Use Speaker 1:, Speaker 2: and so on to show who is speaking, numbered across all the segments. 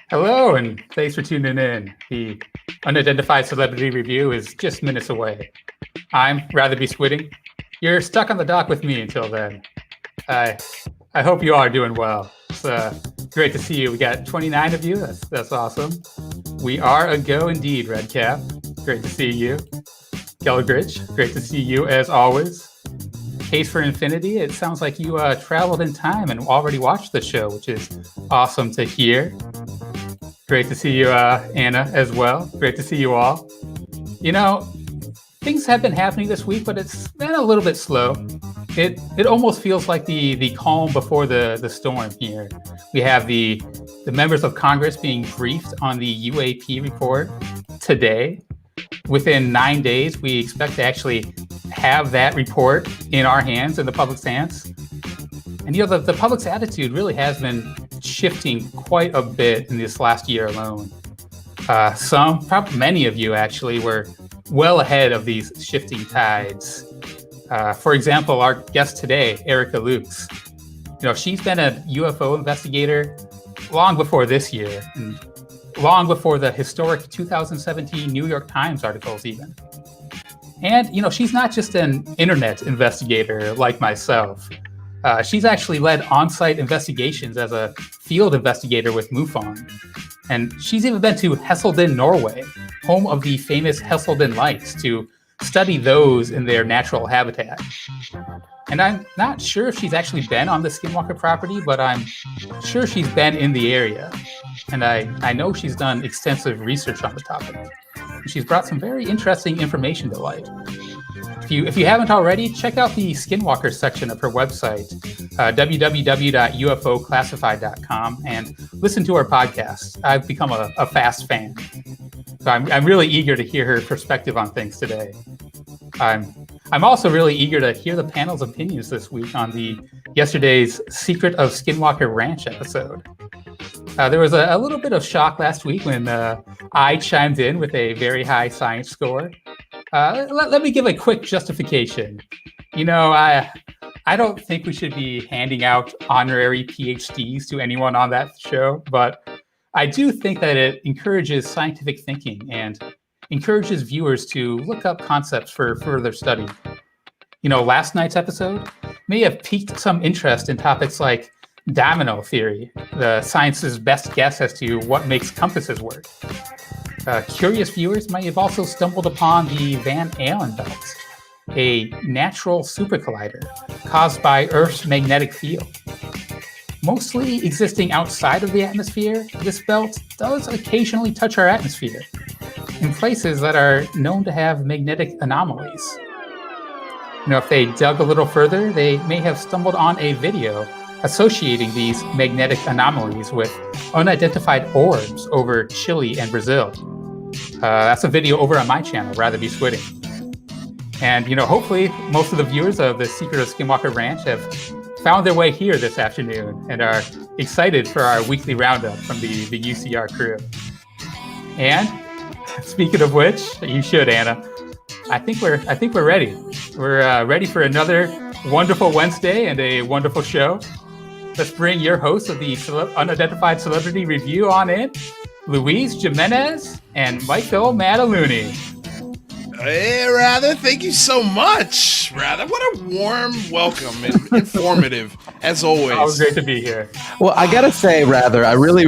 Speaker 1: Hello, and thanks for tuning in. The Unidentified Celebrity Review is just minutes away. I'm Rather Be Squidding. You're stuck on the dock with me until then. I hope you all are doing well. It's great to see you. We got 29 of you. That's awesome. We are a go indeed, Redcap. Great to see you. Gelgridge, great to see you as always. Case for Infinity, it sounds like you traveled in time and already watched the show, which is awesome to hear. Great to see you, Anna, as well. Great to see you all. You know, things have been happening this week, but it's been a little bit slow. It almost feels like the calm before the storm here. We have the members of Congress being briefed on the UAP report today. Within 9 days, we expect to actually have that report in our hands, in the public's hands. And you know, the public's attitude really has been shifting quite a bit in this last year alone. Probably many of you actually were well ahead of these shifting tides. For example, our guest today, Erica Lukes. You know, she's been a UFO investigator long before this year, and long before the historic 2017 New York Times articles even. And, you know, she's not just an internet investigator like myself. She's actually led on-site investigations as a field investigator with MUFON. And she's even been to Hesselden, Norway, home of the famous Hesselden lights, to study those in their natural habitat. And I'm not sure if she's actually been on the Skinwalker property, but I'm sure she's been in the area. And I know she's done extensive research on the topic. And she's brought some very interesting information to light. If you haven't already, check out the Skinwalker section of her website, www.ufoclassified.com, and listen to her podcast. I've become a fast fan. So I'm really eager to hear her perspective on things today. I'm also really eager to hear the panel's opinions this week on yesterday's Secret of Skinwalker Ranch episode. There was a little bit of shock last week when I chimed in with a very high science score. Let me give a quick justification. You know, I don't think we should be handing out honorary PhDs to anyone on that show, but I do think that it encourages scientific thinking and encourages viewers to look up concepts for further study. You know, last night's episode may have piqued some interest in topics like domino theory, the science's best guess as to what makes compasses work. Curious viewers might have also stumbled upon the Van Allen belt, a natural supercollider caused by Earth's magnetic field. Mostly existing outside of the atmosphere, this belt does occasionally touch our atmosphere in places that are known to have magnetic anomalies. You know, if they dug a little further, they may have stumbled on a video associating these magnetic anomalies with unidentified orbs over Chile and Brazil. That's a video over on my channel, Rather Be Squidding. And, you know, hopefully most of the viewers of the Secret of Skinwalker Ranch have found their way here this afternoon and are excited for our weekly roundup from the UCR crew. And speaking of which, you should, Anna. I think we're ready. We're ready for another wonderful Wednesday and a wonderful show. Let's bring your host of the Unidentified Celebrity Review on in, Luis Jimenez and Michael MATALUNI.
Speaker 2: Hey, Rather, thank you so much, Rather. What a warm welcome and informative, as always.
Speaker 1: Oh, it was great to be here.
Speaker 3: Well, I gotta say, Rather, I really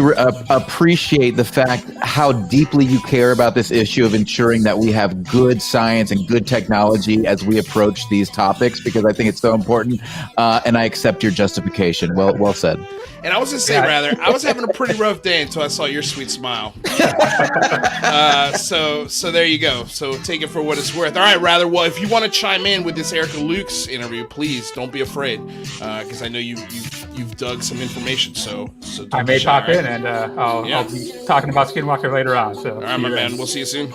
Speaker 3: appreciate the fact how deeply you care about this issue of ensuring that we have good science and good technology as we approach these topics, because I think it's so important, and I accept your justification. Well said.
Speaker 2: And I was going to say, Rather, I was having a pretty rough day until I saw your sweet smile. So there you go. So take it for what it's worth. All right, Rather, well, if you want to chime in with this Erica Lukes interview, please don't be afraid, because I know you've dug some information. So
Speaker 1: I may pop in, and I'll be talking about Skinwalker later on. So
Speaker 2: all right, my man. We'll see you soon.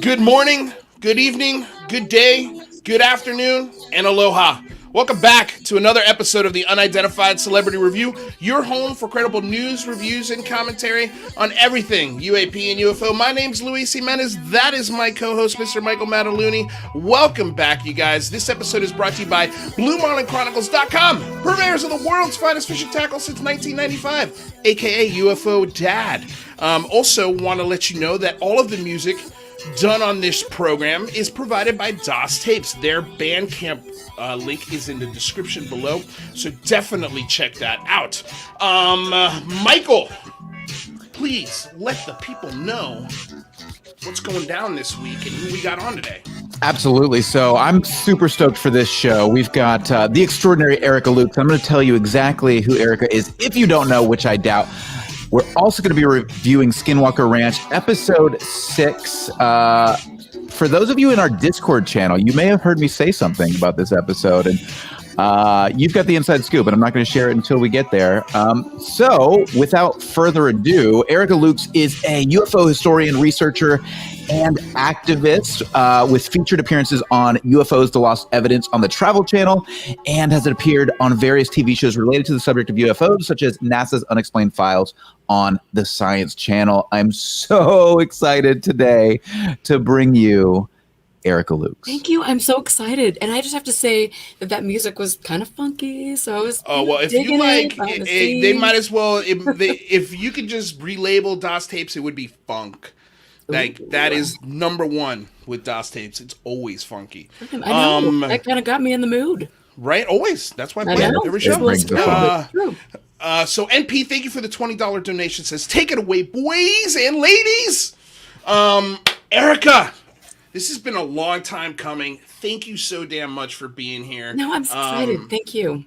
Speaker 2: Good morning, good evening, good day, good afternoon, and aloha. Welcome back to another episode of the Unidentified Celebrity Review, your home for credible news, reviews, and commentary on everything UAP and UFO. My name's Luis Jimenez. That is my co-host, Mr. Michael Mataluni. Welcome back, you guys. This episode is brought to you by BlueMarlinChronicles.com, purveyors of the world's finest fishing tackle since 1995, aka UFO Dad. Also want to let you know that all of the music done on this program is provided by DOS Tapes. Their Bandcamp link is in the description below, so definitely check that out. Michael, please let the people know what's going down this week and who we got on today.
Speaker 3: Absolutely. So I'm super stoked for this show. We've got the extraordinary Erica Lukes. I'm going to tell you exactly who Erica is if you don't know, which I doubt. We're also going to be reviewing Skinwalker Ranch, episode 6. For those of you in our Discord channel, you may have heard me say something about this episode, and you've got the inside scoop, and I'm not going to share it until we get there. So, without further ado, Erica Lukes is a UFO historian, researcher, and activist with featured appearances on UFOs, The Lost Evidence on the Travel Channel, and has appeared on various TV shows related to the subject of UFOs, such as NASA's Unexplained Files on the Science Channel. I'm so excited today to bring you Erica Lukes.
Speaker 4: Thank you. I'm so excited. And I just have to say that music was kind of funky. So I was
Speaker 2: if you like, they might as well, if you could just relabel DOS Tapes, it would be funk. Like, that is number one with DOS Tapes. It's always funky.
Speaker 4: I know. That kind of got me in the mood.
Speaker 2: Right? Always. That's why I play it every show. So NP, thank you for the $20 donation. Says, take it away, boys and ladies. Erica, this has been a long time coming. Thank you so damn much for being here.
Speaker 4: No, I'm so excited. Thank you.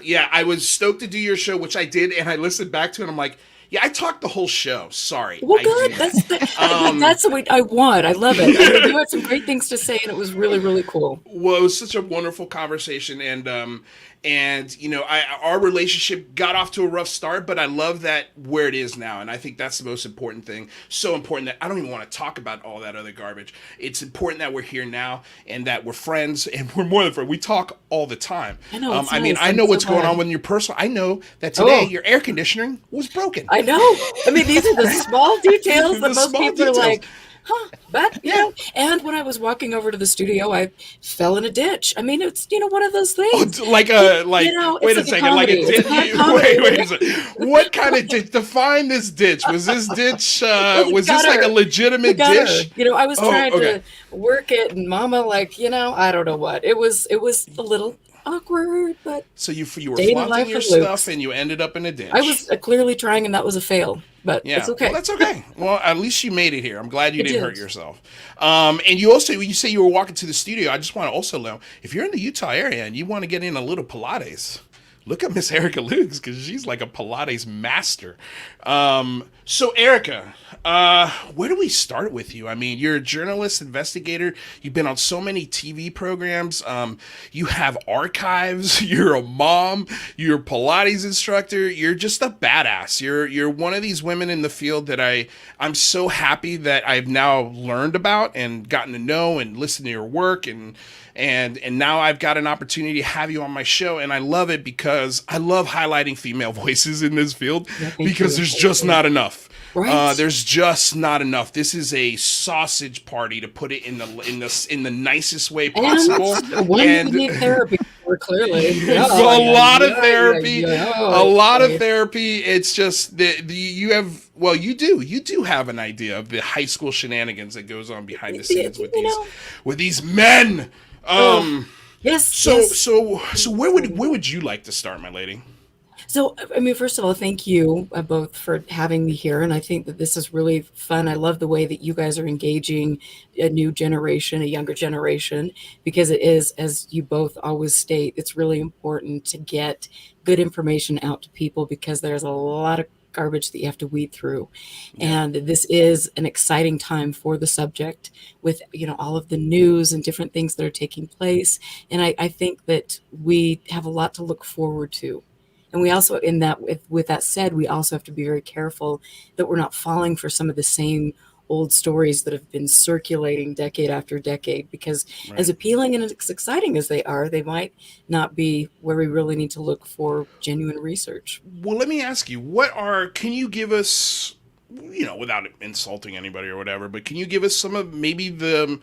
Speaker 2: Yeah, I was stoked to do your show, which I did, and I listened back to it, and I'm like, yeah, I talked the whole show. Sorry.
Speaker 4: Well, good. That's what I want. I love it. You had some great things to say, and it was really, really cool.
Speaker 2: Well, it was such a wonderful conversation, and you know, our relationship got off to a rough start, but I love that where it is now, and I think that's the most important thing. So important that I don't even want to talk about all that other garbage. It's important that we're here now and that we're friends, and we're more than friends. We talk all the time.
Speaker 4: I know.
Speaker 2: I mean, I know what's going on with your personal. I know that today your air conditioning was broken.
Speaker 4: I know. I mean, these are the small details that most people are like, huh, but, you know, and when I was walking over to the studio, I fell in a ditch. I mean, it's, you know, one of those things.
Speaker 2: Wait a second, like a ditch. Wait a second. What kind of ditch? Define this ditch. Was this ditch, was this like a legitimate ditch?
Speaker 4: You know, I was trying to work it, and Mama, like, you know, I don't know what. It was a little awkward, but
Speaker 2: so you were flaunting your stuff and you ended up in a ditch.
Speaker 4: I was clearly trying, and that was a fail, but it's okay.
Speaker 2: Well, that's okay. Well, at least you made it here. I'm glad you didn't hurt yourself. And you say you were walking to the studio. I just want to also know, if you're in the Utah area and you want to get in a little Pilates, look at Miss Erica Lukes, because she's like a Pilates master. So Erica, where do we start with you? I mean, you're a journalist, investigator. You've been on so many TV programs. You have archives. You're a mom. You're a Pilates instructor. You're just a badass. You're one of these women in the field that I'm so happy that I've now learned about and gotten to know and listen to your work, and now I've got an opportunity to have you on my show, and I love it because I love highlighting female voices in this field, because there's just not enough.
Speaker 4: Right.
Speaker 2: There's just not enough. This is a sausage party, to put it in the nicest way possible.
Speaker 4: And we need therapy for, clearly.
Speaker 2: A lot of therapy. A lot of therapy. It's just you do have an idea of the high school shenanigans that goes on behind the scenes with these men.
Speaker 4: Yes.
Speaker 2: So where would you like to start, my lady?
Speaker 4: So, I mean, first of all, thank you both for having me here. And I think that this is really fun. I love the way that you guys are engaging a new generation, a younger generation, because it is, as you both always state, it's really important to get good information out to people, because there's a lot of garbage that you have to weed through. And this is an exciting time for the subject, with, you know, all of the news and different things that are taking place. And I think that we have a lot to look forward to. And we also, with that said, we also have to be very careful that we're not falling for some of the same old stories that have been circulating decade after decade, because as appealing and as exciting as they are, they might not be where we really need to look for genuine research.
Speaker 2: Well, let me ask you, can you give us, without insulting anybody or whatever, but can you give us some of maybe the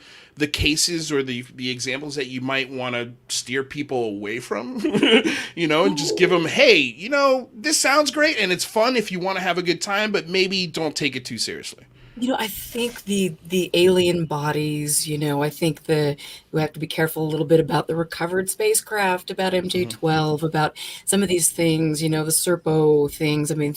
Speaker 2: cases or the examples that you might want to steer people away from, and just give them, hey, this sounds great and it's fun if you want to have a good time, but maybe don't take it too seriously.
Speaker 4: I think the alien bodies, I think we have to be careful a little bit about the recovered spacecraft, about MJ-12, about some of these things, the Serpo things. I mean,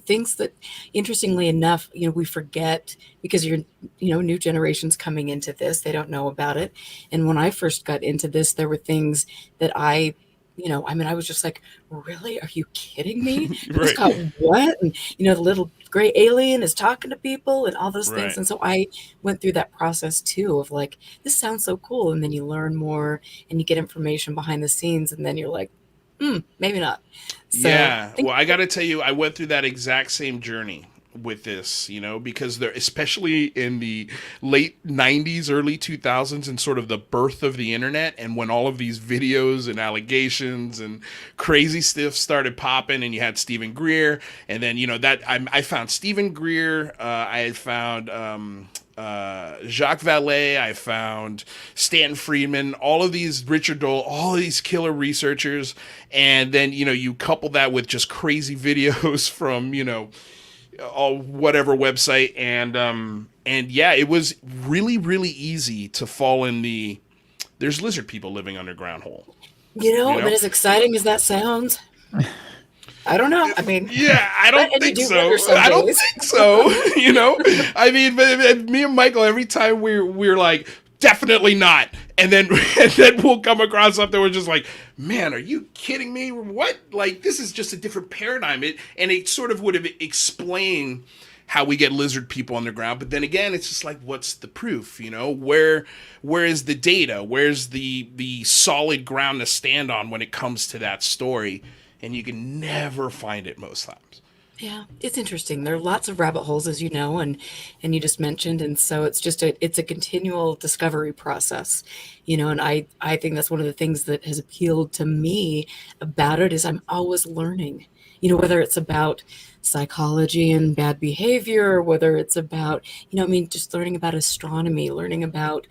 Speaker 4: things that, interestingly enough, we forget because new generations coming into this, they don't know about it. And when I first got into this, there were things that I was just like, really? Are you kidding me? It's got what? And, the little gray alien is talking to people and all those things. And so I went through that process too of like, this sounds so cool. And then you learn more and you get information behind the scenes. And then you're like, maybe not. So,
Speaker 2: yeah. Well, I got to tell you, I went through that exact same journey with this, because they're especially in the late 90s, early 2000s, and sort of the birth of the internet, and when all of these videos and allegations and crazy stuff started popping, and you had Stephen Greer, and then I found Stephen Greer, I had found Jacques Vallée, I found Stanton Friedman, all of these, Richard Dole, all of these killer researchers, and then you couple that with just crazy videos from whatever website, and yeah, it was really, really easy to fall in there's lizard people living underground hole.
Speaker 4: But as exciting as that sounds, I don't know. I mean,
Speaker 2: yeah, I don't think so. I don't think so. I mean, but me and Michael, every time we're like, definitely not. And then we'll come across something we're just like, man, are you kidding me? What? Like, this is just a different paradigm. It sort of would have explained how we get lizard people underground. But then again, it's just like, what's the proof? Where is the data? Where's the solid ground to stand on when it comes to that story? And you can never find it most times.
Speaker 4: Yeah, it's interesting. There are lots of rabbit holes, as you know, and you just mentioned, and so it's a continual discovery process, and I think that's one of the things that has appealed to me about it is I'm always learning, whether it's about psychology and bad behavior, whether it's about, just learning about astronomy, learning about,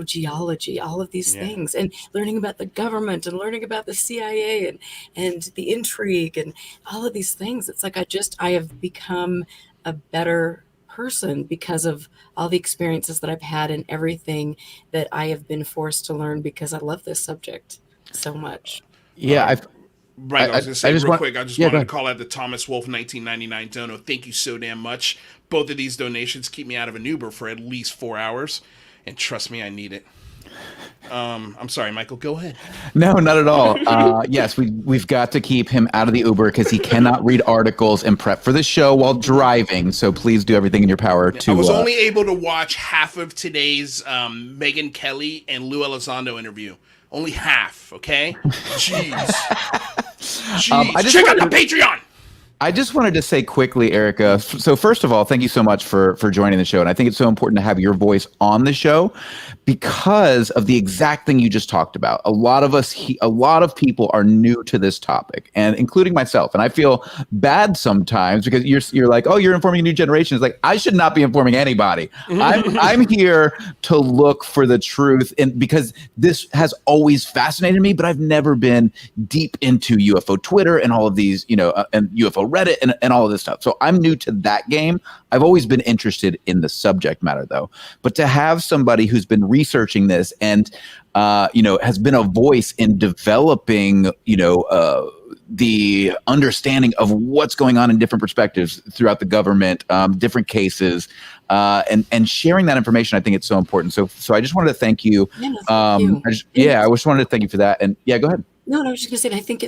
Speaker 4: geology, all of these things, and learning about the government and learning about the CIA and the intrigue and all of these things. It's like I have become a better person because of all the experiences that I've had and everything that I have been forced to learn because I love this subject so much.
Speaker 3: Yeah,
Speaker 2: Right, I was going to say real quick, I just wanted to call out the Thomas Wolf 1999 dono. Thank you so damn much. Both of these donations keep me out of an Uber for at least 4 hours. And trust me, I need it. I'm sorry, Michael, go ahead.
Speaker 3: No, not at all. Yes, we've got to keep him out of the Uber because he cannot read articles and prep for the show while driving. So please do everything in your power to...
Speaker 2: I was only able to watch half of today's Megyn Kelly and Lou Elizondo interview. Only half, okay? Jeez. Check out the Patreon!
Speaker 3: I just wanted to say quickly, Erica. So first of all, thank you so much for joining the show. And I think it's so important to have your voice on the show because of the exact thing you just talked about. A lot of people are new to this topic, and including myself. And I feel bad sometimes because you're like, oh, you're informing a new generation. It's like, I should not be informing anybody. I'm here to look for the truth, and because this has always fascinated me, but I've never been deep into UFO Twitter and all of these, and UFO Reddit and all of this stuff. So I'm new to that game. I've always been interested in the subject matter though. But to have somebody who's been researching this and, has been a voice in developing, the understanding of what's going on in different perspectives throughout the government, different cases, and sharing that information, I think it's so important. So I just wanted to thank you. I just wanted to thank you for that. And yeah, go ahead.
Speaker 4: No, I was just gonna say, I think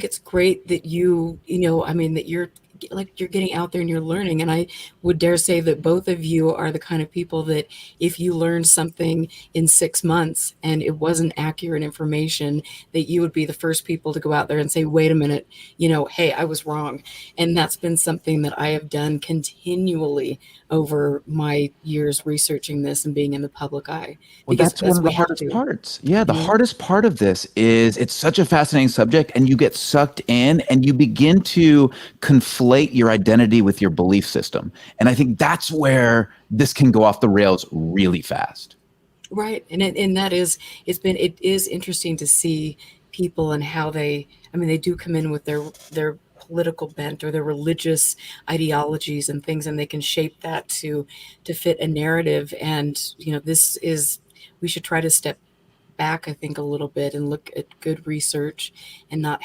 Speaker 4: it's great that that like you're getting out there and you're learning. And I would dare say that both of you are the kind of people that if you learned something in 6 months and it wasn't accurate information, that you would be the first people to go out there and say, wait a minute, hey, I was wrong. And that's been something that I have done continually over my years researching this and being in the public eye.
Speaker 3: Well, that's one of the hardest parts. Yeah, the hardest part of this is it's such a fascinating subject, and you get sucked in and you begin to conflate your identity with your belief system. And I think that's where this can go off the rails really fast.
Speaker 4: Right. And that is, it is interesting to see people and how they do come in with their political bent or their religious ideologies and things, and they can shape that to fit a narrative. And, we should try to step back, I think, a little bit and look at good research and not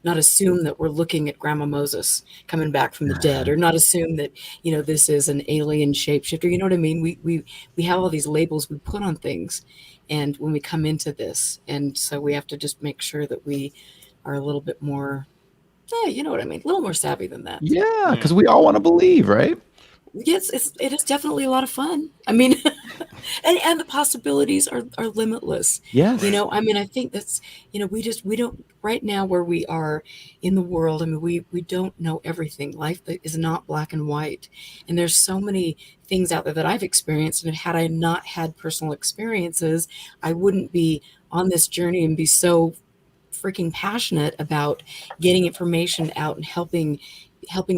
Speaker 4: assume that we're looking at Grandma Moses coming back from the dead, or not assume that, this is an alien shapeshifter. You know what I mean? We have all these labels we put on things, and when we come into this, and so we have to just make sure that we are a little bit more, you know what I mean? A little more savvy than that.
Speaker 3: Yeah, because we all want to believe, right?
Speaker 4: Yes, it is definitely a lot of fun. I mean, and the possibilities are limitless.
Speaker 3: Yes.
Speaker 4: I think that's, we don't, right now where we are in the world, we don't know everything. Life is not black and white. And there's so many things out there that I've experienced. And had I not had personal experiences, I wouldn't be on this journey and be so freaking passionate about getting information out and helping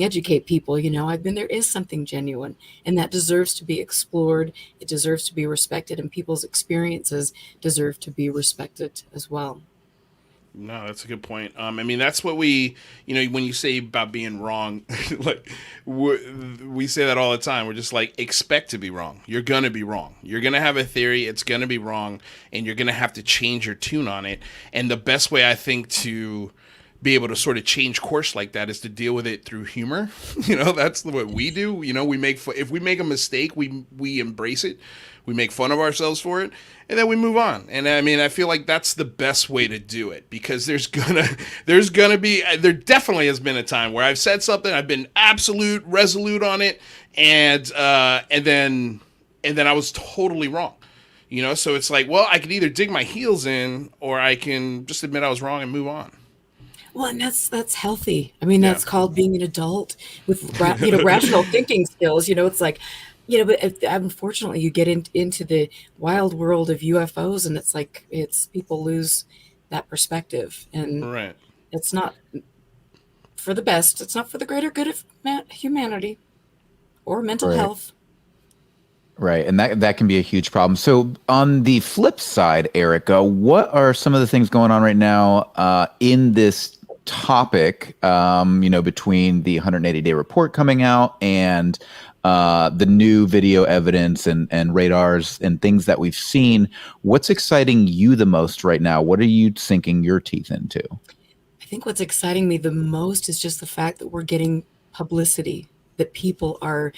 Speaker 4: educate people. I've been, there is something genuine, and that deserves to be explored. It deserves to be respected, and people's experiences deserve to be respected as well.
Speaker 2: No, that's a good point. That's what we, when you say about being wrong, like we say that all the time. We're just like, expect to be wrong. You're going to be wrong. You're going to have a theory. It's going to be wrong, and you're going to have to change your tune on it. And the best way, I think, to be able to sort of change course like that is to deal with it through humor. That's what we do. We make if we make a mistake, we embrace it. We make fun of ourselves for it, and then we move on. And I feel like that's the best way to do it, because there definitely has been a time where I've said something, I've been resolute on it, and then I was totally wrong. So it's like, well, I could either dig my heels in, or I can just admit I was wrong and move on.
Speaker 4: Well, and that's healthy. That's called being an adult with rational thinking skills. It's like, but unfortunately you get into the wild world of UFOs, and it's like, people lose that perspective, and
Speaker 2: right.
Speaker 4: It's not for the best. It's not for the greater good of humanity or mental health.
Speaker 3: Right, and that can be a huge problem. So on the flip side, Erica, what are some of the things going on right now in this topic, between the 180-day report coming out and the new video evidence and radars and things that we've seen? What's exciting you the most right now? What are you sinking your teeth into?
Speaker 4: I think what's exciting me the most is just the fact that we're getting publicity, that people are,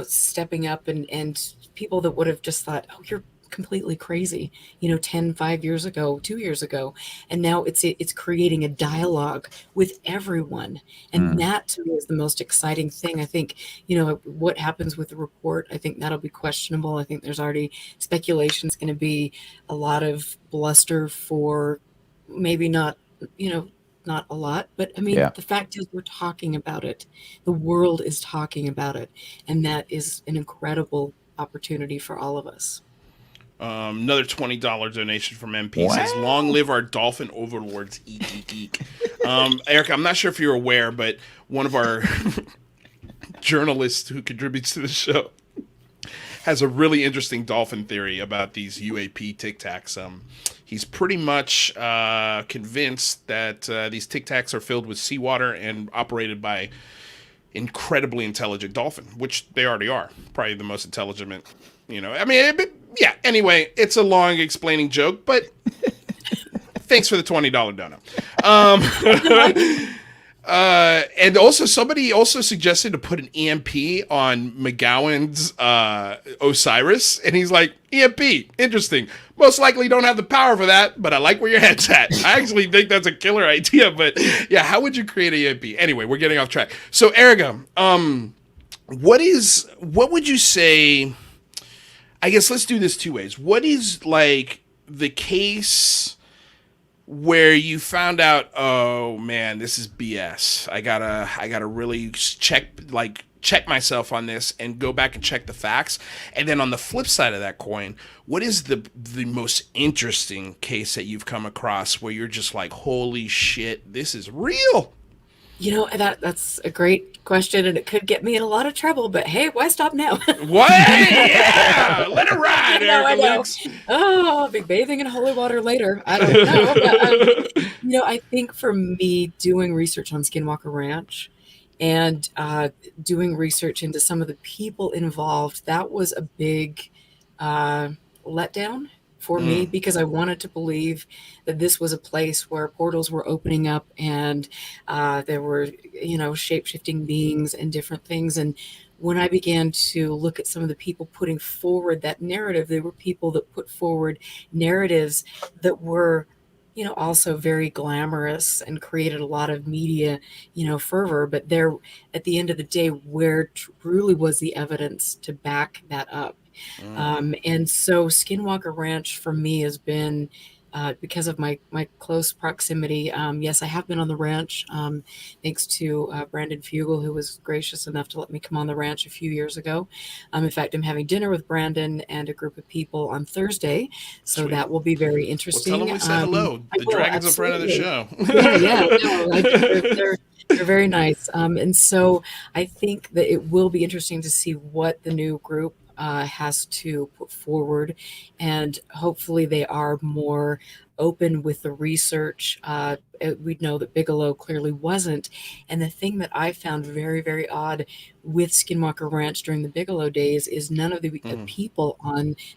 Speaker 4: stepping up, and people that would have just thought, oh, you're completely crazy, 5 years ago, 2 years ago. And now it's creating a dialogue with everyone. And that to me is the most exciting thing. I think, what happens with the report, I think that'll be questionable. I think there's already speculation. It's going to be a lot of bluster for maybe not, not a lot, but the fact is we're talking about it. The world is talking about it. And that is an incredible opportunity for all of us.
Speaker 2: Another $20 donation from MP says, long live our dolphin overlords, eek, eek, eek. Erica, I'm not sure if you're aware, but one of our journalists who contributes to the show has a really interesting dolphin theory about these UAP Tic Tacs. He's pretty much convinced that these Tic Tacs are filled with seawater and operated by incredibly intelligent dolphin, which they already are. Probably the most intelligent, yeah, anyway, it's a long explaining joke, but thanks for the $20 dono. And also somebody also suggested to put an EMP on McGowan's Osiris, and he's like, EMP, interesting. Most likely don't have the power for that, but I like where your head's at. I actually think that's a killer idea, but yeah, how would you create an EMP? Anyway, we're getting off track. So Erica, what would you say? I guess let's do this two ways. What is like the case where you found out, oh man, this is BS. I gotta really check myself on this and go back and check the facts. And then on the flip side of that coin, what is the most interesting case that you've come across where you're just like, holy shit, this is real?
Speaker 4: You know, that's a great question, and it could get me in a lot of trouble, but hey, why stop now?
Speaker 2: What? Yeah, let it ride, Erica Lynx.
Speaker 4: Oh, I'll be bathing in holy water later. I don't know. But, you know, I think for me, doing research on Skinwalker Ranch and doing research into some of the people involved, that was a big letdown for me, because I wanted to believe that this was a place where portals were opening up and there were, you know, shape-shifting beings and different things. And when I began to look at some of the people putting forward that narrative, there were people that put forward narratives that were, you know, also very glamorous and created a lot of media, you know, fervor. But there, at the end of the day, where truly was the evidence to back that up? And so Skinwalker Ranch for me has been, because of my close proximity. Yes, I have been on the ranch, thanks to Brandon Fugel, who was gracious enough to let me come on the ranch a few years ago. In fact, I'm having dinner with Brandon and a group of people on Thursday, so
Speaker 2: Sweet.
Speaker 4: That will be very interesting.
Speaker 2: Well, tell them we said hello. The dragon's in front of the show.
Speaker 4: They're very nice. And so I think that it will be interesting to see what the new group has to put forward, and hopefully they are more open with the research. We know that Bigelow clearly wasn't, and the thing that I found very, very odd with Skinwalker Ranch during the Bigelow days is none of the people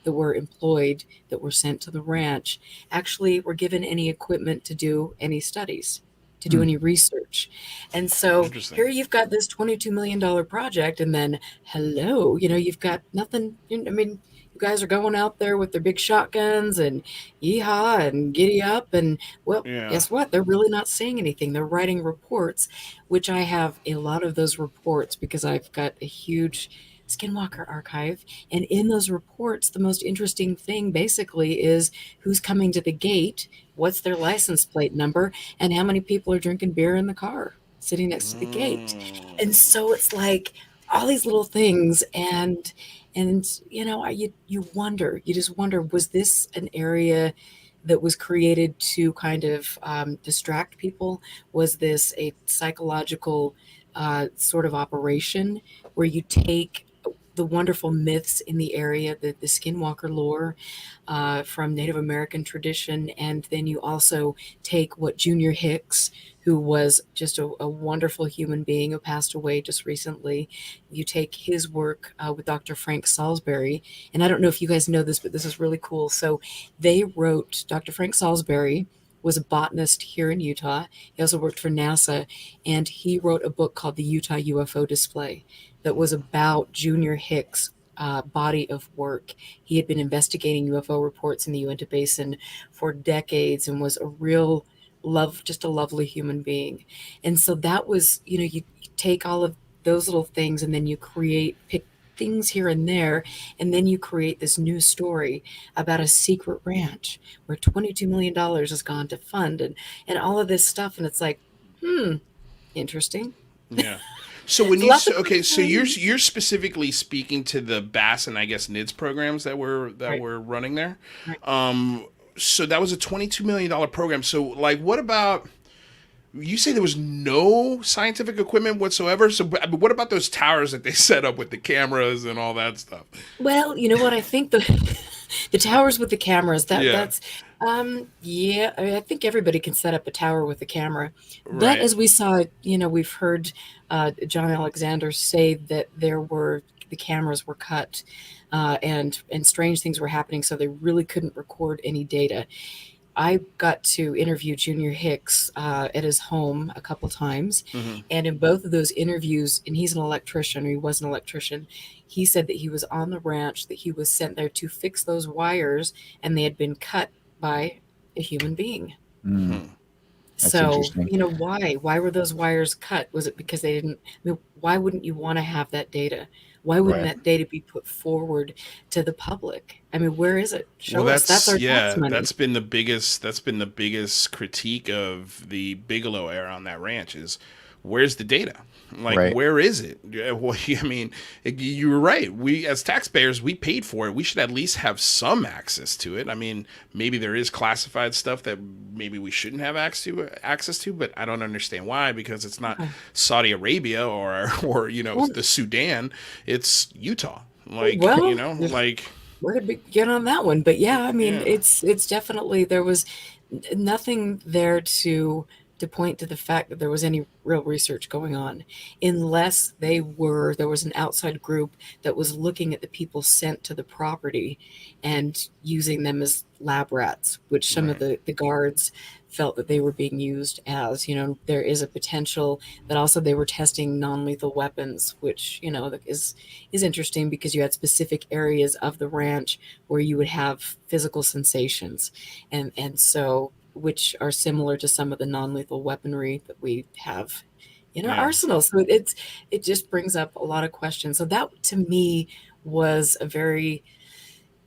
Speaker 4: that were employed, that were sent to the ranch, actually were given any equipment to do any studies, to do any research. And so here you've got this $22 million project, and then hello, you know, you've got nothing. I mean, you guys are going out there with their big shotguns and yeehaw and giddy up, and well, guess what? They're really not saying anything. They're writing reports, which I have a lot of those reports because I've got a huge Skinwalker archive. And in those reports, the most interesting thing basically is who's coming to the gate, what's their license plate number, and how many people are drinking beer in the car sitting next to the gate. And so it's like all these little things, and you know, you just wonder, was this an area that was created to kind of distract people? Was this a psychological sort of operation where you take the wonderful myths in the area, the Skinwalker lore from Native American tradition, and then you also take what Junior Hicks, who was just a wonderful human being who passed away just recently, you take his work with Dr. Frank Salisbury, and I don't know if you guys know this, but this is really cool. So they wrote, Dr. Frank Salisbury was a botanist here in Utah. He also worked for NASA, and he wrote a book called The Utah UFO Display that was about Junior Hicks' body of work. He had been investigating UFO reports in the Uinta Basin for decades and was a real just a lovely human being. And so that was, you know, you take all of those little things and then you pick things here and there, and then you create this new story about a secret ranch where $22 million has gone to fund and all of this stuff. And it's like, interesting.
Speaker 2: Yeah. So when you so you're specifically speaking to the Bass and I guess NIDS programs that were running there. Right. So that was a $22 million program. So like, what about, you say there was no scientific equipment whatsoever. So what about those towers that they set up with the cameras and all that stuff?
Speaker 4: Well, you know what? I think the towers with the cameras, that's I mean, I think everybody can set up a tower with a camera. Right. But as we saw, you know, we've heard John Alexander say that the cameras were cut and strange things were happening, so they really couldn't record any data. I got to interview Junior Hicks at his home a couple times.
Speaker 2: Mm-hmm.
Speaker 4: And in both of those interviews, and he's an electrician, or he was an electrician, he said that he was on the ranch, that he was sent there to fix those wires, and they had been cut by a human being.
Speaker 3: Mm. That's
Speaker 4: So,
Speaker 3: interesting.
Speaker 4: why? Why were those wires cut? Was it because they didn't? I mean, why wouldn't you want to have that data? Why wouldn't
Speaker 3: Right.
Speaker 4: that data be put forward to the public? I mean, where is it? Show us. That's our tax money.
Speaker 2: That's been the biggest critique of the Bigelow era on that ranch is where's the data? Like,
Speaker 3: Right.
Speaker 2: where is it? Well, I mean, you were right. We, as taxpayers, we paid for it. We should at least have some access to it. I mean, maybe there is classified stuff that maybe we shouldn't have access to, but I don't understand why, because it's not Saudi Arabia or the Sudan. It's Utah. Like,
Speaker 4: Well,
Speaker 2: like.
Speaker 4: we're gonna get on that one. But yeah, I mean,
Speaker 2: Yeah.
Speaker 4: it's definitely, there was nothing there to point to the fact that there was any real research going on, unless there was an outside group that was looking at the people sent to the property and using them as lab rats, which some of the guards felt that they were being used as. There is a potential that also they were testing non-lethal weapons, which is interesting, because you had specific areas of the ranch where you would have physical sensations, and so, which are similar to some of the non-lethal weaponry that we have in our arsenal. So it just brings up a lot of questions. So that, to me, was a very,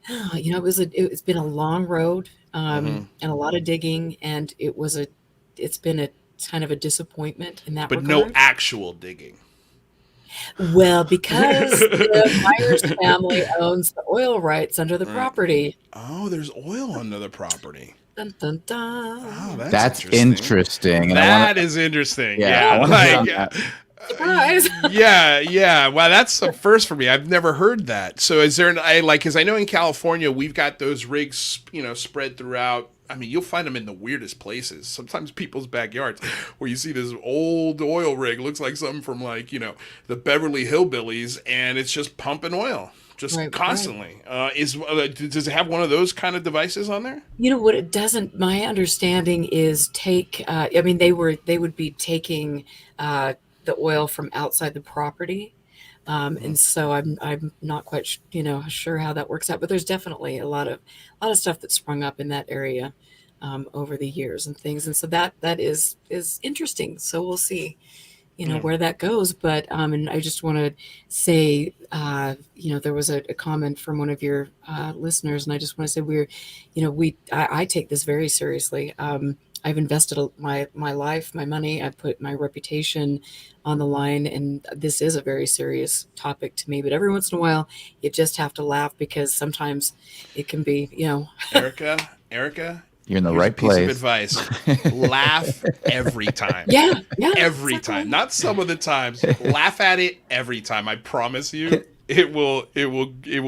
Speaker 4: it's been a long road, and a lot of digging, and it's been a kind of a disappointment in that
Speaker 2: But
Speaker 4: regard.
Speaker 2: no actual digging.
Speaker 4: Well, because the Myers family owns the oil rights under the property.
Speaker 2: Oh, there's oil under the property.
Speaker 4: Dun, dun, dun.
Speaker 2: Oh,
Speaker 3: That's interesting. And
Speaker 2: That is interesting.
Speaker 3: Yeah, I wanna hit on that.
Speaker 4: Surprise.
Speaker 2: yeah. Well, that's a first for me. I've never heard that. So is there because I know in California we've got those rigs, spread throughout. I mean, you'll find them in the weirdest places. Sometimes people's backyards, where you see this old oil rig, looks like something from the Beverly Hillbillies, and it's just pumping oil. Just constantly. Does it have one of those kind of devices on there?
Speaker 4: What it doesn't, my understanding is they would be taking the oil from outside the property. And so I'm not quite sure how that works out, but there's definitely a lot of stuff that sprung up in that area over the years and things. And so that is interesting. So we'll see, where that goes. But and I just want to say, there was a comment from one of your listeners, and I just want to say I take this very seriously. I've invested my life, my money. I put my reputation on the line, and this is a very serious topic to me. But every once in a while, you just have to laugh, because sometimes it can be,
Speaker 2: Erica,
Speaker 3: you're in the
Speaker 2: here's
Speaker 3: right
Speaker 2: a piece
Speaker 3: place.
Speaker 2: of advice: laugh every time.
Speaker 4: Yeah,
Speaker 2: every
Speaker 4: exactly.
Speaker 2: time, not some of the times. Laugh at it every time. I promise you. It will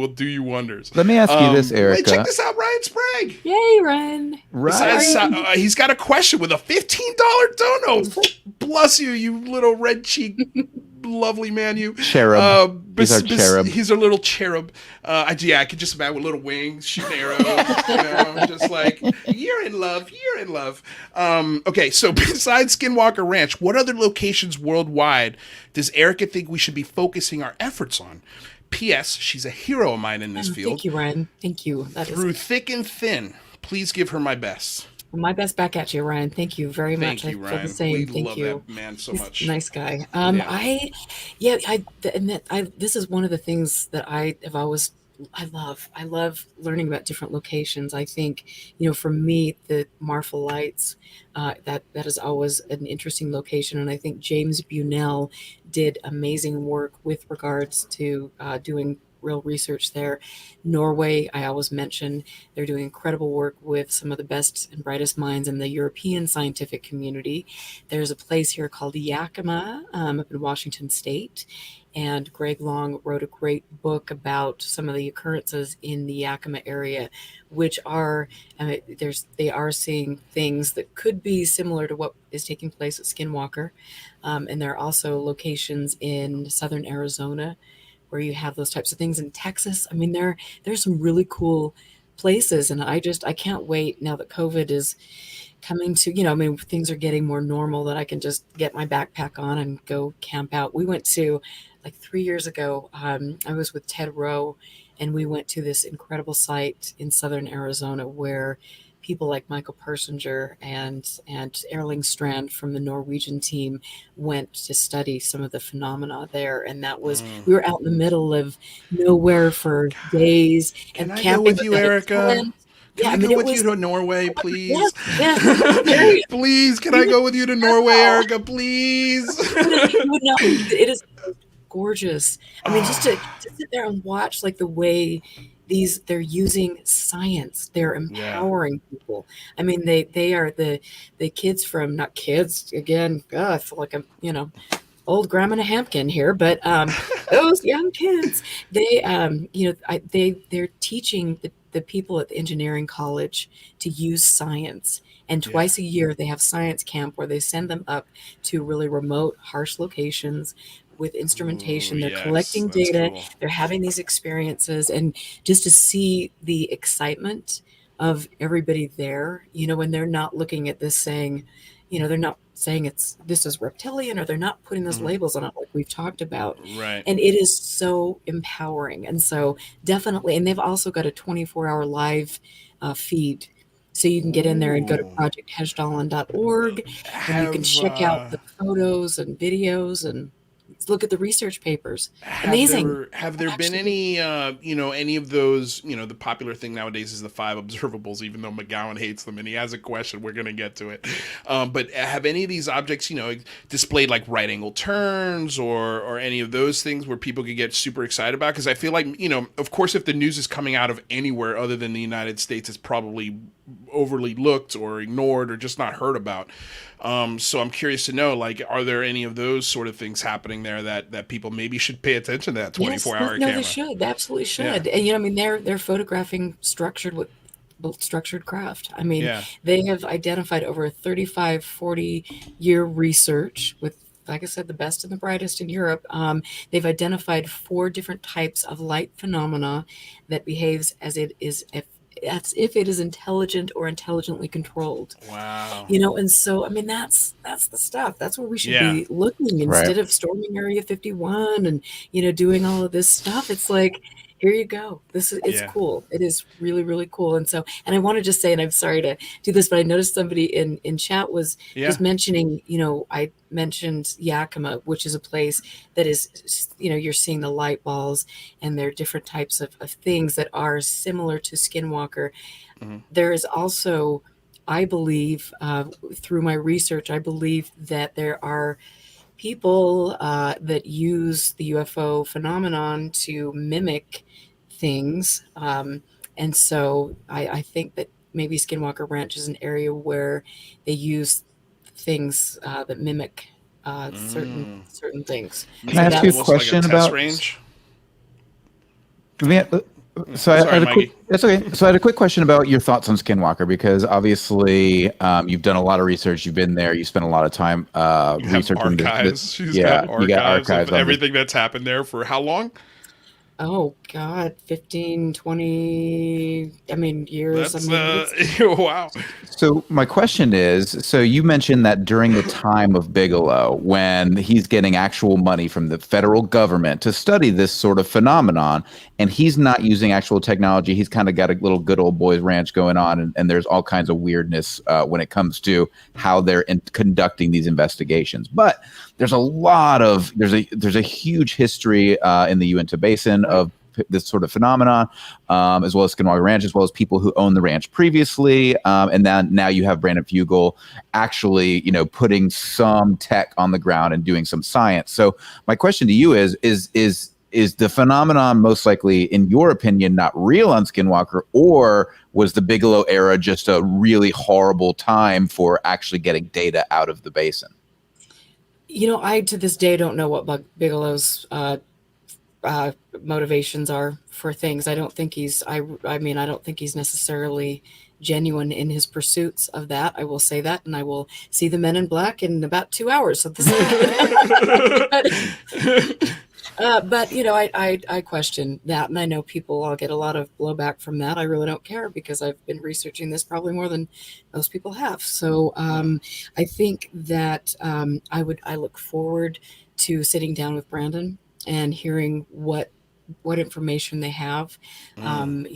Speaker 2: do you wonders.
Speaker 3: Let me ask you this, Erica.
Speaker 2: Wait, check this out, Ryan Sprague.
Speaker 4: Yay, Ryan!
Speaker 2: Besides, he's got a question with a $15 dono. Bless you, you little red cheek, lovely man, you
Speaker 3: cherub. He's our cherub.
Speaker 2: He's a little cherub. I could just imagine with little wings, shooting arrows. Just like you're in love. Okay, so besides Skinwalker Ranch, what other locations worldwide does Erica think we should be focusing our efforts on? P.S. She's a hero of mine in this field.
Speaker 4: Thank you, Ryan. Thank you.
Speaker 2: Through thick and thin, please give her my best.
Speaker 4: My best back at you, Ryan. Thank you very much.
Speaker 2: Thank you,
Speaker 4: I feel
Speaker 2: Ryan.
Speaker 4: the same.
Speaker 2: We
Speaker 4: Thank
Speaker 2: love
Speaker 4: you.
Speaker 2: that man so
Speaker 4: He's
Speaker 2: much.
Speaker 4: a nice guy. This is one of the things that I love learning about different locations. I think, for me, the Marfa Lights, that is always an interesting location. And I think James Bunnell did amazing work with regards to doing real research there. Norway, I always mention, they're doing incredible work with some of the best and brightest minds in the European scientific community. There's a place here called Yakima up in Washington State. And Greg Long wrote a great book about some of the occurrences in the Yakima area, which are, they are seeing things that could be similar to what is taking place at Skinwalker. And there are also locations in southern Arizona where you have those types of things. In Texas, there's some really cool places. And I can't wait now that COVID is coming to, I mean, things are getting more normal, that I can just get my backpack on and go camp out. We went to, like 3 years ago, I was with Ted Rowe, and we went to this incredible site in southern Arizona where people like Michael Persinger and Erling Strand from the Norwegian team went to study some of the phenomena there. And that was, we were out in the middle of nowhere for days
Speaker 2: Can
Speaker 4: and
Speaker 2: I
Speaker 4: camping
Speaker 2: go with you, Erica?
Speaker 4: Yeah,
Speaker 2: Can I go with you to Norway, please?
Speaker 4: Yes.
Speaker 2: Please, can I go with you to Norway, Erica, please?
Speaker 4: You would know. It is gorgeous. I mean, just to sit there and watch, like, the way they're using science, they're empowering people. I mean, they are the kids from, not kids again, I feel like I'm, old grandma and a Hampkin here, but those young kids, they they're teaching the people at the engineering college to use science. And twice a year they have science camp where they send them up to really remote, harsh locations with instrumentation. They're collecting data. Cool. They're having these experiences, and just to see the excitement of everybody there, when they're not looking at this saying, they're not saying this is reptilian, or they're not putting those labels on it like we've talked about.
Speaker 2: Right.
Speaker 4: And it is so empowering. And so definitely, and they've also got a 24-hour live feed. So you can get in there and go to projecthedgedollen.org, and you can check out the photos and videos and look at the research papers. Amazing.
Speaker 2: Have there been any, any of those, the popular thing nowadays is the 5 observables, even though McGowan hates them and he has a question, we're going to get to it. But have any of these objects, displayed like right angle turns or any of those things where people could get super excited about? Because I feel like, of course, if the news is coming out of anywhere other than the United States, it's probably overly looked or ignored or just not heard about. So I'm curious to know, like, are there any of those sort of things happening there that people maybe should pay attention to that 24-hour camera?
Speaker 4: No, they should. They absolutely should. Yeah. And they're photographing structured craft. I mean, they have identified over 35, 40-year research with, like I said, the best and the brightest in Europe. They've identified 4 different types of light phenomena that behaves as if it is intelligent or intelligently controlled.
Speaker 2: Wow.
Speaker 4: And so, I mean, that's the stuff. That's where we should be looking instead of storming Area 51 and, doing all of this stuff. It's like, here you go. It's cool. It is really, really cool. And so, and I want to just say, and I'm sorry to do this, but I noticed somebody in chat was just mentioning, I mentioned Yakima, which is a place that is, you're seeing the light balls, and there are different types of things that are similar to Skinwalker. Mm-hmm. There is also, I believe, through my research, I believe that there are people that use the UFO phenomenon to mimic things. And so I think that maybe Skinwalker Ranch is an area where they use things that mimic certain things.
Speaker 3: Can I ask you a question about
Speaker 2: range?
Speaker 3: So I had a quick question about your thoughts on Skinwalker, because obviously you've done a lot of research. You've been there. You spent a lot of time researching
Speaker 2: archives.
Speaker 3: She's got archives
Speaker 2: of everything that's happened there for how long?
Speaker 4: Oh God, 15, 20, years.
Speaker 2: That's, wow.
Speaker 3: So my question is, so you mentioned that during the time of Bigelow, when he's getting actual money from the federal government to study this sort of phenomenon, and he's not using actual technology, he's kind of got a little good old boys ranch going on, and there's all kinds of weirdness when it comes to how they're conducting these investigations. But there's a huge history in the Uinta Basin of this sort of phenomenon, as well as Skinwalker Ranch, as well as people who owned the ranch previously. And then now you have Brandon Fugel actually, putting some tech on the ground and doing some science. So my question to you is the phenomenon most likely, in your opinion, not real on Skinwalker, or was the Bigelow era just a really horrible time for actually getting data out of the basin?
Speaker 4: I to this day don't know what Bigelow's motivations are for things. I don't think he's necessarily genuine in his pursuits of that. I will say that, and I will see the Men in Black in about 2 hours. So this But I question that, and I know I'll get a lot of blowback from that. I really don't care because I've been researching this probably more than most people have. So I think that I look forward to sitting down with Brandon and hearing what information they have, and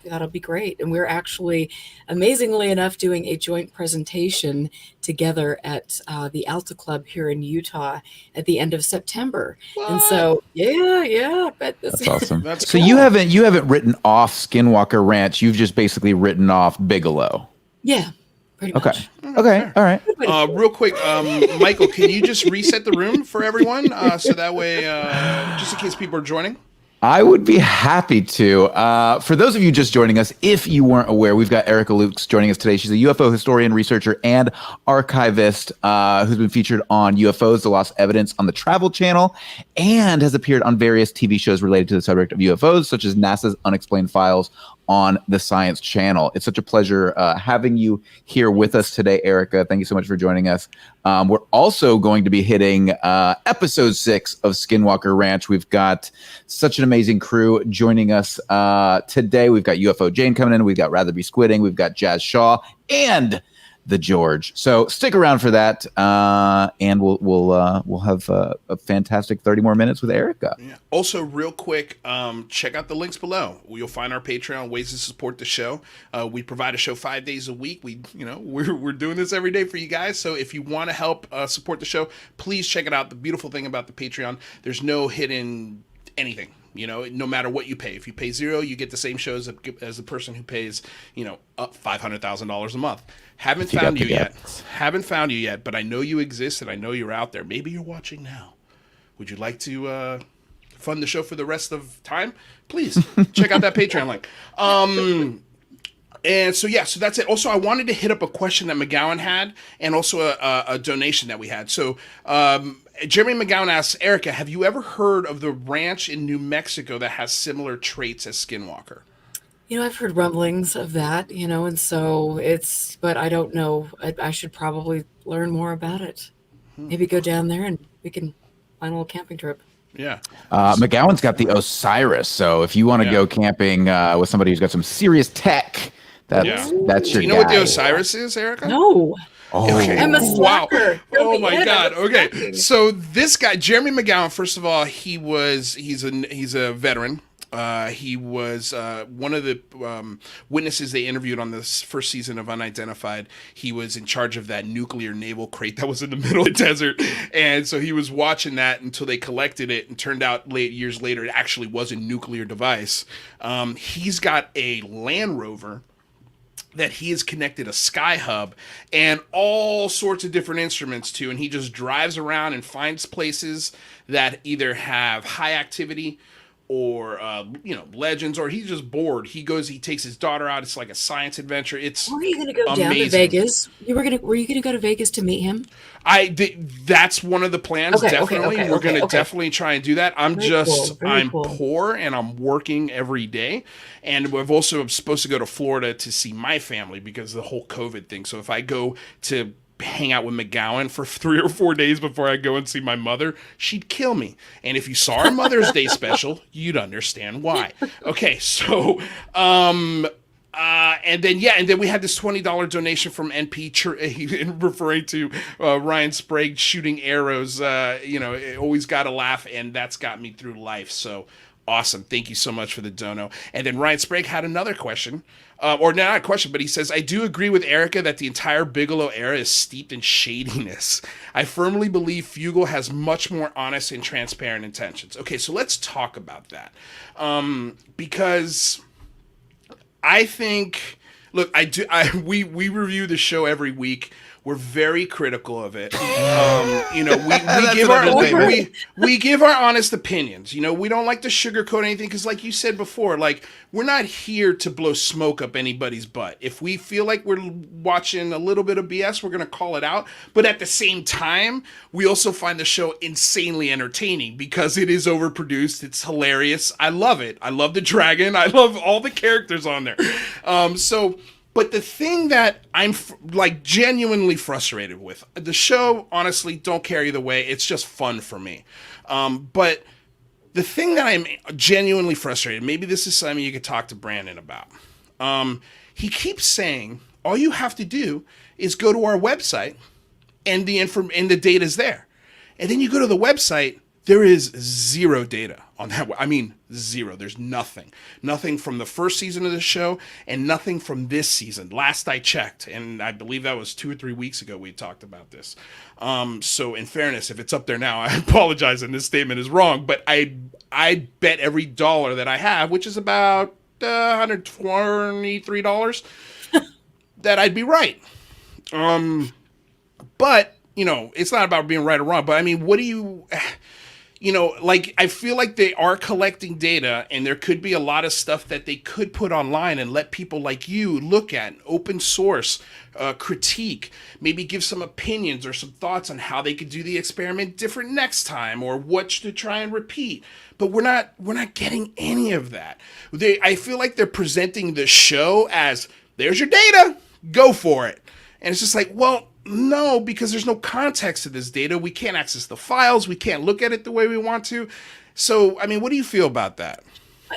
Speaker 4: that'll be great. And we're actually, amazingly enough, doing a joint presentation together at the Alta Club here in Utah at the end of September.
Speaker 2: What?
Speaker 4: And so, yeah, but
Speaker 3: That's awesome.
Speaker 2: That's
Speaker 3: so
Speaker 2: cool.
Speaker 3: you haven't written off Skinwalker Ranch. You've just basically written off Bigelow.
Speaker 4: Yeah. Pretty
Speaker 3: Okay.
Speaker 4: much.
Speaker 3: Okay. All right.
Speaker 2: Real quick, Michael, can you just reset the room for everyone so that way, just in case people are joining?
Speaker 3: I would be happy to. For those of you just joining us, if you weren't aware, we've got Erica Lukes joining us today. She's a UFO historian, researcher, and archivist who's been featured on UFOs, The Lost Evidence on the Travel Channel, and has appeared on various TV shows related to the subject of UFOs, such as NASA's Unexplained Files on the Science Channel. It's such a pleasure having you here with us today, Erica. Thank you so much for joining us. We're also going to be hitting episode 6 of Skinwalker Ranch. We've got such an amazing crew joining us today. We've got UFO Jane coming in. We've got Rather Be Squidding. We've got Jazz Shaw and the George. So stick around for that, and we'll have a fantastic 30 more minutes with Erica.
Speaker 2: Yeah. Also, real quick, check out the links below. You'll find our Patreon, ways to support the show. We provide a show 5 days a week. We're doing this every day for you guys. So if you want to help support the show, please check it out. The beautiful thing about the Patreon, there's no hidden anything. No matter what you pay. If you pay $0, you get the same shows as the person who pays, up $500,000 a month. Haven't found you yet, but I know you exist and I know you're out there. Maybe you're watching now. Would you like to fund the show for the rest of time? Please check out that Patreon link. And so that's it. Also, I wanted to hit up a question that McGowan had, and also a donation that we had. So Jeremy McGowan asks, Erica, have you ever heard of the ranch in New Mexico that has similar traits as Skinwalker?
Speaker 4: I've heard rumblings of that, and so but I don't know. I should probably learn more about it. Maybe go down there and we can plan a little camping trip.
Speaker 2: Yeah.
Speaker 3: McGowan's got the Osiris. So if you want to go camping with somebody who's got some serious tech, that's your guy.
Speaker 2: Do you know what the Osiris is, Erica?
Speaker 4: No.
Speaker 3: Oh,
Speaker 2: okay.
Speaker 4: I'm a slacker.
Speaker 2: Wow. Oh my God. Okay. So this guy, Jeremy McGowan, first of all, he's a veteran. He was one of the witnesses they interviewed on this first season of Unidentified. He was in charge of that nuclear naval crate that was in the middle of the desert. And so he was watching that until they collected it, and turned out years later it actually was a nuclear device. He's got a Land Rover that he has connected a Sky Hub and all sorts of different instruments to, and he just drives around and finds places that either have high activity or legends, or he's just bored. He takes his daughter out. It's like a science adventure. It's
Speaker 4: Were you going to go
Speaker 2: amazing.
Speaker 4: down to Vegas? Were you going to go to Vegas to meet him?
Speaker 2: That's one of the plans. Definitely, we're going to definitely try and do that. I'm poor and I'm working every day, and I'm supposed to go to Florida to see my family because of the whole COVID thing. So if I go to hang out with McGowan for 3 or 4 days before I go and see my mother, she'd kill me. And if you saw our Mother's Day special, you'd understand why. Okay, so and then we had this $20 donation from NP referring to Ryan Sprague shooting arrows. Always got to laugh, and that's got me through life. So awesome. Thank you so much for the dono. And then Ryan Sprague had another question. Or not a question, but he says, I do agree with Erica that the entire Bigelow era is steeped in shadiness. I firmly believe Fugel has much more honest and transparent intentions. Okay, so let's talk about that. Because I think, look, we review the show every week. We're very critical of it. We give our honest opinions. We don't like to sugarcoat anything because, like you said before, we're not here to blow smoke up anybody's butt. If we feel like we're watching a little bit of BS, we're going to call it out. But at the same time, we also find the show insanely entertaining because it is overproduced. It's hilarious. I love it. I love the dragon. I love all the characters on there. But the thing that I'm genuinely frustrated with, the show, honestly, don't care either way. It's just fun for me. But The thing that I'm genuinely frustrated, maybe this is something you could talk to Brandon about. He keeps saying all you have to do is go to our website and the data is there. And then you go to the website, there is zero data on that. I mean, zero. There's nothing. Nothing from the first season of the show and nothing from this season. Last I checked, and I believe that was 2 or 3 weeks ago we talked about this. So in fairness, if it's up there now, I apologize and this statement is wrong, but I bet every dollar that I have, which is about $123, that I'd be right. But, you know, it's not about being right or wrong, but I mean, what do you... You know, like, I feel like they are collecting data and there could be a lot of stuff that they could put online and let people like you look at, open source, critique, maybe give some opinions or some thoughts on how they could do the experiment different next time or what to try and repeat. But we're not getting any of that. I feel like they're presenting the show as, there's your data, go for it. And it's just like, well, no, because there's no context to this data. We can't access the files. We can't look at it the way we want to. So, I mean, what do you feel about that?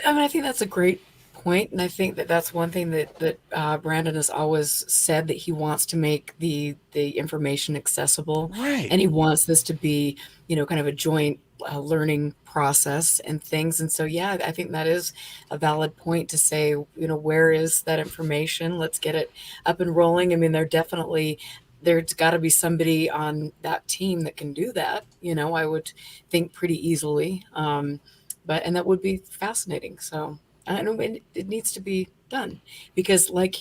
Speaker 4: I mean, I think that's a great point, and I think that that's one thing that Brandon has always said, that he wants to make the information accessible,
Speaker 2: right?
Speaker 4: And he wants this to be, you know, kind of a joint learning process and things. And so, yeah, I think that is a valid point to say, you know, where is that information? Let's get it up and rolling. I mean, there's got to be somebody on that team that can do that. You know, I would think pretty easily. And that would be fascinating. So I know it needs to be done because, like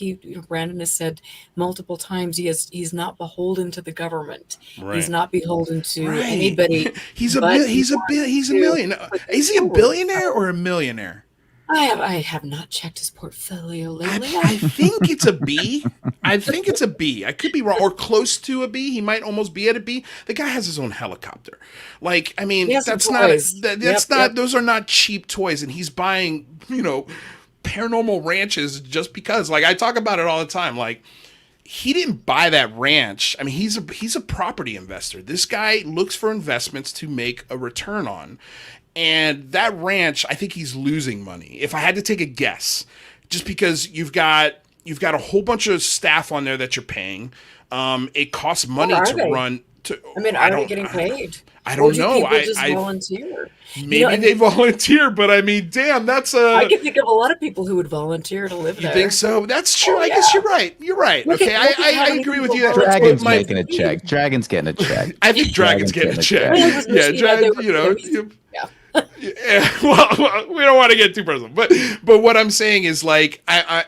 Speaker 4: Brandon has said multiple times, he's not beholden to the government.
Speaker 2: Right.
Speaker 4: He's not beholden to anybody.
Speaker 2: He's a millionaire. Is he a billionaire or a millionaire?
Speaker 4: I have not checked his portfolio lately.
Speaker 2: I think it's a B. I think it's a B. I could be wrong, or close to a B. He might almost be at a B. The guy has his own helicopter. Like, I mean, that's not. Those are not cheap toys, and he's buying, you know, paranormal ranches just because. Like, I talk about it all the time. Like, he didn't buy that ranch. I mean, he's a property investor. This guy looks for investments to make a return on. And that ranch, I think he's losing money. If I had to take a guess, just because you've got a whole bunch of staff on there that you're paying. It costs money to run.
Speaker 4: Are they getting paid?
Speaker 2: I don't know.
Speaker 4: I just volunteer.
Speaker 2: Maybe they volunteer, but I mean, damn, that's a.
Speaker 4: I can think of a lot of people who would volunteer to live there.
Speaker 2: You think so? That's true. I guess you're right. You're right. Okay, I agree with you.
Speaker 3: Dragon's making a check. Dragon's getting a check.
Speaker 2: I think Dragon's getting a check. Yeah, Dragon. You know. Yeah, well, we don't want to get too personal, but what I'm saying is, like,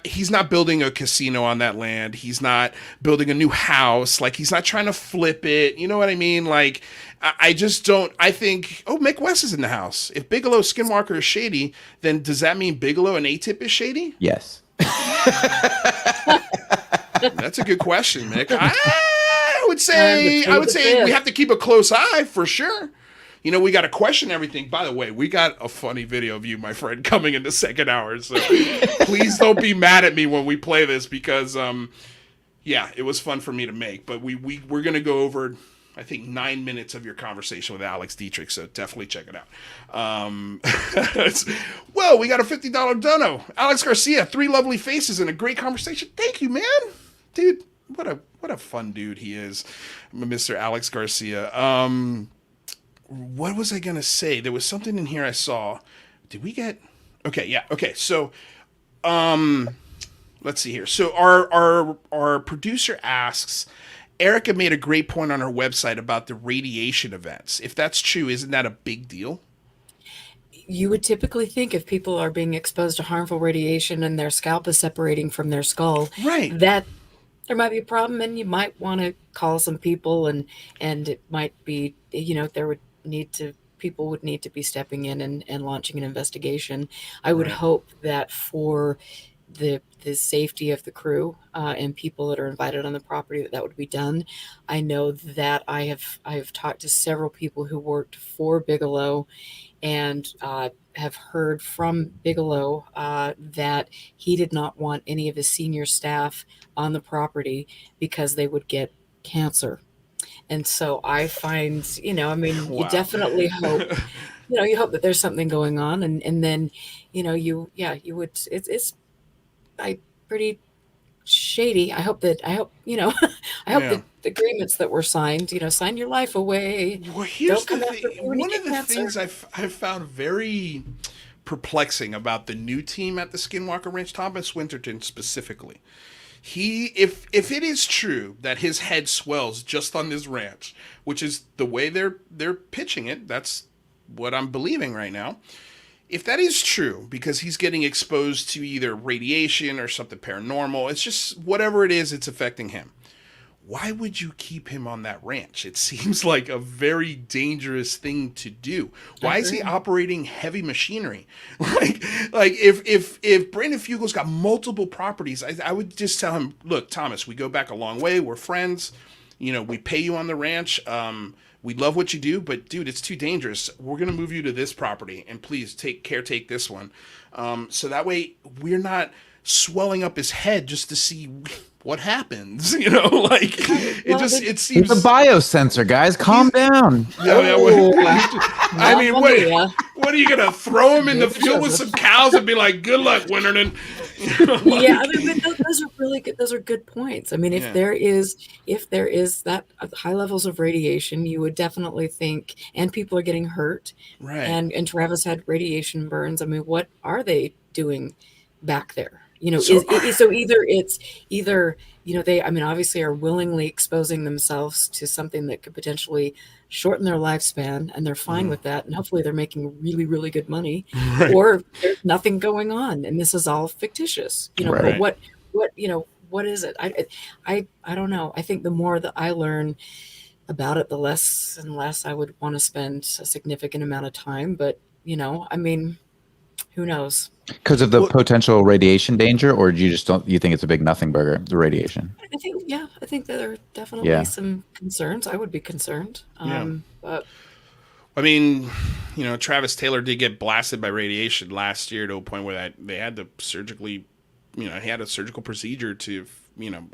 Speaker 2: he's not building a casino on that land. He's not building a new house. Like, he's not trying to flip it. You know what I mean? Like, I just don't. I think, Mick West is in the house. If Bigelow Skinwalker is shady, then does that mean Bigelow and A-Tip is shady?
Speaker 3: Yes.
Speaker 2: That's a good question, Mick. I would say we have to keep a close eye for sure. You know, we got to question everything. By the way, we got a funny video of you, my friend, coming in the second hour. So please don't be mad at me when we play this because, it was fun for me to make. But we're going to go over, I think, 9 minutes of your conversation with Alex Dietrich. So definitely check it out. Well, we got a $50 dono. Alex Garcia, 3 lovely faces and a great conversation. Thank you, man. Dude, what a fun dude he is, Mr. Alex Garcia. What was I going to say? There was something in here I saw. Did we get... Okay, yeah. Okay, so let's see here. So our producer asks, Erica made a great point on her website about the radiation events. If that's true, isn't that a big deal?
Speaker 4: You would typically think if people are being exposed to harmful radiation and their scalp is separating from their skull,
Speaker 2: right,
Speaker 4: that there might be a problem and you might want to call some people and it might be, you know, people would need to be stepping in and launching an investigation. I would hope that for the safety of the crew and people that are invited on the property that would be done. I know that I have talked to several people who worked for Bigelow and have heard from Bigelow that he did not want any of his senior staff on the property because they would get cancer. And so I find, you know, I mean, you definitely hope you hope that there's something going on, and then, you would. It's I pretty shady. I hope, I hope
Speaker 2: Yeah.
Speaker 4: the agreements that were signed, sign your life away.
Speaker 2: Well, here's
Speaker 4: Don't
Speaker 2: the
Speaker 4: come after
Speaker 2: thing.
Speaker 4: me when you
Speaker 2: One of
Speaker 4: get
Speaker 2: the
Speaker 4: cancer.
Speaker 2: things I've found very perplexing about the new team at the Skinwalker Ranch, Thomas Winterton specifically. If it is true that his head swells just on this ranch, which is the way they're pitching it, that's what I'm believing right now. If that is true, because he's getting exposed to either radiation or something paranormal, it's just whatever it is, it's affecting him. Why would you keep him on that ranch? It seems like a very dangerous thing to do. Why is he operating heavy machinery? like if Brandon Fugel's got multiple properties, I would just tell him, look, Thomas, we go back a long way. We're friends. We pay you on the ranch. We love what you do, but dude, it's too dangerous. We're going to move you to this property, and please take this one. So that way we're not swelling up his head just to see what happens. It seems
Speaker 3: It's a biosensor, guys. Calm down.
Speaker 2: I mean, what are you going to throw him in the field with some cows and be like, good luck, Winterton?
Speaker 4: Yeah, I mean, but those are really good. Those are good points. I mean, if there is that high levels of radiation, you would definitely think, and people are getting hurt,
Speaker 2: Right?
Speaker 4: And Travis had radiation burns. I mean, what are they doing back there?
Speaker 2: So
Speaker 4: either they, I mean, obviously are willingly exposing themselves to something that could potentially shorten their lifespan, and they're fine with that, and hopefully they're making really, really good money, or there's nothing going on, and this is all fictitious. But what is it? I don't know. I think the more that I learn about it, the less and less I would want to spend a significant amount of time. But I mean, who knows?
Speaker 3: Because of the potential radiation danger, or you think it's a big nothing burger, the radiation?
Speaker 4: I think that there are definitely some concerns. I would be concerned. But
Speaker 2: I mean, Travis Taylor did get blasted by radiation last year to a point where they had to surgically, he had a surgical procedure to,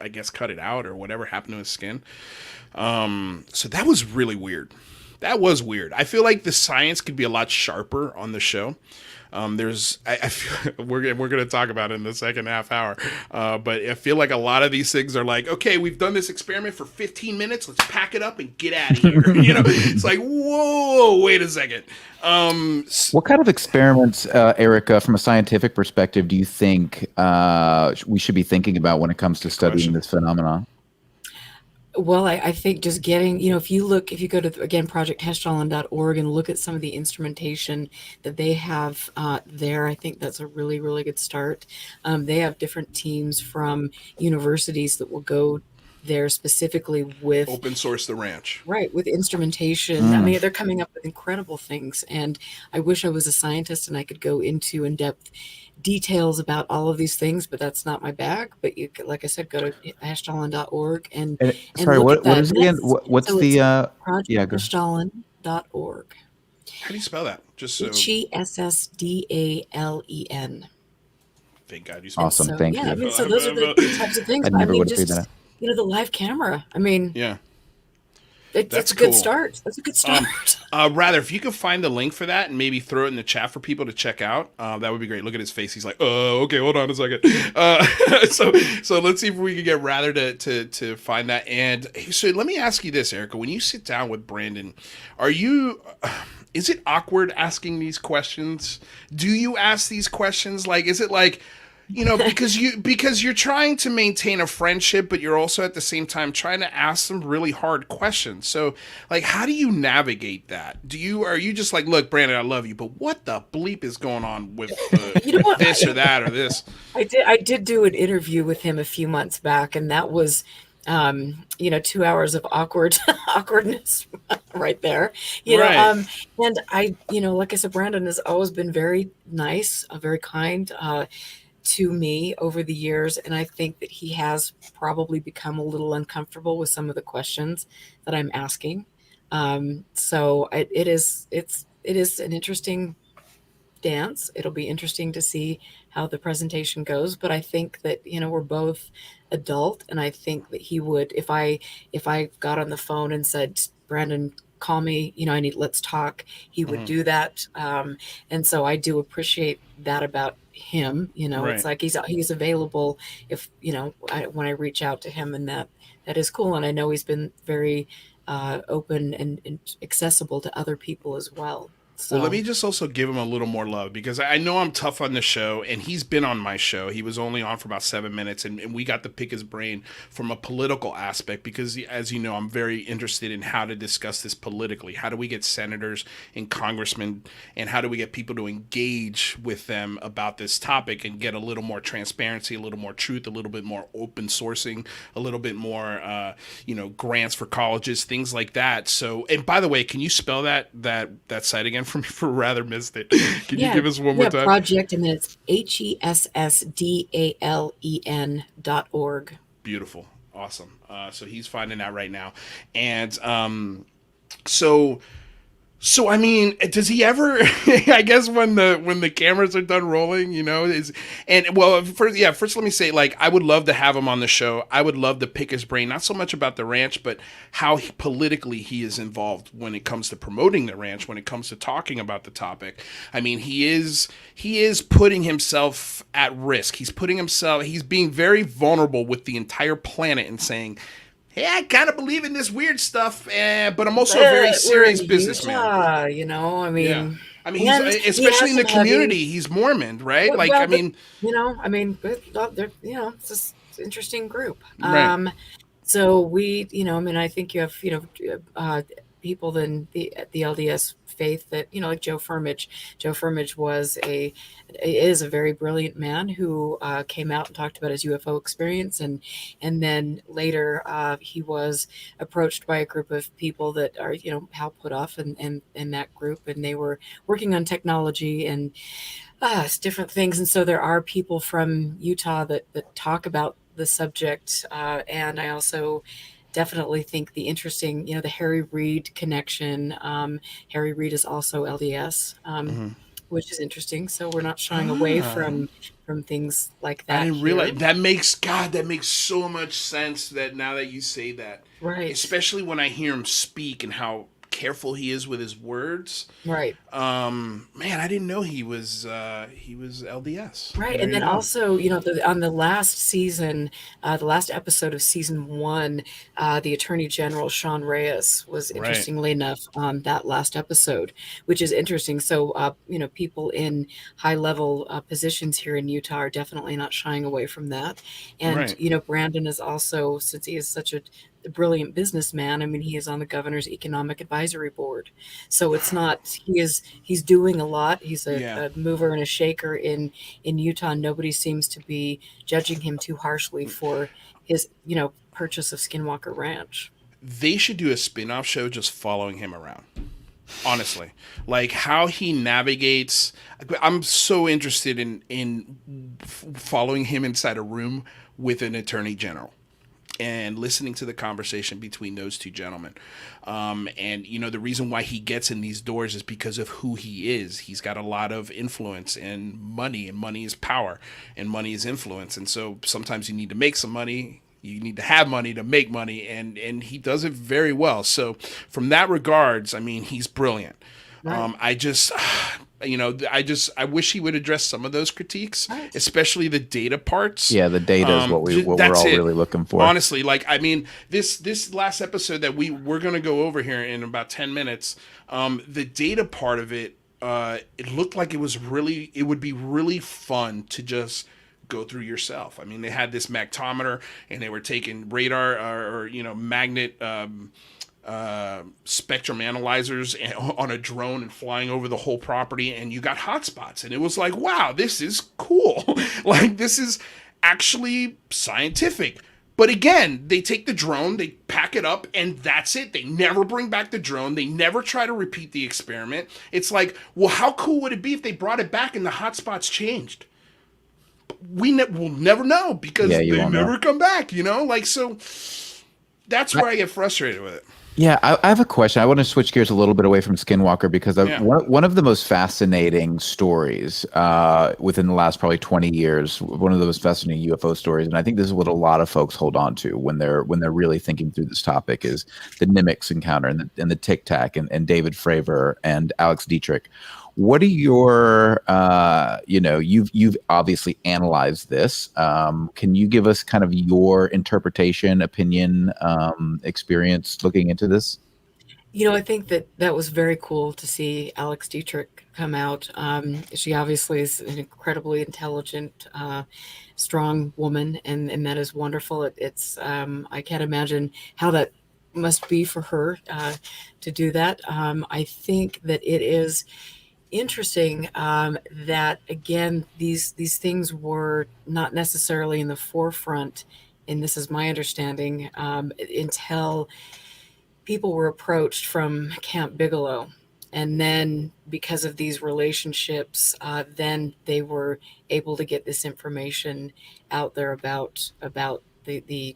Speaker 2: I guess cut it out or whatever happened to his skin. So that was really weird. That was weird. I feel like the science could be a lot sharper on the show. I feel we're going to talk about it in the second half hour. But I feel like a lot of these things are like, okay, we've done this experiment for 15 minutes. Let's pack it up and get out of here. It's like, whoa, wait a second.
Speaker 3: What kind of experiments, Erica, from a scientific perspective, do you think we should be thinking about when it comes to studying this phenomenon?
Speaker 4: Well, I think just getting, if you go to, again, projectheshtalin.org and look at some of the instrumentation that they have there, I think that's a really, really good start. They have different teams from universities that will go there specifically with
Speaker 2: open source the ranch,
Speaker 4: right, with instrumentation. I mean, they're coming up with incredible things, and I wish I was a scientist and I could go into in-depth details about all of these things, but that's not my bag. But you could, like I said, go to hashtalin.org and
Speaker 3: sorry, what is it again? What's the
Speaker 4: projectheshtalin.org.
Speaker 2: How do you spell that? Just so
Speaker 4: HESSDALEN.
Speaker 2: Thank God you spelled
Speaker 3: awesome. Thank you.
Speaker 4: I mean, so those are the types of things.
Speaker 3: I never would have figured that out.
Speaker 4: The live camera. I mean, that's a
Speaker 2: cool.
Speaker 4: good start. That's a good start.
Speaker 2: Rather, if you could find the link for that and maybe throw it in the chat for people to check out, that would be great. Look at his face. He's like, oh, okay, hold on a second. So let's see if we can get Rather to find that. And so let me ask you this, Erica. When you sit down with Brandon, is it awkward asking these questions? Do you ask these questions? Like, is it like, because you're trying to maintain a friendship, but you're also at the same time trying to ask some really hard questions. So, like, how do you navigate that? Are you just like, look, Brandon, I love you, but what the bleep is going on with this or that or this?
Speaker 4: I did do an interview with him a few months back, and that was 2 hours of awkwardness right there, and I, like I said, Brandon has always been very nice, very kind, to me over the years, and I think that he has probably become a little uncomfortable with some of the questions that I'm asking. So it is an interesting dance. It'll be interesting to see how the presentation goes, but I think that we're both adult, and I think that he would, if I got on the phone and said, Brandon, call me, let's talk, he would do that. And so I do appreciate that about him. It's
Speaker 2: Right.
Speaker 4: like he's available if, when I reach out to him, and that is cool. And I know he's been very open and accessible to other people as well.
Speaker 2: Well, let
Speaker 4: So
Speaker 2: me just also give him a little more love, because I know I'm tough on the show, and he's been on my show. He was only on for about 7 minutes, and we got to pick his brain from a political aspect, because, as you know, I'm very interested in how to discuss this politically. How do we get senators and congressmen, and how do we get people to engage with them about this topic and get a little more transparency, a little more truth, a little bit more open sourcing, a little bit more, grants for colleges, things like that. So, and by the way, can you spell that site again for me? For rather missed it. Can you give us one more time?
Speaker 4: Project, and then it's HESSDALEN.org.
Speaker 2: Beautiful. Awesome. So he's finding that right now. And so I mean, does he ever? I guess when the cameras are done rolling, first let me say, like, I would love to have him on the show. I would love to pick his brain, not so much about the ranch, but how politically he is involved when it comes to promoting the ranch, when it comes to talking about the topic. I mean, he is putting himself at risk. He's being very vulnerable with the entire planet and saying, hey, I kind of believe in this weird stuff, but I'm also a very serious businessman.
Speaker 4: Utah, I mean,
Speaker 2: he's, especially in the community, he's Mormon, right?
Speaker 4: It's just an interesting group.
Speaker 2: Right.
Speaker 4: So we, I think you have, people in the LDS faith that, like Joe Firmage. Joe Firmage is a very brilliant man who came out and talked about his UFO experience, and then later he was approached by a group of people that are, Hal Puthoff and that group, and they were working on technology and different things. And so there are people from Utah that talk about the subject, and I also definitely think the interesting, the Harry Reid connection. Harry Reid is also LDS, which is interesting. So we're not shying away from things like that.
Speaker 2: I didn't realize that makes so much sense that now that you say that,
Speaker 4: right?
Speaker 2: Especially when I hear him speak and how careful he is with his words,
Speaker 4: right?
Speaker 2: Man, I didn't know he was LDS,
Speaker 4: right? And then also, on the last season, the last episode of season 1, the Attorney General Sean Reyes was, interestingly enough, on that last episode, which is interesting. So people in high level positions here in Utah are definitely not shying away from that. And Brandon is also, since he is such a brilliant businessman, I mean, he is on the governor's economic advisory board. So it's not, he's doing a lot. He's a mover and a shaker in Utah. Nobody seems to be judging him too harshly for his, purchase of Skinwalker Ranch.
Speaker 2: They should do a spin-off show just following him around. Honestly, like how he navigates. I'm so interested in following him inside a room with an attorney general and listening to the conversation between those two gentlemen. And, the reason why he gets in these doors is because of who he is. He's got a lot of influence and money is power, and money is influence. And so sometimes you need to make some money. You need to have money to make money, and he does it very well. So from that regards, I mean, he's brilliant. Right. I wish he would address some of those critiques, especially the data parts.
Speaker 3: Yeah, the data is what we're all really looking for.
Speaker 2: Honestly, this last episode that we're going to go over here in about 10 minutes, the data part of it, it looked like it would be really fun to just go through yourself. I mean, they had this magnetometer, and they were taking radar or magnet spectrum analyzers on a drone and flying over the whole property, and you got hotspots, and it was like, wow, this is cool. Like, this is actually scientific. But again, they take the drone, they pack it up, and that's it. They never bring back the drone. They never try to repeat the experiment. It's like, well, how cool would it be if they brought it back and the hotspots changed? We'll never know, because they never come back, so that's where I get frustrated with it.
Speaker 3: Yeah, I have a question. I want to switch gears a little bit away from Skinwalker because
Speaker 2: Yeah.
Speaker 3: one of the most fascinating stories within the last probably 20 years, one of the most fascinating UFO stories, and I think this is what a lot of folks hold on to when they're really thinking through this topic, is the Nimitz encounter and the Tic Tac and David Fravor and Alex Dietrich. What are your, you've obviously analyzed this. Can you give us kind of your interpretation, opinion, experience looking into this?
Speaker 4: I think that was very cool to see Alex Dietrich come out. She obviously is an incredibly intelligent, strong woman, and that is wonderful. It's I can't imagine how that must be for her to do that. I think that it is interesting that again these things were not necessarily in the forefront, and this is my understanding, until people were approached from Camp Bigelow. And then because of these relationships, then they were able to get this information out there about the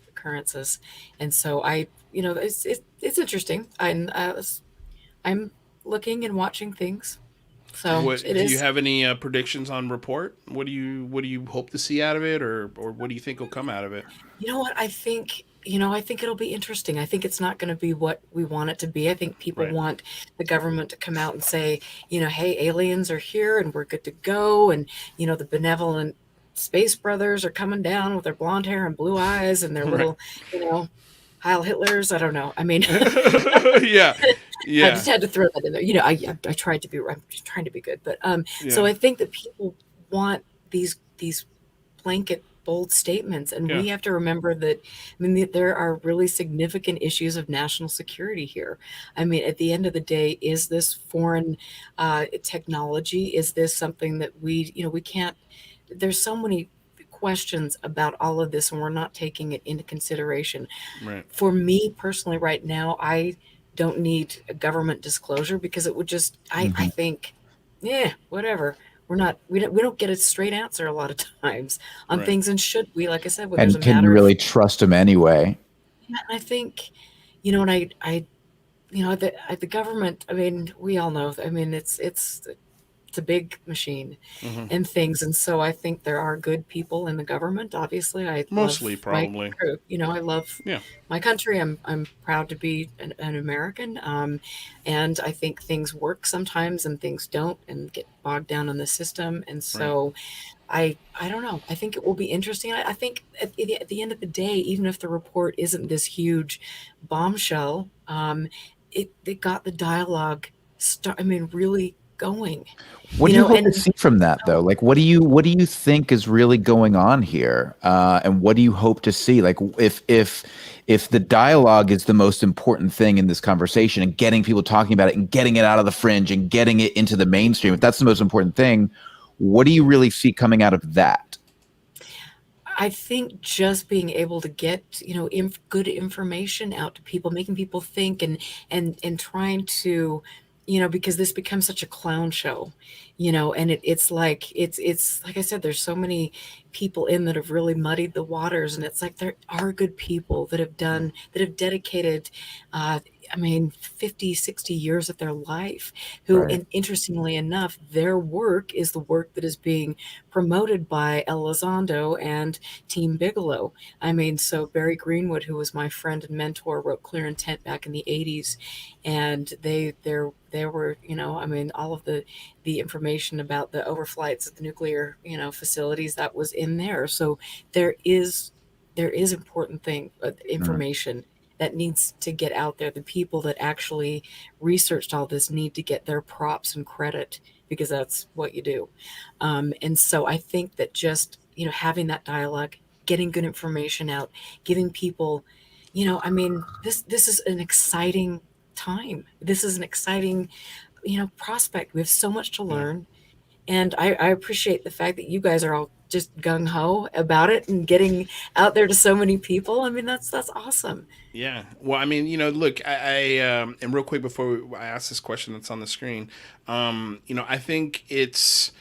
Speaker 4: occurrences. And so it's interesting. I'm looking and watching things. So
Speaker 2: What
Speaker 4: it
Speaker 2: do you
Speaker 4: is.
Speaker 2: have any predictions on report? What do you hope to see out of it, or what do you think will come out of it?
Speaker 4: You know what? I think it'll be interesting. I think it's not going to be what we want it to be. I think people
Speaker 2: Right.
Speaker 4: want the government to come out and say, hey, aliens are here and we're good to go. And, the benevolent space brothers are coming down with their blonde hair and blue eyes and their
Speaker 2: Right.
Speaker 4: little, Heil Hitlers. I don't know. I mean,
Speaker 2: Yeah.
Speaker 4: I
Speaker 2: Yeah.
Speaker 4: just had to throw that in there. I tried to be, I'm just trying to be good. But so
Speaker 2: Yeah.
Speaker 4: I think that people want these blanket bold statements, and
Speaker 2: Yeah.
Speaker 4: we have to remember that, I mean, there are really significant issues of national security here. I mean, at the end of the day, is this foreign technology? Is this something that we can't, there's so many questions about all of this, and we're not taking it into consideration.
Speaker 2: Right.
Speaker 4: For me personally, right now, I don't need a government disclosure because it would just, I
Speaker 3: Mhm.
Speaker 4: think, yeah, whatever. We don't get a straight answer a lot of times on
Speaker 2: Right.
Speaker 4: things, and should we, like I said, when there's a
Speaker 3: And can you
Speaker 4: matter of,
Speaker 3: really trust them anyway?
Speaker 4: yeah, I think, and the government. I mean, we all know. I mean, it's a big machine
Speaker 2: Hmm.
Speaker 4: and things. And so I think there are good people in the government. Obviously, I
Speaker 2: Mostly,
Speaker 4: love my
Speaker 2: probably.
Speaker 4: crew. I love
Speaker 2: Yeah.
Speaker 4: my country. I'm proud to be an American. And I think things work sometimes and things don't, and get bogged down in the system. And
Speaker 2: Right.
Speaker 4: so I don't know. I think it will be interesting. I think at the end of the day, even if the report isn't this huge bombshell, it got the dialogue I mean, really going.
Speaker 3: What do you hope to
Speaker 4: And
Speaker 3: see from that, though? Like, what do you think is really going on here, and what do you hope to see? Like, if the dialogue is the most important thing in this conversation, and getting people talking about it, and getting it out of the fringe, and getting it into the mainstream, if that's the most important thing, what do you really see coming out of that?
Speaker 4: I think just being able to get, good information out to people, making people think, and trying to, because this becomes such a clown show, and it's like I said, there's so many people in that have really muddied the waters, and it's like there are good people that have dedicated, I mean, 50, 60 years of their life, who,
Speaker 3: Right.
Speaker 4: interestingly enough, their work is the work that is being promoted by Elizondo and Team Bigelow. I mean, so Barry Greenwood, who was my friend and mentor, wrote Clear Intent back in the 80s, and there were, I mean, all of the information about the overflights of the nuclear, facilities that was in there. So there is important
Speaker 3: Right.
Speaker 4: information that needs to get out there. The people that actually researched all this need to get their props and credit, because that's what you do. And so I think that just, having that dialogue, getting good information out, giving people, I mean, this is an exciting time. This is an exciting, prospect. We have so much to
Speaker 2: Yeah.
Speaker 4: learn. And I appreciate the fact that you guys are all just gung ho about it and getting out there to so many people. I mean, that's awesome.
Speaker 2: Yeah. Well, I mean, look, and real quick before I ask this question that's on the screen, I think it's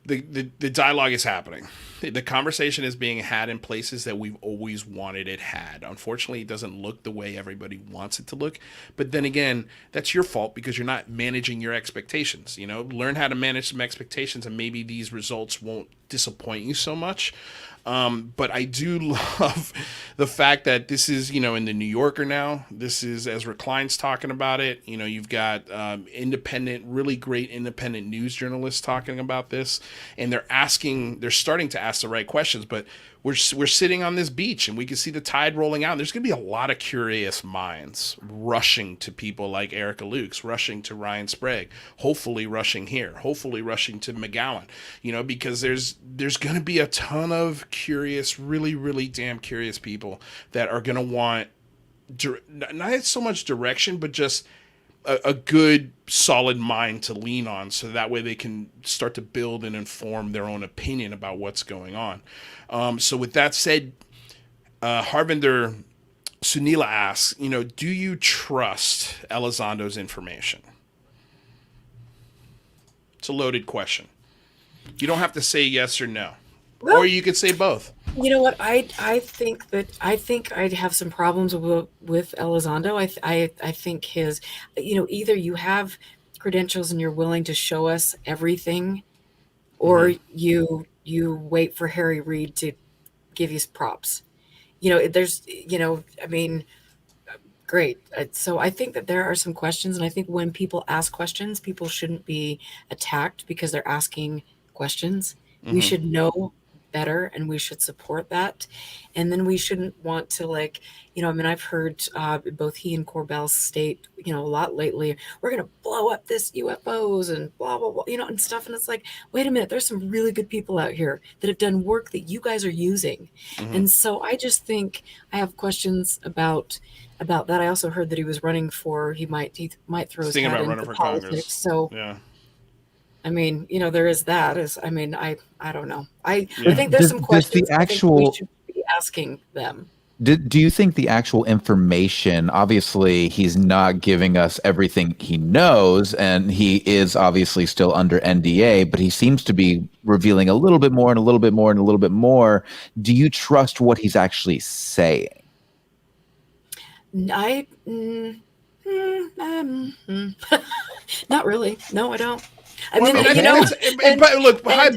Speaker 2: the dialogue is happening. The conversation is being had in places that we've always wanted it had. Unfortunately, it doesn't look the way everybody wants it to look. But then again, that's your fault because you're not managing your expectations. You know, learn how to manage some expectations, and maybe these results won't disappoint you so much. But I do love the fact that this is, you know, in the New Yorker now. This is Ezra Klein's talking about it. You know, you've got really great independent news journalists talking about this, and they're starting to ask the right questions. But we're sitting on this beach, and we can see the tide rolling out. And there's going to be a lot of curious minds rushing to people like Erica Lukes, rushing to Ryan Sprague, hopefully rushing here, hopefully rushing to McGowan, you know, because there's going to be a ton of curious, really, really damn curious people that are going to want not so much direction, but just a good solid mind to lean on, so that way they can start to build and inform their own opinion about what's going on. So with that said, Harvinder Sunila asks, you know, do you trust Elizondo's information? It's a loaded question. You don't have to say yes or no.
Speaker 4: Well,
Speaker 2: or you could say both.
Speaker 4: You know what? I think I'd have some problems with Elizondo. I think his, you know, either you have credentials and you're willing to show us everything, or you wait for Harry Reid to give you props. You know, I mean, great. So I think that there are some questions, and I think when people ask questions, people shouldn't be attacked because they're asking questions. We should know better, and we should support that. And then we shouldn't want to, like, you know, I mean, I've heard both he and Corbell state, you know, a lot lately, we're going to blow up this UFOs and blah, blah, blah, you know, and stuff. And it's like, wait a minute, there's some really good people out here that have done work that you guys are using. And so I just think I have questions about that. I also heard that he was running for, he might throw his hat into politics. Congress. So yeah. I mean, you know, there is that. I don't know. I think there's some questions I think we should be asking them.
Speaker 3: Do you think the actual information, obviously he's not giving us everything he knows, and he is obviously still under NDA, but he seems to be revealing a little bit more and a little bit more and a little bit more. Do you trust what he's actually saying?
Speaker 4: Not really. No, I don't. I mean, you know,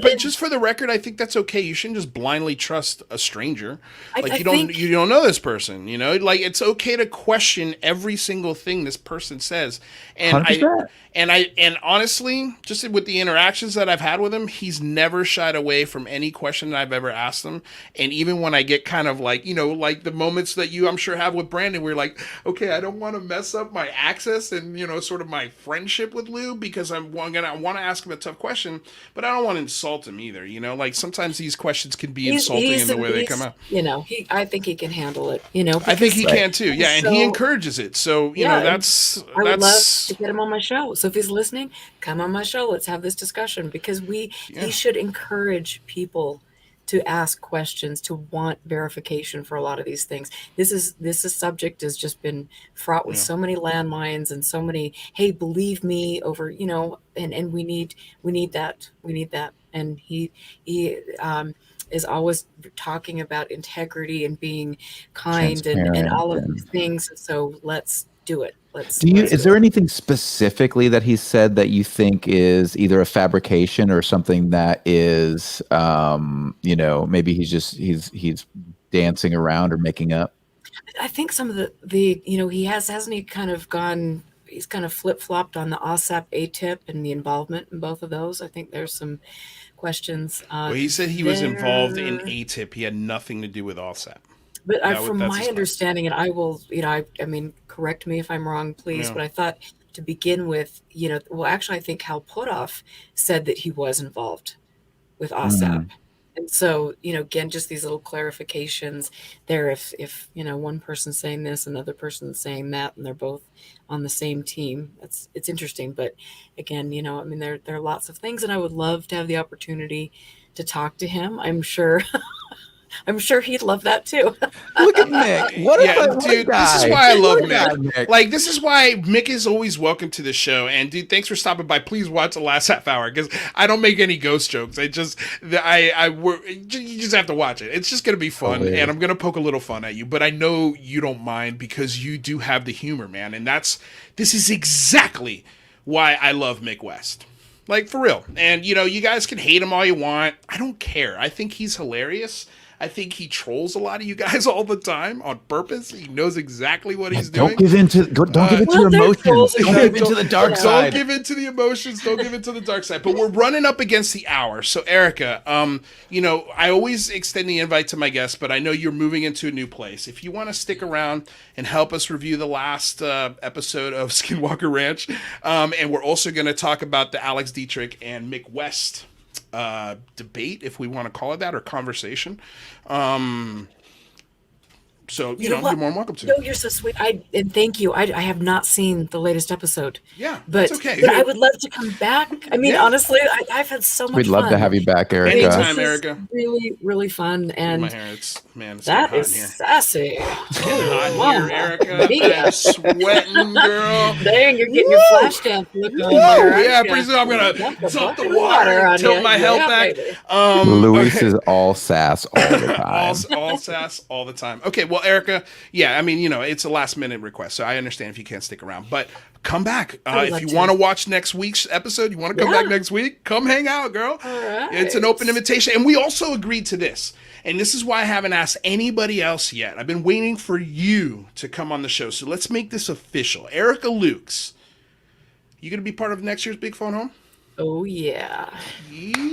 Speaker 2: but just for the record, I think that's okay. You shouldn't just blindly trust a stranger. Like you don't know this person, you know. Like, it's okay to question every single thing this person says. And 100%. And honestly, just with the interactions that I've had with him, he's never shied away from any question that I've ever asked him. And even when I get kind of like, you know, like the moments that you, I'm sure, have with Brandon, where you're like, okay, I don't want to mess up my access and, you know, sort of my friendship with Lou, because I want to ask him a tough question, but I don't want to insult him either. You know, like sometimes these questions can be insulting in the way they come out.
Speaker 4: You know, I think he can handle it. You know,
Speaker 2: I think he can too. Yeah, and he encourages it. So you know, I would love
Speaker 4: to get him on my show. So if he's listening, come on my show. Let's have this discussion, because he should encourage people to ask questions, to want verification for a lot of these things. This subject has just been fraught with so many landmines and so many, hey, believe me, over, you know, and we need that. And he is always talking about integrity and being kind and all of these things. So let's do it. Is
Speaker 3: there anything specifically that he said that you think is either a fabrication or something that is, you know, maybe he's dancing around or making up?
Speaker 4: I think some of the you know, hasn't he kind of gone, he's kind of flip-flopped on the OSAP ATIP and the involvement in both of those. I think there's some questions.
Speaker 2: Well, he said he was involved in ATIP. He had nothing to do with OSAP.
Speaker 4: But from my understanding, and I will, you know, I mean, correct me if I'm wrong, please. Yeah. But I thought to begin with, you know, well, actually, I think Hal Puthoff said that he was involved with OSAP. And so, you know, again, just these little clarifications there. If you know, one person's saying this, another person's saying that, and they're both on the same team, it's interesting. But again, you know, I mean, there are lots of things, and I would love to have the opportunity to talk to him. I'm sure. I'm sure he'd love that too.
Speaker 3: Look at Mick. What a
Speaker 2: dude,
Speaker 3: guy.
Speaker 2: this is why I love
Speaker 3: What a guy,
Speaker 2: Mick. Like, this is why Mick is always welcome to the show. And dude, thanks for stopping by. Please watch the last half hour because I don't make any ghost jokes. You just have to watch it. It's just gonna be fun, and I'm gonna poke a little fun at you. But I know you don't mind because you do have the humor, man. And this is exactly why I love Mick West. Like, for real. And you guys can hate him all you want. I don't care. I think he's hilarious. I think he trolls a lot of you guys all the time on purpose. He knows exactly what he's doing.
Speaker 3: Don't give in to your emotions. Don't give in to the dark side.
Speaker 2: Don't give in to the emotions. Don't give in to the dark side. But we're running up against the hour. So, Erica, I always extend the invite to my guests, but I know you're moving into a new place. If you want to stick around and help us review the last episode of Skinwalker Ranch, and we're also going to talk about the Alex Dietrich and Mick West debate, if we want to call it that, or conversation. So you're more than welcome to.
Speaker 4: No, you're so sweet. And thank you. I have not seen the latest episode.
Speaker 2: Yeah,
Speaker 4: but
Speaker 2: it's okay.
Speaker 4: But I would love to come back. I mean, honestly, I've had so much fun.
Speaker 3: We'd love to have you back, Erica.
Speaker 2: Anytime, Erica.
Speaker 4: Really, really fun. And
Speaker 2: my hair, it's
Speaker 4: that
Speaker 2: so
Speaker 4: is sassy.
Speaker 2: Hot here, Erica. I'm sweating, girl.
Speaker 4: Dang, you're getting your flash dance look on there.
Speaker 2: Yeah, pretty soon I'm gonna dump the water and tilt my health back.
Speaker 3: Luis is all sass all the time.
Speaker 2: all sass all the time. Okay, well, Erica, yeah, I mean, it's a last minute request, so I understand if you can't stick around, but come back. If you want to watch next week's episode, you want to come back next week, come hang out, girl.
Speaker 4: All right.
Speaker 2: It's an open invitation. And we also agreed to this. And this is why I haven't asked anybody else yet. I've been waiting for you to come on the show. So let's make this official. Erica Lukes, you going to be part of next year's Big Phone Home?
Speaker 4: Oh, yeah.
Speaker 2: Yeah.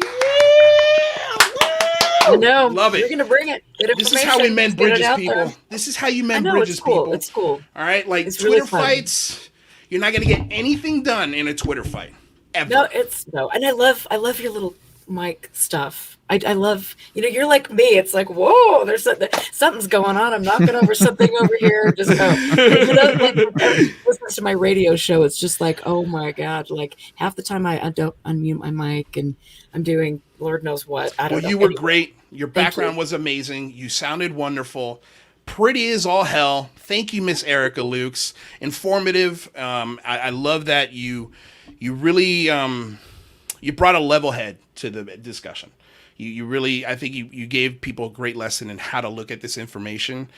Speaker 4: I know.
Speaker 2: Love it.
Speaker 4: You're going to bring it.
Speaker 2: This is how we mend bridges, people.
Speaker 4: There.
Speaker 2: This is how you mend bridges, people.
Speaker 4: It's cool.
Speaker 2: All right? Like,
Speaker 4: it's
Speaker 2: Twitter
Speaker 4: really
Speaker 2: fights, you're not going to get anything done in a Twitter fight. Ever.
Speaker 4: No. And I love your little mic stuff. I love, you're like me. It's like, whoa, there's something's going on. I'm knocking over something over here. Just go. Listen to my radio show. It's just like, oh my God. Like half the time I don't unmute my mic and I'm doing Lord knows what. I don't know.
Speaker 2: You were great. Your background was amazing. You sounded wonderful. Pretty as all hell. Thank you, Miss Erica Lukes. Informative. I love that you really you brought a level head to the discussion. You really, I think you gave people a great lesson in how to look at this information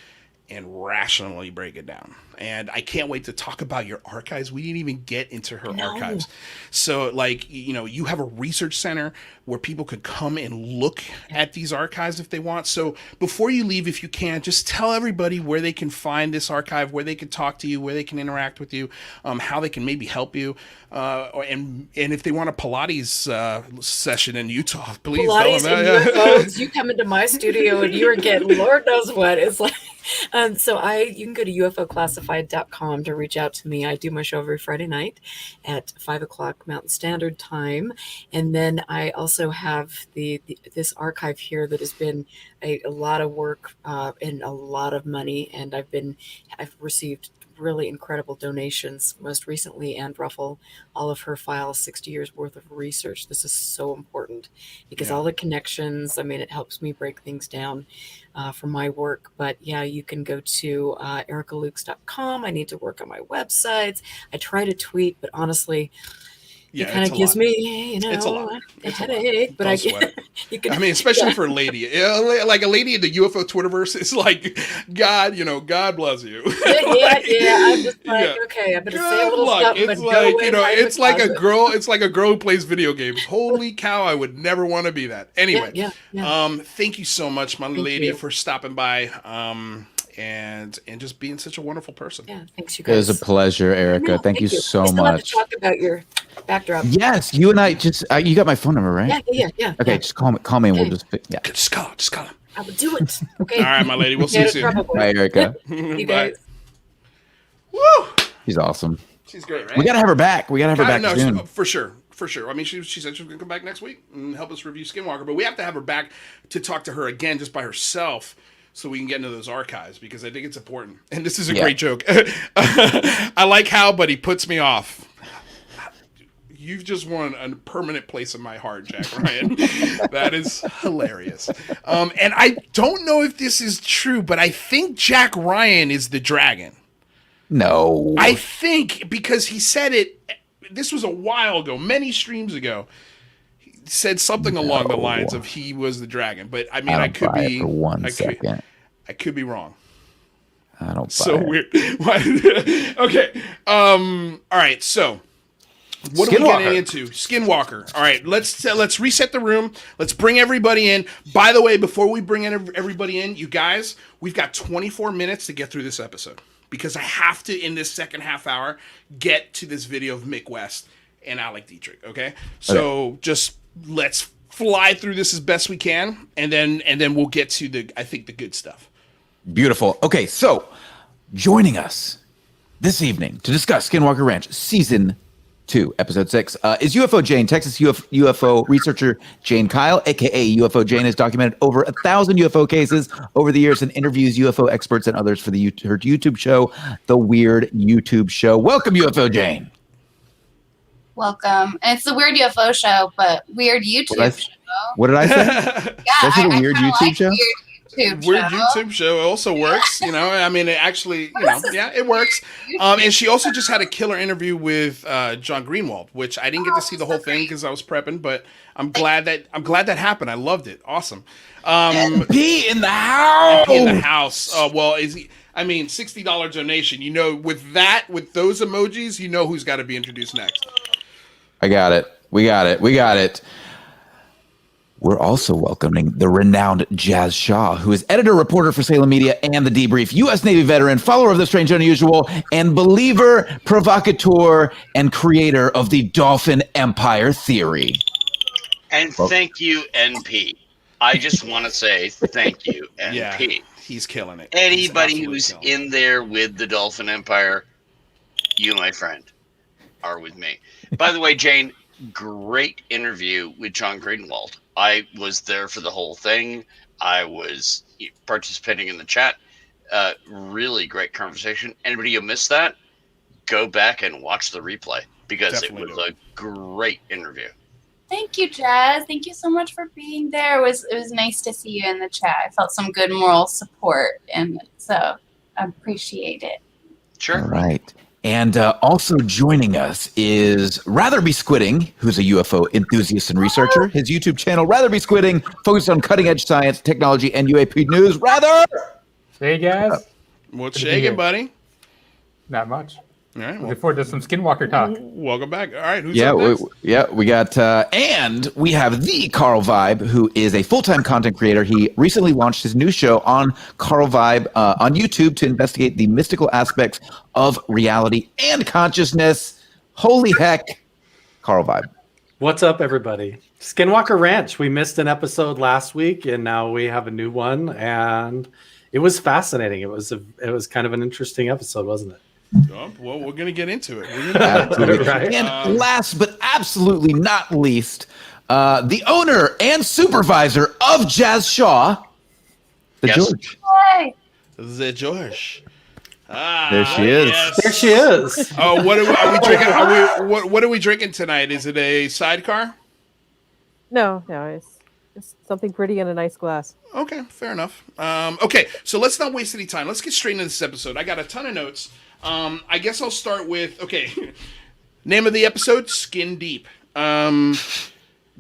Speaker 2: and rationally break it down. And I can't wait to talk about your archives. We didn't even get into her archives. So you have a research center where people could come and look at these archives if they want. So before you leave, if you can, just tell everybody where they can find this archive, where they can talk to you, where they can interact with you, how they can maybe help you. And if they want a Pilates session in Utah, please
Speaker 4: Pilates
Speaker 2: tell them that.
Speaker 4: UFOs, you come into my studio and you are getting Lord knows what. It's like, so you can go to UFOclassified.com to reach out to me. I do my show every Friday night at 5:00 Mountain Standard Time. And then I also have this archive here that has been a lot of work and a lot of money. And I've received really incredible donations, most recently Anne Ruffle, all of her files, 60 years worth of research. This is so important because all the connections, it helps me break things down for my work. But yeah, you can go to ericalukes.com. I need to work on my websites. I try to tweet, but honestly, it kind of gives me,
Speaker 2: it's a lot.
Speaker 4: a headache. But you can.
Speaker 2: Especially for a lady, like a lady in the UFO Twitterverse is like, God, God bless you.
Speaker 4: Yeah. I'm just like, okay, I'm gonna say a little something.
Speaker 2: It's like, it's like a girl. It's like a girl who plays video games. Holy cow! I would never want to be that. Anyway, thank you so much, my lady, for stopping by. And just being such a wonderful person.
Speaker 4: Yeah, thanks, you guys.
Speaker 3: It was a pleasure, Erica. Thank you so much.
Speaker 4: Have to talk about your backdrop.
Speaker 3: Yes, you and I just you got my phone number, right?
Speaker 4: Yeah.
Speaker 3: Okay, just call me and we'll just
Speaker 2: Just call him.
Speaker 4: I will do it. Okay.
Speaker 2: All right, my lady. We'll see you soon.
Speaker 3: Bye, Erica.
Speaker 4: You guys.
Speaker 2: Woo!
Speaker 3: She's awesome.
Speaker 2: She's great, right?
Speaker 3: We gotta have her back. Soon.
Speaker 2: For sure. She said she was going to come back next week and help us review Skinwalker. But we have to have her back to talk to her again just by herself so we can get into those archives because I think it's important. And this is a great joke. I like how, but he puts me off. you've just won a permanent place in my heart, Jack Ryan. That is hilarious. And I don't know if this is true, but I think Jack Ryan is the dragon.
Speaker 3: No.
Speaker 2: I think because he said it. This was a while ago, many streams ago. He said something along the lines of he was the dragon, but I mean, I could be
Speaker 3: for 1 second.
Speaker 2: I could be wrong.
Speaker 3: I don't.
Speaker 2: So
Speaker 3: buy
Speaker 2: weird. Okay. All right. So, what are we getting into? Skinwalker. All right. Let's reset the room. Let's bring everybody in. By the way, before we bring everybody in, you guys, we've got 24 minutes to get through this episode because I have to, in this second half hour, get to this video of Mick West and Alec Dietrich. Okay. So just let's fly through this as best we can, and then we'll get to the good stuff.
Speaker 3: Beautiful. Okay, so joining us this evening to discuss Skinwalker Ranch Season 2, Episode 6, is UFO Jane, Texas UFO researcher Jane Kyle, a.k.a. UFO Jane, has documented over 1,000 UFO cases over the years and interviews UFO experts and others for her YouTube show, The Weird YouTube Show. Welcome, UFO Jane.
Speaker 5: Welcome. And it's the Weird UFO Show, but Weird YouTube Show.
Speaker 3: What did I say?
Speaker 5: Yeah,
Speaker 3: Is it a weird YouTube show?
Speaker 2: Weird YouTube show also works, you know. I mean, it actually, you know, yeah, it works. And she also just had a killer interview with John Greenwald, which I didn't get to see the whole thing because I was prepping, but I'm glad that happened. I loved it. Awesome.
Speaker 3: MP in the house.
Speaker 2: MP in the house. Well, I mean, $60 donation. You know, with those emojis, you know who's got to be introduced next.
Speaker 3: I got it. We got it. We're also welcoming the renowned Jazz Shaw, who is editor-reporter for Salem Media and The Debrief, U.S. Navy veteran, follower of the Strange Unusual, and believer, provocateur, and creator of the Dolphin Empire theory.
Speaker 6: And thank you, NP. I just want to say thank you, NP.
Speaker 2: Yeah, he's killing it.
Speaker 6: Anybody who's in there with the Dolphin Empire, you, my friend, are with me. By the way, Jane, great interview with John Greenwald. I was there for the whole thing. I was participating in the chat. Really great conversation. Anybody who missed that, go back and watch the replay because
Speaker 2: Definitely
Speaker 6: it was a great interview.
Speaker 5: Thank you, Jazz. Thank you so much for being there. It was nice to see you in the chat. I felt some good moral support, and so I appreciate it.
Speaker 6: Sure.
Speaker 3: All right. And also joining us is Rather Be Squidding, who's a UFO enthusiast and researcher. His YouTube channel, Rather Be Squidding, focused on cutting-edge science, technology, and UAP news. Rather!
Speaker 1: Hey, guys.
Speaker 2: What's shaking, buddy?
Speaker 1: Not much.
Speaker 2: All right.
Speaker 1: Looking forward to some Skinwalker talk.
Speaker 2: Welcome back. All right. Who's up next?
Speaker 3: We got, and we have the Carl Vibe, who is a full-time content creator. He recently launched his new show on Carl Vibe on YouTube to investigate the mystical aspects of reality and consciousness. Holy heck, Carl Vibe.
Speaker 7: What's up, everybody? Skinwalker Ranch. We missed an episode last week, and now we have a new one, and it was fascinating. It was kind of an interesting episode, wasn't it?
Speaker 2: Oh, well, we're going to get into it.
Speaker 3: Right. And last but absolutely not least, the owner and supervisor of Jazz Shaw, George.
Speaker 5: Hi.
Speaker 2: The George.
Speaker 3: There she is.
Speaker 2: Yes.
Speaker 7: There she is.
Speaker 2: Oh, what are we drinking? What are we drinking tonight? Is it a sidecar?
Speaker 8: No, it's something pretty in a nice glass.
Speaker 2: Okay, fair enough. Okay, so let's not waste any time. Let's get straight into this episode. I got a ton of notes. I guess I'll start with, name of the episode, Skin Deep.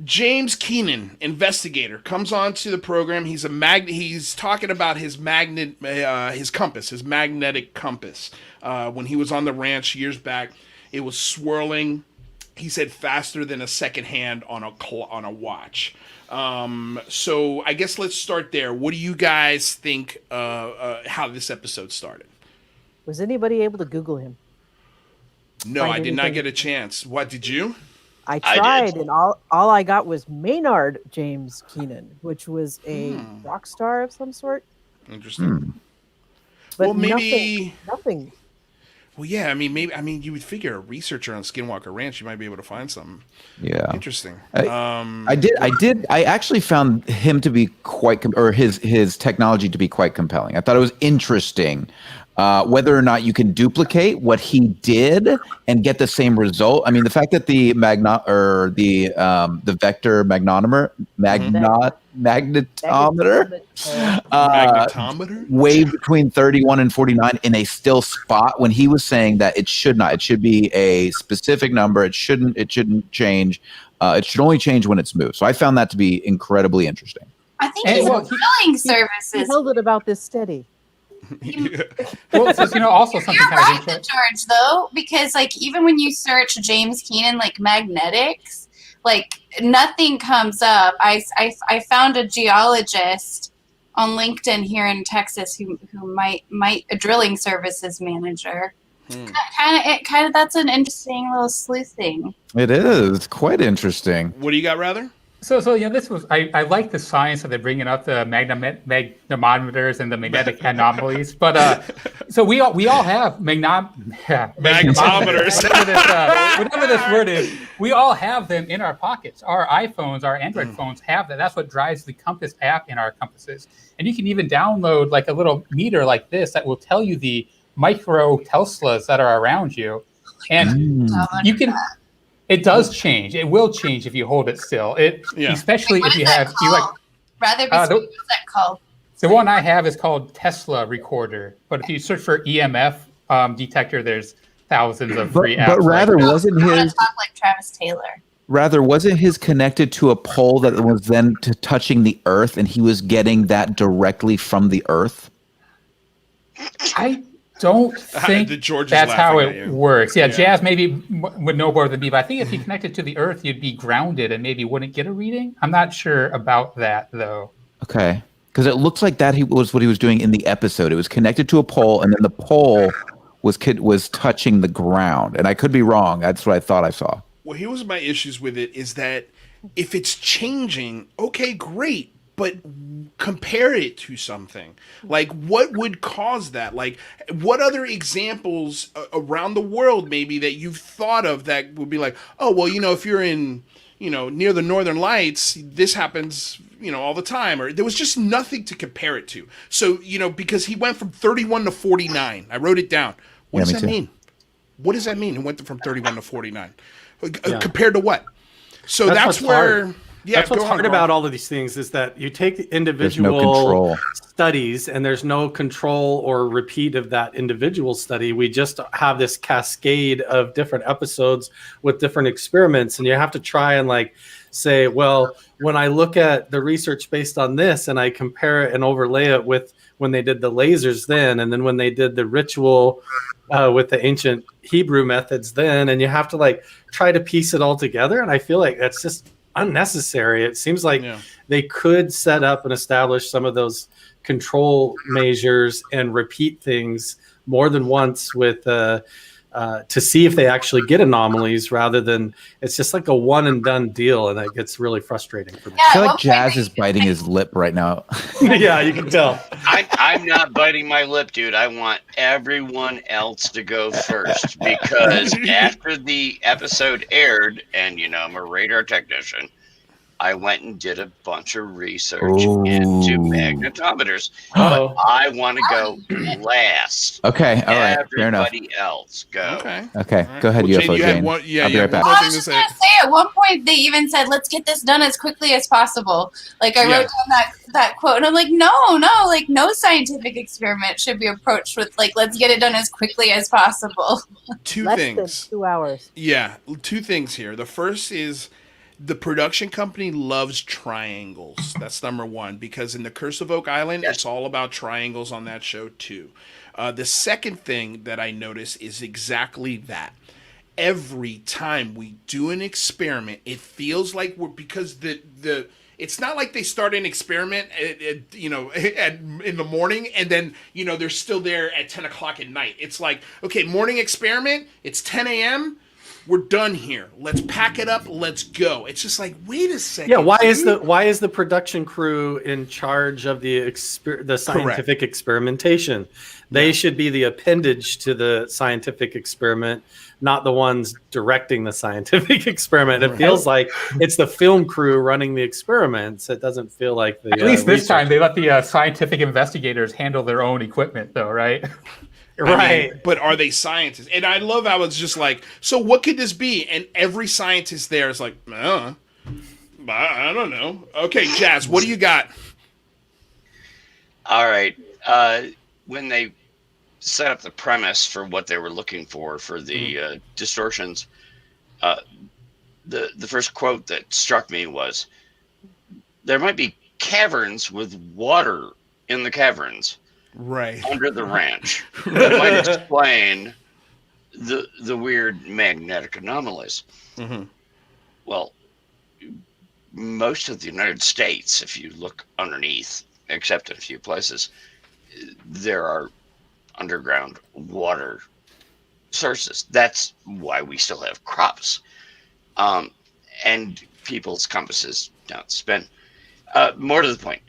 Speaker 2: James Keenan, investigator, comes on to the program. He's talking about his compass, his magnetic compass. When he was on the ranch years back, it was swirling. He said faster than a second hand on a watch. So I guess let's start there. What do you guys think how this episode started?
Speaker 8: Was anybody able to Google him?
Speaker 2: No, I did not get a chance. What, did you?
Speaker 8: I tried, and all I got was Maynard James Keenan, which was a rock star of some sort.
Speaker 2: Interesting.
Speaker 8: But
Speaker 2: well, maybe
Speaker 8: nothing.
Speaker 2: Well, yeah. I mean, you would figure a researcher on Skinwalker Ranch, you might be able to find something.
Speaker 3: Yeah.
Speaker 2: Interesting.
Speaker 3: I actually found him to be quite, or his technology to be quite compelling. I thought it was interesting. whether or not you can duplicate what he did and get the same result. I mean, the fact that the vector magnetometer waved between 31 and 49 in a still spot when he was saying that it should not. It should be a specific number. It shouldn't change. It should only change when it's moved. So I found that to be incredibly interesting.
Speaker 5: I think he's drilling services.
Speaker 8: He held it about this steady.
Speaker 1: Well, so, also something
Speaker 5: You're
Speaker 1: kind of
Speaker 5: right,
Speaker 1: interesting.
Speaker 5: George, though, because like even when you search James Keenan like magnetics, like nothing comes up. I found a geologist on LinkedIn here in Texas who might a drilling services manager. Kind of that's an interesting little sleuthing.
Speaker 3: It is quite interesting.
Speaker 2: What do you got, rather?
Speaker 1: So this was I like the science that they're bringing up, the magnetometers and the magnetic anomalies. But so we all have
Speaker 2: magnetometers.
Speaker 1: Whatever this word is, we all have them in our pockets. Our iPhones, our Android phones have that. That's what drives the Compass app in our compasses. And you can even download like a little meter like this that will tell you the micro Teslas that are around you, and you can. It does change. It will change if you hold it still. Especially if you have
Speaker 5: what's that called?
Speaker 1: The one I have is called Tesla Recorder. But if you search for EMF detector, there's thousands of free apps.
Speaker 3: But rather, wasn't his
Speaker 5: talk like Travis Taylor?
Speaker 3: Rather, wasn't his connected to a pole that was then touching the Earth, and he was getting that directly from the Earth?
Speaker 1: I don't think that's how it works. Yeah, Jazz maybe would know more than me, but I think if you connected to the Earth, you'd be grounded and maybe wouldn't get a reading. I'm not sure about that, though.
Speaker 3: Okay, because it looks like that was what he was doing in the episode. It was connected to a pole, and then the pole was touching the ground. And I could be wrong. That's what I thought I saw.
Speaker 2: Well, here was my issues with it is that if it's changing, okay, great. But compare it to something. Like, what would cause that? Like, what other examples around the world maybe that you've thought of that would be like, oh, well, if you're in, near the Northern Lights, this happens, all the time. Or there was just nothing to compare it to. So, because he went from 31 to 49. I wrote it down. What does that mean? What does that mean? It went from 31 to 49. Compared to what? So that's where...
Speaker 7: Hard. Yeah, that's what's hard about all of these things is that you take the individual studies and there's no control or repeat of that individual study. We just have this cascade of different episodes with different experiments, and you have to try and say, well, when I look at the research based on this and I compare it and overlay it with when they did the lasers then, and then when they did the ritual with the ancient Hebrew methods then, and you have to try to piece it all together. And I feel like that's just unnecessary. It seems like they could set up and establish some of those control measures and repeat things more than once with to see if they actually get anomalies rather than it's just like a one and done deal, and that gets really frustrating for me.
Speaker 3: I feel like Jazz is biting his lip right now.
Speaker 7: Yeah, you can tell.
Speaker 6: I'm not biting my lip, dude. I want everyone else to go first because after the episode aired, and I'm a radar technician, I went and did a bunch of research into magnetometers. But I want to go last.
Speaker 3: Okay, all right, fair enough.
Speaker 6: Everybody else go.
Speaker 3: Okay, go ahead, UFO Jane. I'll be right back.
Speaker 5: I was just going to say, at one point, they even said, let's get this done as quickly as possible. I wrote down that quote, and I'm like, no, no scientific experiment should be approached with, let's get it done as quickly as possible.
Speaker 8: Less than 2 hours.
Speaker 2: Yeah, two things here. The first is, the production company loves triangles. That's number one, because in The Curse of Oak Island, it's all about triangles on that show too. The second thing that I notice is exactly that. Every time we do an experiment, it feels like because it's not like they start an experiment in the morning and then they're still there at 10 o'clock at night. It's like, okay, morning experiment, it's 10 a.m. We're done here. Let's pack it up. Let's go. It's just like, wait a second.
Speaker 7: Yeah, why is the production crew in charge of the scientific experimentation? They should be the appendage to the scientific experiment, not the ones directing the scientific experiment. It feels like it's the film crew running the experiments. It doesn't feel like the.
Speaker 1: At least this time they let the scientific investigators handle their own equipment, though, right?
Speaker 7: Right.
Speaker 2: But are they scientists? And I love how it's just like, so what could this be? And every scientist there is like, I don't know. Okay, Jazz, what do you got?
Speaker 6: All right. When they set up the premise for what they were looking for the distortions, the first quote that struck me was, there might be caverns with water in the caverns under the ranch that might explain the weird magnetic anomalies. Well, most of the United States, if you look underneath, except in a few places, there are underground water sources. That's why we still have crops. And people's compasses don't spin. More to the point,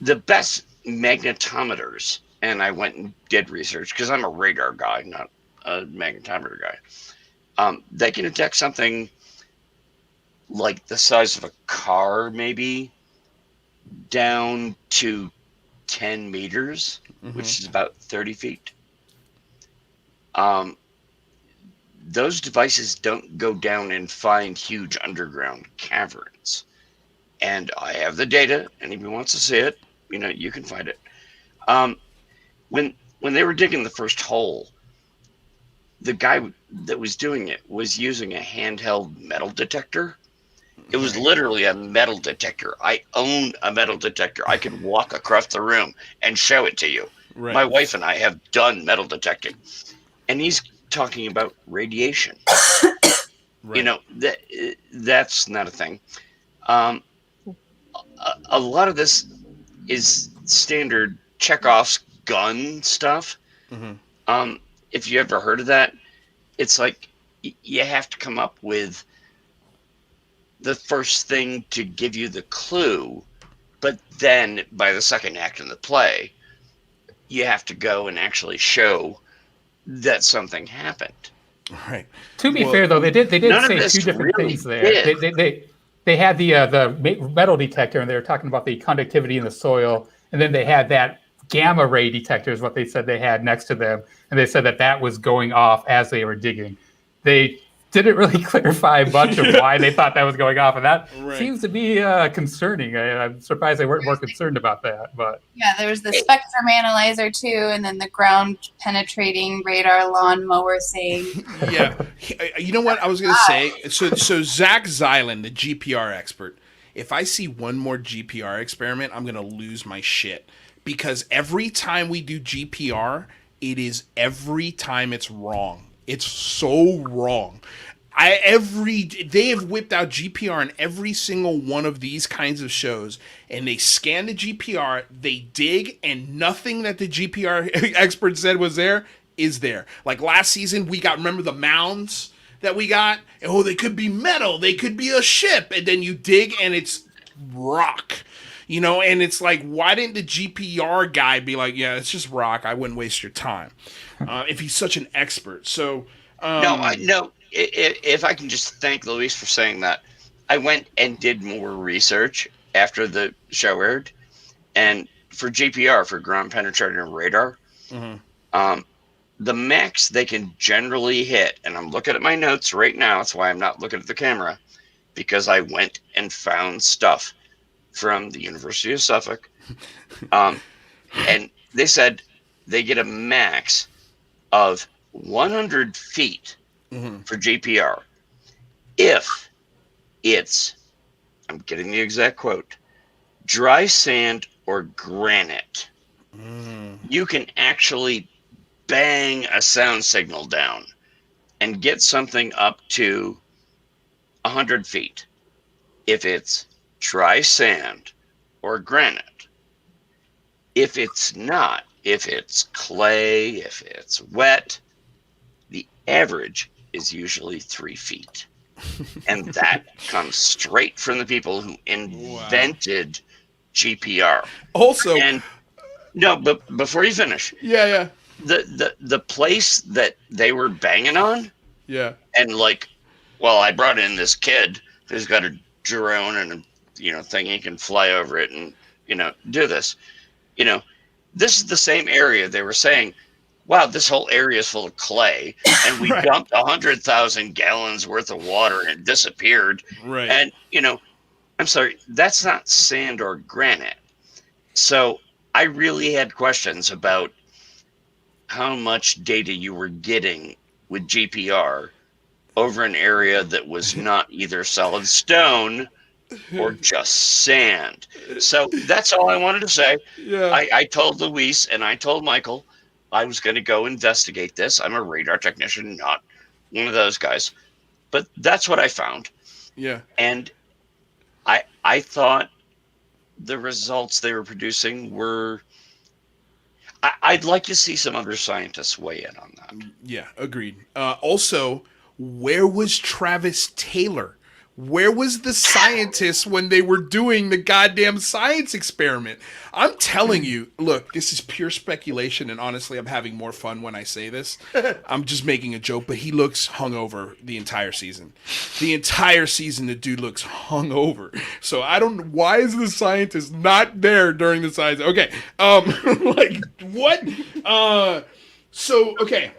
Speaker 6: the best magnetometers, and I went and did research because I'm a radar guy, not a magnetometer guy. They can detect something like the size of a car, maybe down to 10 meters, which is about 30 feet. Those devices don't go down and find huge underground caverns. And I have the data. Anybody wants to see it, you can find it. When they were digging the first hole, the guy that was doing it was using a handheld metal detector. It was literally a metal detector. I own a metal detector. I could walk across the room and show it to you.
Speaker 2: Right.
Speaker 6: My wife and I have done metal detecting. And he's talking about radiation. That's not a thing. A lot of this is standard Chekhov's gun stuff. If you ever heard of that, it's like you have to come up with the first thing to give you the clue, but then by the second act in the play, you have to go and actually show that something happened.
Speaker 2: Right.
Speaker 1: To be fair, though, they did say two different things there. They had the metal detector, and they were talking about the conductivity in the soil, and then they had that gamma ray detector is what they said they had next to them, and they said that was going off as they were digging. They didn't really clarify much of why they thought that was going off, and that seems to be concerning. I'm surprised they weren't more concerned about that. But
Speaker 5: yeah, there was the spectrum analyzer too, and then the ground penetrating radar lawnmower thing.
Speaker 2: Yeah, you know what I was gonna say? So Zach Zylan, the GPR expert. If I see one more GPR experiment, I'm gonna lose my shit, because every time we do GPR, every time it's wrong. It's so wrong. They have whipped out GPR in every single one of these kinds of shows, and they scan the GPR, they dig, and nothing that the GPR expert said was there is there. Like last season, remember the mounds that we got? Oh, they could be metal, they could be a ship, and then you dig and it's rock. And it's like, why didn't the GPR guy be like, yeah, it's just rock, I wouldn't waste your time, if he's such an expert. So
Speaker 6: no. If I can just thank Luis for saying that, I went and did more research after the show aired, and for GPR, for ground penetrating radar, the max they can generally hit, and I'm looking at my notes right now, that's why I'm not looking at the camera, because I went and found stuff from the University of Suffolk, and they said they get a max of 100 feet for GPR if it's, I'm getting the exact quote, dry sand or granite. You can actually bang a sound signal down and get something up to 100 feet if it's dry sand or granite. If it's not, if it's clay, if it's wet, the average is usually 3 feet. And that comes straight from the people who invented GPR.
Speaker 2: Also,
Speaker 6: but before you finish, the place that they were banging on, and like, well, I brought in this kid who's got a drone and a thing, he can fly over it and do this. This is the same area they were saying, wow, this whole area is full of clay, and we dumped 100,000 gallons worth of water and it disappeared.
Speaker 2: Right.
Speaker 6: And, I'm sorry, that's not sand or granite. So I really had questions about how much data you were getting with GPR over an area that was not either solid stone or just sand. So that's all I wanted to say.
Speaker 2: Yeah.
Speaker 6: I told Luis and I told Michael I was going to go investigate this. I'm a radar technician, not one of those guys. But that's what I found.
Speaker 2: Yeah.
Speaker 6: And I thought the results they were producing were... I'd like to see some other scientists weigh in on that.
Speaker 2: Yeah, agreed. Also, where was Travis Taylor? Where was the scientist when they were doing the goddamn science experiment? I'm telling you, look, this is pure speculation, and honestly, I'm having more fun when I say this. I'm just making a joke, but he looks hungover the entire season. The entire season, the dude looks hungover. So I don't. Why is the scientist not there during the science? Okay, like what? Okay.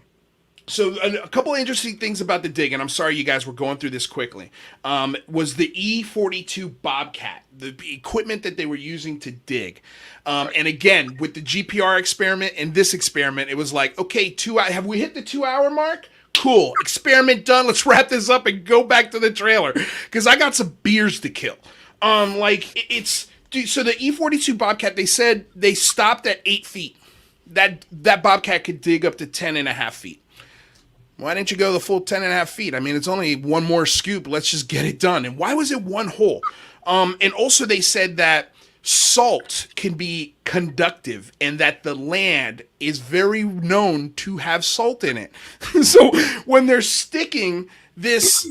Speaker 2: So a couple of interesting things about the dig, and I'm sorry you guys were going through this quickly, was the E-42 Bobcat, the equipment that they were using to dig. And again, with the GPR experiment and this experiment, it was like, okay, have we hit the 2-hour mark? Cool. Experiment done. Let's wrap this up and go back to the trailer, because I got some beers to kill. So the E-42 Bobcat, they said they stopped at 8 feet. That Bobcat could dig up to 10.5 feet. Why didn't you go the full 10.5 feet? I mean, it's only one more scoop. Let's just get it done. And why was it one hole? And also they said that salt can be conductive and that the land is very known to have salt in it. So when they're sticking this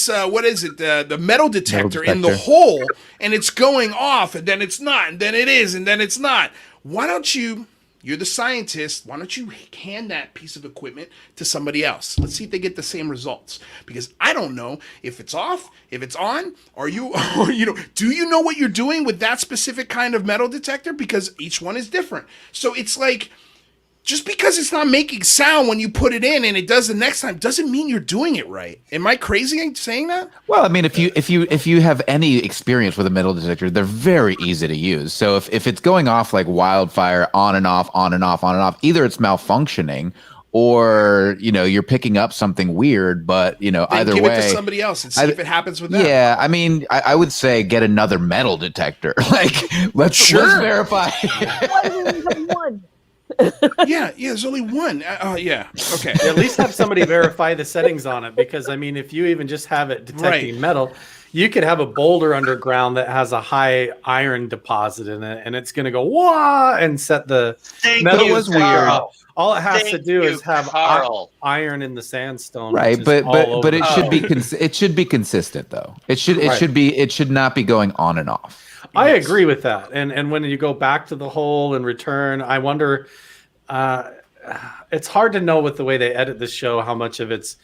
Speaker 2: what is it? The metal detector in the hole, and it's going off, and then it's not, and then it is, and then it's not. Why don't you... You're the scientist. Why don't you hand that piece of equipment to somebody else? Let's see if they get the same results. Because I don't know if it's off, if it's on, do you know what you're doing with that specific kind of metal detector? Because each one is different. So it's like, just because it's not making sound when you put it in and it does the next time doesn't mean you're doing it right. Am I crazy in saying that?
Speaker 3: Well, I mean, if you have any experience with a metal detector, they're very easy to use. So if it's going off like wildfire, on and off, on and off, on and off, either it's malfunctioning or you're picking up something weird. But
Speaker 2: then
Speaker 3: either
Speaker 2: give
Speaker 3: way,
Speaker 2: it to somebody else and see if it happens with them.
Speaker 3: Yeah, I mean, I would say get another metal detector. Like let's verify.
Speaker 8: Why do we only have one?
Speaker 2: yeah, there's only one. Yeah, okay.
Speaker 7: At least have somebody verify the settings on it, because I mean, if you even just have it detecting metal, you could have a boulder underground that has a high iron deposit in it, and it's going to go wah and set the metal was weird. All it has to do is have iron in the sandstone,
Speaker 3: right? But it should be it should be consistent though. It should not be going on and off.
Speaker 7: I agree with that. And when you go back to the hole and return, I wonder. It's hard to know with the way they edit the show how much of it's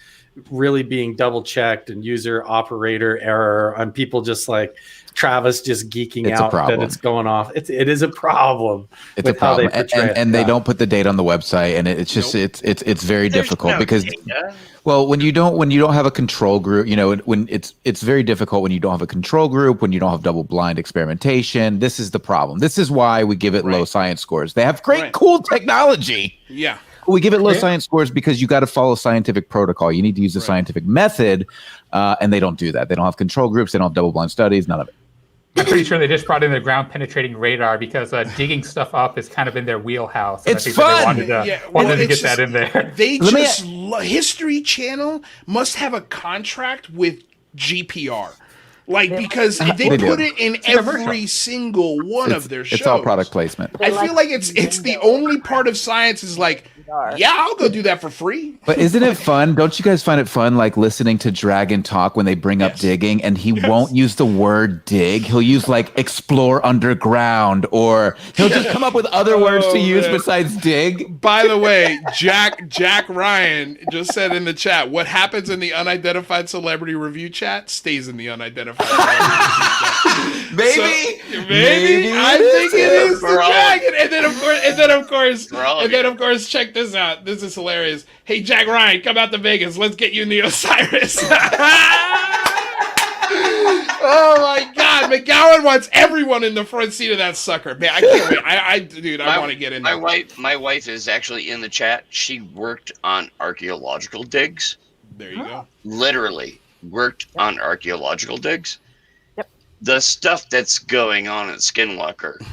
Speaker 7: really being double checked and user operator error, and people just like Travis just geeking out that it's going off. It is a problem.
Speaker 3: It's a problem, and they don't put the date on the website, and it's just it's very difficult because well, when you don't have a control group, when it's very difficult when you don't have a control group, when you don't have double blind experimentation. This is the problem. This is why we give it low science scores. They have great cool technology.
Speaker 2: Yeah.
Speaker 3: We give it low science scores because you got to follow scientific protocol. You need to use the scientific method, and they don't do that. They don't have control groups. They don't have double blind studies. None of it.
Speaker 1: I'm pretty sure they just brought in the ground penetrating radar because digging stuff up is kind of in their wheelhouse.
Speaker 3: It's fun.
Speaker 1: They wanted to get that in there.
Speaker 2: History Channel must have a contract with GPR. Because they put it in every single one of their shows.
Speaker 3: It's all product placement.
Speaker 2: I feel like it's the only part of science is like, yeah, I'll go do that for free.
Speaker 3: But isn't it fun? Don't you guys find it fun, like listening to Dragon talk when they bring up digging, and he won't use the word dig. He'll use like explore underground, or he'll just come up with other words to use besides dig.
Speaker 2: By the way, Jack Ryan just said in the chat, what happens in the unidentified celebrity review chat stays in the unidentified celebrity review chat.
Speaker 3: Maybe
Speaker 2: I think it is the dragon. And then of course, check this out. This is hilarious. Hey, Jack Ryan, come out to Vegas. Let's get you in the Osiris. Oh my God, McGowan wants everyone in the front seat of that sucker. Man, I can't wait. I want to get in there.
Speaker 6: My wife is actually in the chat. She worked on archaeological digs.
Speaker 2: There you go.
Speaker 6: Literally worked on archaeological digs.
Speaker 8: Yep.
Speaker 6: The stuff that's going on at Skinwalker,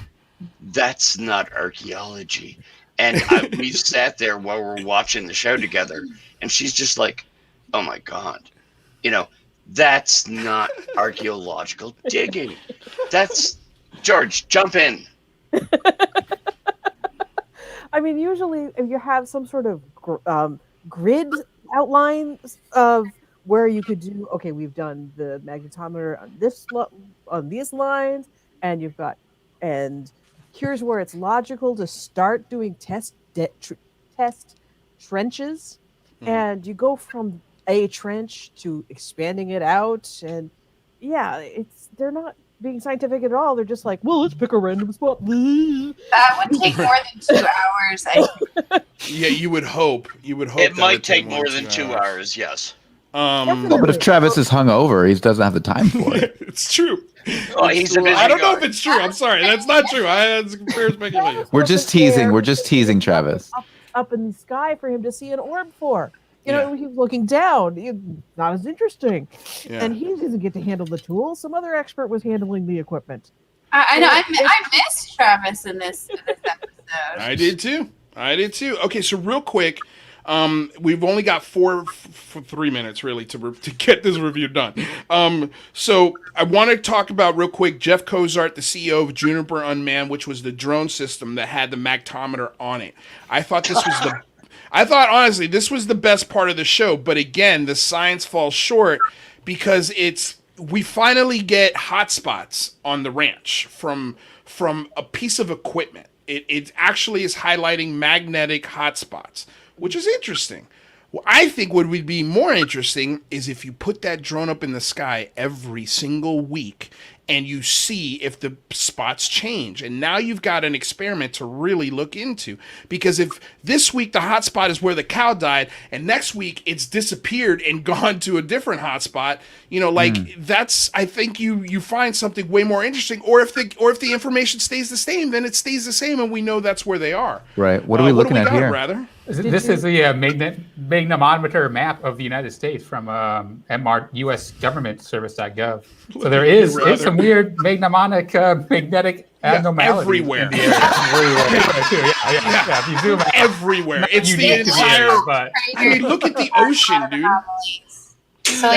Speaker 6: that's not archaeology. And we sat there while we're watching the show together, and she's just like, "Oh my God, that's not archaeological digging. That's George, jump in."
Speaker 8: I mean, usually if you have some sort of grid outline of where you could do, okay, we've done the magnetometer on these lines, and and here's where it's logical to start doing test trenches, and you go from a trench to expanding it out, and they're not being scientific at all. They're just like, well, let's pick a random spot.
Speaker 5: That would take more than 2 hours.
Speaker 2: Yeah, you would hope.
Speaker 6: It might take more than 2 hours. Yes.
Speaker 3: But if Travis is hungover, he doesn't have the time for it.
Speaker 2: It's true.
Speaker 6: Oh, he's a busy
Speaker 2: I don't know
Speaker 6: guy.
Speaker 2: if it's true. I'm sorry. That's not true. That's fair speculation.
Speaker 3: We're just teasing Travis.
Speaker 8: Up in the sky for him to see an orb for. He's looking down. Not as interesting.
Speaker 2: Yeah.
Speaker 8: And he doesn't get to handle the tools. Some other expert was handling the equipment.
Speaker 5: I know. I missed Travis in this episode.
Speaker 2: I did too. Okay, so real quick, we've only got 3 minutes really to get this review done. So I want to talk about real quick Jeff Cozart, the CEO of Juniper Unmanned, which was the drone system that had the magnetometer on it. I thought honestly this was the best part of the show, but again, the science falls short because we finally get hotspots on the ranch from a piece of equipment. It actually is highlighting magnetic hotspots, which is interesting. Well, I think what would be more interesting is if you put that drone up in the sky every single week and you see if the spots change. And now you've got an experiment to really look into. Because if this week the hotspot is where the cow died, and next week it's disappeared and gone to a different hotspot, that's, I think you find something way more interesting. Or if the information stays the same, then it stays the same, and we know that's where they are.
Speaker 3: Right. What are we looking at here?
Speaker 2: Rather?
Speaker 1: This is the magnetometer map of the United States from U.S. government service.gov. So there is some weird magnetic abnormalities
Speaker 2: everywhere.
Speaker 1: In the area. Yeah. If you zoom out,
Speaker 2: everywhere. It's the entire. I mean, look at the ocean, dude.
Speaker 5: So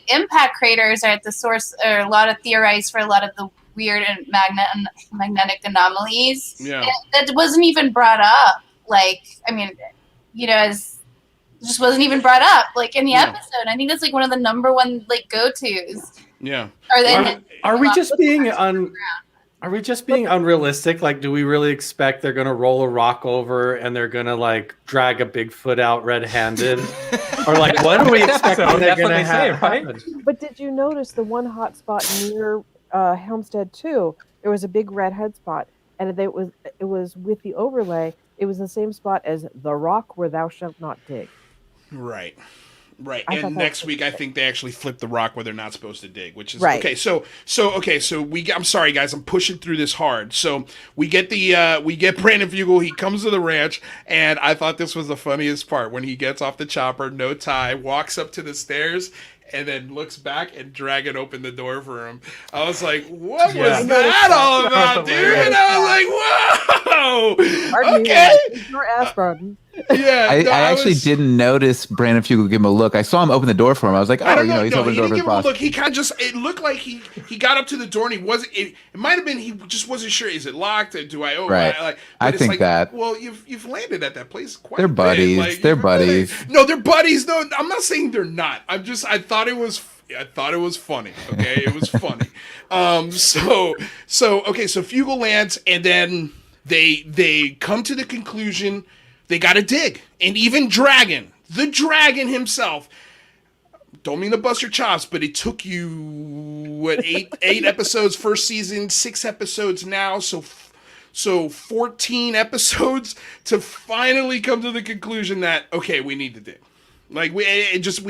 Speaker 5: impact craters are at the source, or a lot of theorized for a lot of the weird and magnetic anomalies.
Speaker 2: Yeah,
Speaker 5: that wasn't even brought up. Just wasn't even brought up in the episode. I think that's one of the number one go-tos.
Speaker 2: Yeah.
Speaker 7: Are we just being unrealistic? Do we really expect they're going to roll a rock over and they're going to drag a Bigfoot out red-handed? Or what are we expecting they're going to have? Right?
Speaker 8: But did you notice the one hot spot near Helmstead 2? There was a big red head spot, and it was with the overlay. It was the same spot as the rock where thou shalt not dig.
Speaker 2: Right. And next week, I think they actually flip the rock where they're not supposed to dig, which is
Speaker 8: right.
Speaker 2: Okay. So I'm sorry, guys, I'm pushing through this hard. So we get Brandon Fugel. He comes to the ranch, and I thought this was the funniest part when he gets off the chopper, no tie, walks up to the stairs, and then looks back and Dragon opened the door for him. I was like, what was that all about, dude? And I was like, whoa. Okay.
Speaker 8: Your ass, Barton.
Speaker 2: Yeah.
Speaker 3: I actually didn't notice Brandon Fugel give him a look. I saw him open the door for him. I was like, he's opening the door for his boss.
Speaker 2: Look, he kind of just, it looked like he got up to the door and he wasn't, it might have been, he just wasn't sure. Is it locked? Do I open
Speaker 3: right. I think that.
Speaker 2: Well, you've landed at that place quite
Speaker 3: They're
Speaker 2: a bit.
Speaker 3: buddies. They're buddies.
Speaker 2: No, they're buddies. No, I'm not saying they're not. I thought it was funny. Okay. It was funny. So Fugel lands, and then they come to the conclusion they got to dig. And even the dragon himself, don't mean to bust your chops, but it took you eight episodes first season, 6 episodes now, so 14 episodes to finally come to the conclusion that okay, we need to dig. Like we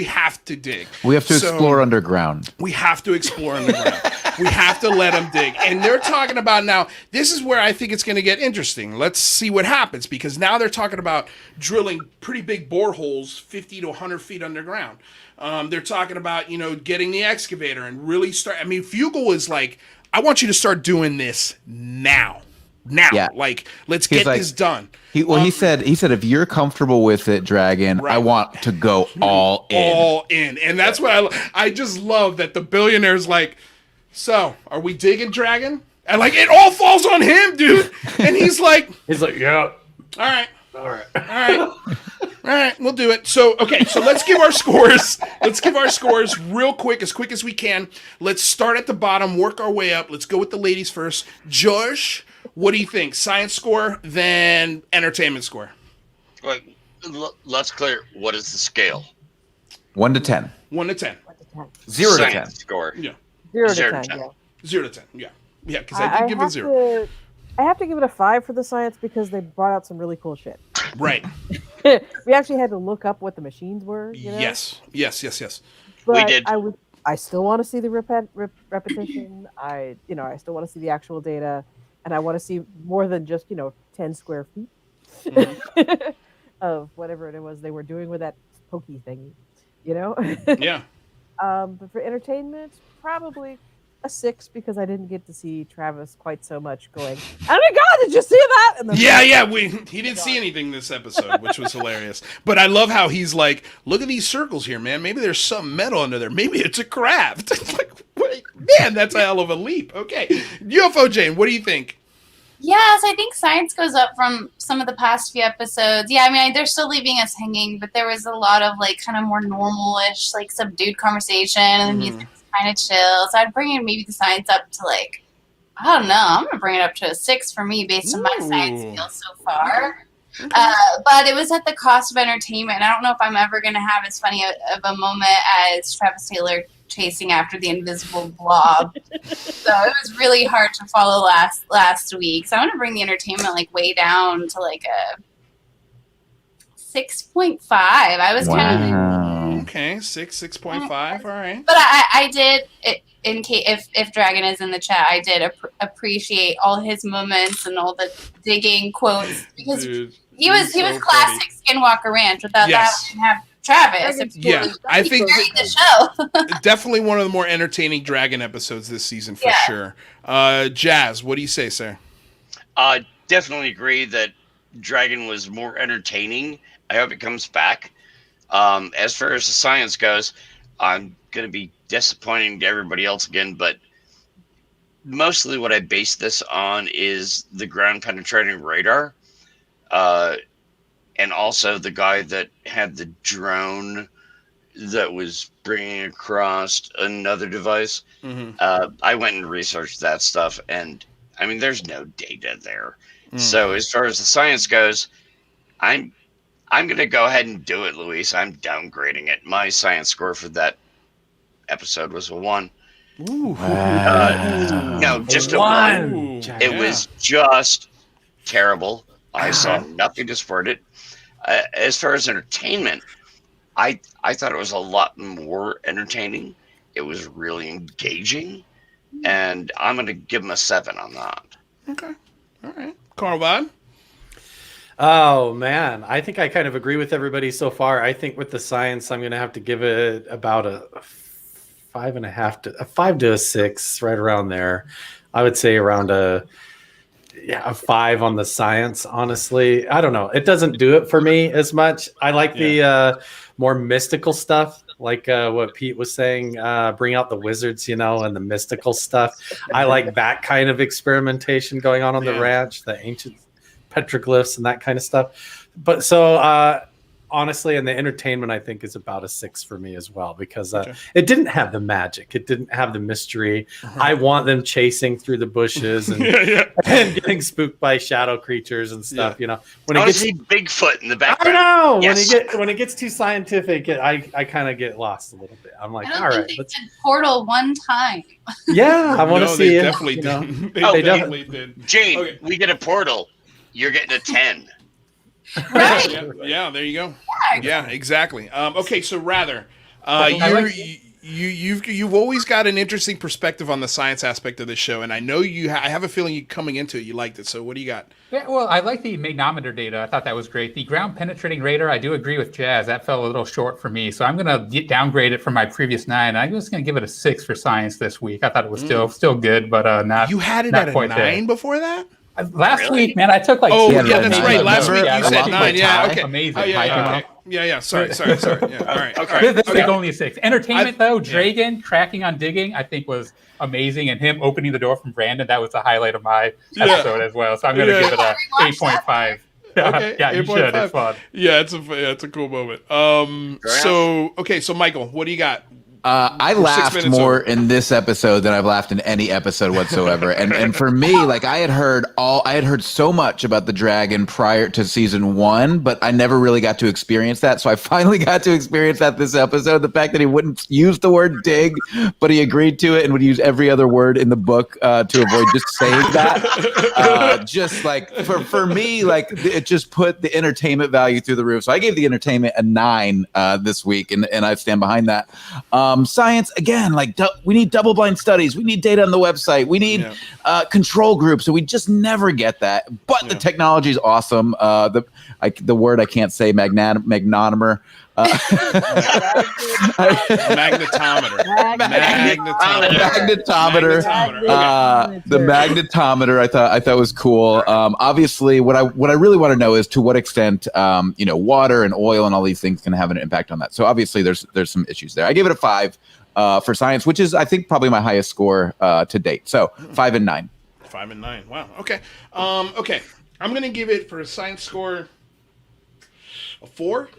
Speaker 2: have to dig.
Speaker 3: We have to explore underground.
Speaker 2: We have to explore underground. We have to let them dig. And they're talking about now, this is where I think it's going to get interesting. Let's see what happens, because now they're talking about drilling pretty big boreholes 50 to 100 feet underground. They're talking about, getting the excavator and really start. I mean, Fugel is like, I want you to start doing this now. Yeah. Like, let's get this done.
Speaker 3: He said, if you're comfortable with it, Dragon, right. I want to go all in.
Speaker 2: All in. And that's what I just love that the billionaire's like, so are we digging, Dragon? And like, it all falls on him, dude. And he's like,
Speaker 7: yeah.
Speaker 2: All right, we'll do it. So, okay, so let's give our scores. Let's give our scores real quick as we can. Let's start at the bottom, work our way up. Let's go with the ladies first. Josh, what do you think? Science score, then entertainment score.
Speaker 6: Wait, let's clear. What is the scale?
Speaker 3: 1 to 10.
Speaker 2: 1 to 10.
Speaker 3: 0 to 10.
Speaker 6: Science score.
Speaker 2: Yeah.
Speaker 8: 0 to 10. Yeah.
Speaker 2: 0 to 10. Yeah. Yeah, because I did give it 0.
Speaker 8: I have to give it a 5 for the science because they brought out some really cool shit.
Speaker 2: Right.
Speaker 8: We actually had to look up what the machines were.
Speaker 2: Yes.
Speaker 8: But
Speaker 6: we did.
Speaker 8: I still want to see the repetition. I still want to see the actual data, and I want to see more than just 10 square feet of whatever it was they were doing with that pokey thingy.
Speaker 2: Yeah.
Speaker 8: But for entertainment, probably a 6 because I didn't get to see Travis quite so much going, oh my God, did you see that? And
Speaker 2: he didn't see anything this episode, which was hilarious. But I love how he's like, look at these circles here, man. Maybe there's some metal under there. Maybe it's a craft. It's like, wait, man, that's a hell of a leap. Okay. UFO Jane, what do you think?
Speaker 5: Yes, I think science goes up from some of the past few episodes. Yeah, I mean, they're still leaving us hanging, but there was a lot of kind of more normal-ish, subdued conversation, and the music's kind of chill. So I'd bring in maybe the science up to I don't know. I'm gonna bring it up to a 6 for me based on my science skills so far. Okay. But it was at the cost of entertainment. And I don't know if I'm ever gonna have as funny of a moment as Travis Taylor chasing after the invisible blob. So it was really hard to follow last week. So I'm gonna bring the entertainment way down to a 6.5. I was kind of
Speaker 2: okay, 6.5. All right.
Speaker 5: But I did, in case if Dragon is in the chat, I did appreciate all his moments and all the digging quotes because he was classic Skinwalker Ranch. Without that, we didn't have Travis.
Speaker 2: I think
Speaker 5: the show.
Speaker 2: Definitely one of the more entertaining Dragon episodes this season for sure. Jazz, what do you say, sir?
Speaker 6: Definitely agree that Dragon was more entertaining. I hope it comes back. As far as the science goes, I'm going to be disappointing to everybody else again, but mostly what I base this on is the ground penetrating radar. And also the guy that had the drone that was bringing across another device. I went and researched that stuff, and I mean, there's no data there. So as far as the science goes, I'm going to go ahead and do it, Luis. I'm downgrading it. My science score for that episode was a 1.
Speaker 2: Ooh.
Speaker 6: No, just a 1. It was just terrible. I saw nothing to support it. As far as entertainment, I thought it was a lot more entertaining. It was really engaging, and I'm going to give him a 7 on that.
Speaker 2: Okay. All right. Carl Vaughn?
Speaker 7: Oh, man. I think I kind of agree with everybody so far. I think with the science, I'm going to have to give it about a 5 to a 6, right around there. I would say around a 5 on the science, honestly. I don't know. It doesn't do it for me as much. I like the more mystical stuff, like what Pete was saying, bring out the wizards, and the mystical stuff. I like that kind of experimentation going on the ranch, the ancient petroglyphs and that kind of stuff. But so honestly, and the entertainment, I think, is about a 6 for me as well, because it didn't have the magic. It didn't have the mystery. I want them chasing through the bushes and, and getting spooked by shadow creatures and stuff. You know, when
Speaker 6: I see Bigfoot in the background.
Speaker 7: I know.
Speaker 6: Yes.
Speaker 7: When it gets too scientific, I kind of get lost a little bit. I'm like,
Speaker 5: I don't
Speaker 7: all
Speaker 5: think
Speaker 7: right,
Speaker 5: they
Speaker 7: let's.
Speaker 5: did Portal one time.
Speaker 7: Yeah, I want to see
Speaker 2: they
Speaker 7: it.
Speaker 2: definitely
Speaker 7: you know.
Speaker 2: did.
Speaker 7: They
Speaker 2: definitely did.
Speaker 6: Jane,
Speaker 2: Okay.
Speaker 6: we get a portal. You're getting a 10.
Speaker 5: Right.
Speaker 2: Yeah, there you go.
Speaker 5: Yeah,
Speaker 2: Yeah, exactly. Okay, so rather,
Speaker 1: I
Speaker 2: you've always got an interesting perspective on the science aspect of this show, and I know I have a feeling you coming into it, you liked it. So what do you got?
Speaker 1: Yeah, well, I like the magnometer data. I thought that was great. The ground penetrating radar, I do agree with Jazz. That fell a little short for me. So I'm going to downgrade it from my previous 9. I'm just going to give it a 6 for science this week. I thought it was still good, but not.
Speaker 2: You had it
Speaker 1: not
Speaker 2: at a
Speaker 1: quite
Speaker 2: 9
Speaker 1: there.
Speaker 2: before that?
Speaker 1: Last week, man, I took like.
Speaker 2: Oh,
Speaker 3: Yeah,
Speaker 2: yeah, that's
Speaker 3: nine.
Speaker 2: right. Last week
Speaker 1: Yeah,
Speaker 2: you
Speaker 1: I
Speaker 2: said
Speaker 1: lost
Speaker 2: 9.
Speaker 1: my
Speaker 2: Yeah,
Speaker 1: tie.
Speaker 2: okay.
Speaker 1: Amazing.
Speaker 2: Oh, yeah. Sorry. Yeah, all right.
Speaker 1: Okay. This
Speaker 2: Okay.
Speaker 1: week only a 6. Entertainment though, Dragon cracking on digging, I think was amazing, and him opening the door from Brandon, that was the highlight of my episode as well. So I'm going to give it a 8.5.
Speaker 2: Okay,
Speaker 1: Yeah, you should. It's fun.
Speaker 2: Yeah, it's a cool moment. So Michael, what do you got?
Speaker 3: I laughed more in this episode than I've laughed in any episode whatsoever. and for me, like I had heard so much about the dragon prior to season 1, but I never really got to experience that. So I finally got to experience that this episode. The fact that he wouldn't use the word dig, but he agreed to it and would use every other word in the book to avoid just saying that. Just like for me, like it just put the entertainment value through the roof. So I gave the entertainment a 9 this week, and I stand behind that. Science, again, like we need double blind studies. We need data on the website. We need control groups. So we just never get that. But the technology is awesome. The word I can't say, magnetometer. Magnetometer. The magnetometer I thought was cool. Obviously, what I really want to know is to what extent water and oil and all these things can have an impact on that. So obviously there's some issues there. I gave it a 5 for science, which is I think probably my highest score to date. So 5 and 9.
Speaker 2: 5 and 9. Wow. Okay. Okay. I'm gonna give it for a science score a 4.